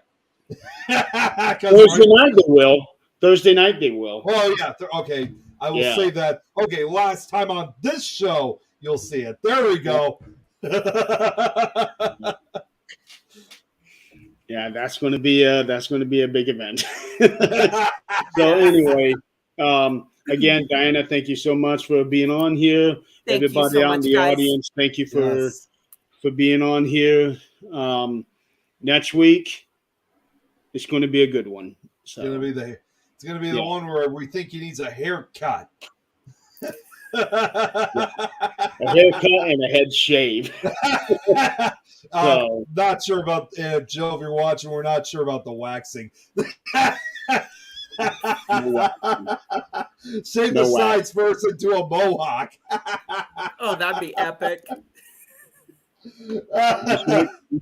Thursday night they will. Thursday night they will. Oh, yeah. Okay. I will Yeah. say that. Okay, last time on this show, you'll see it. There we go. Yeah, that's going to be a big event. So anyway, again, Diana, thank you so much for being on here. Thank you Everybody so out in much, the guys. audience, thank you for Yes. being on here. Next week, it's going to be a good one. So It's gonna be the Yeah. one where we think he needs a haircut. a haircut and a head shave. So Not sure about Joe. If you're watching, we're not sure about the waxing. Shave No the wax. sides first into a mohawk. Oh, that'd be epic. you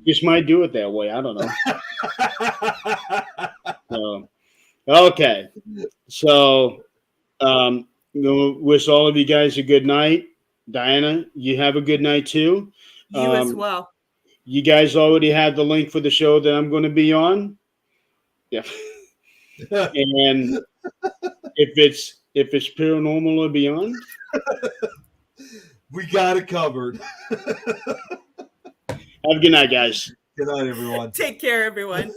just might do it that way. I don't know. So, okay. So, wish all of you guys a good night. Diana, you have a good night too. You as well. You guys already have the link for the show that I'm going to be on. Yeah. And if it's paranormal or beyond, We got it covered. have a good night, guys. Good night, everyone. Take care, everyone.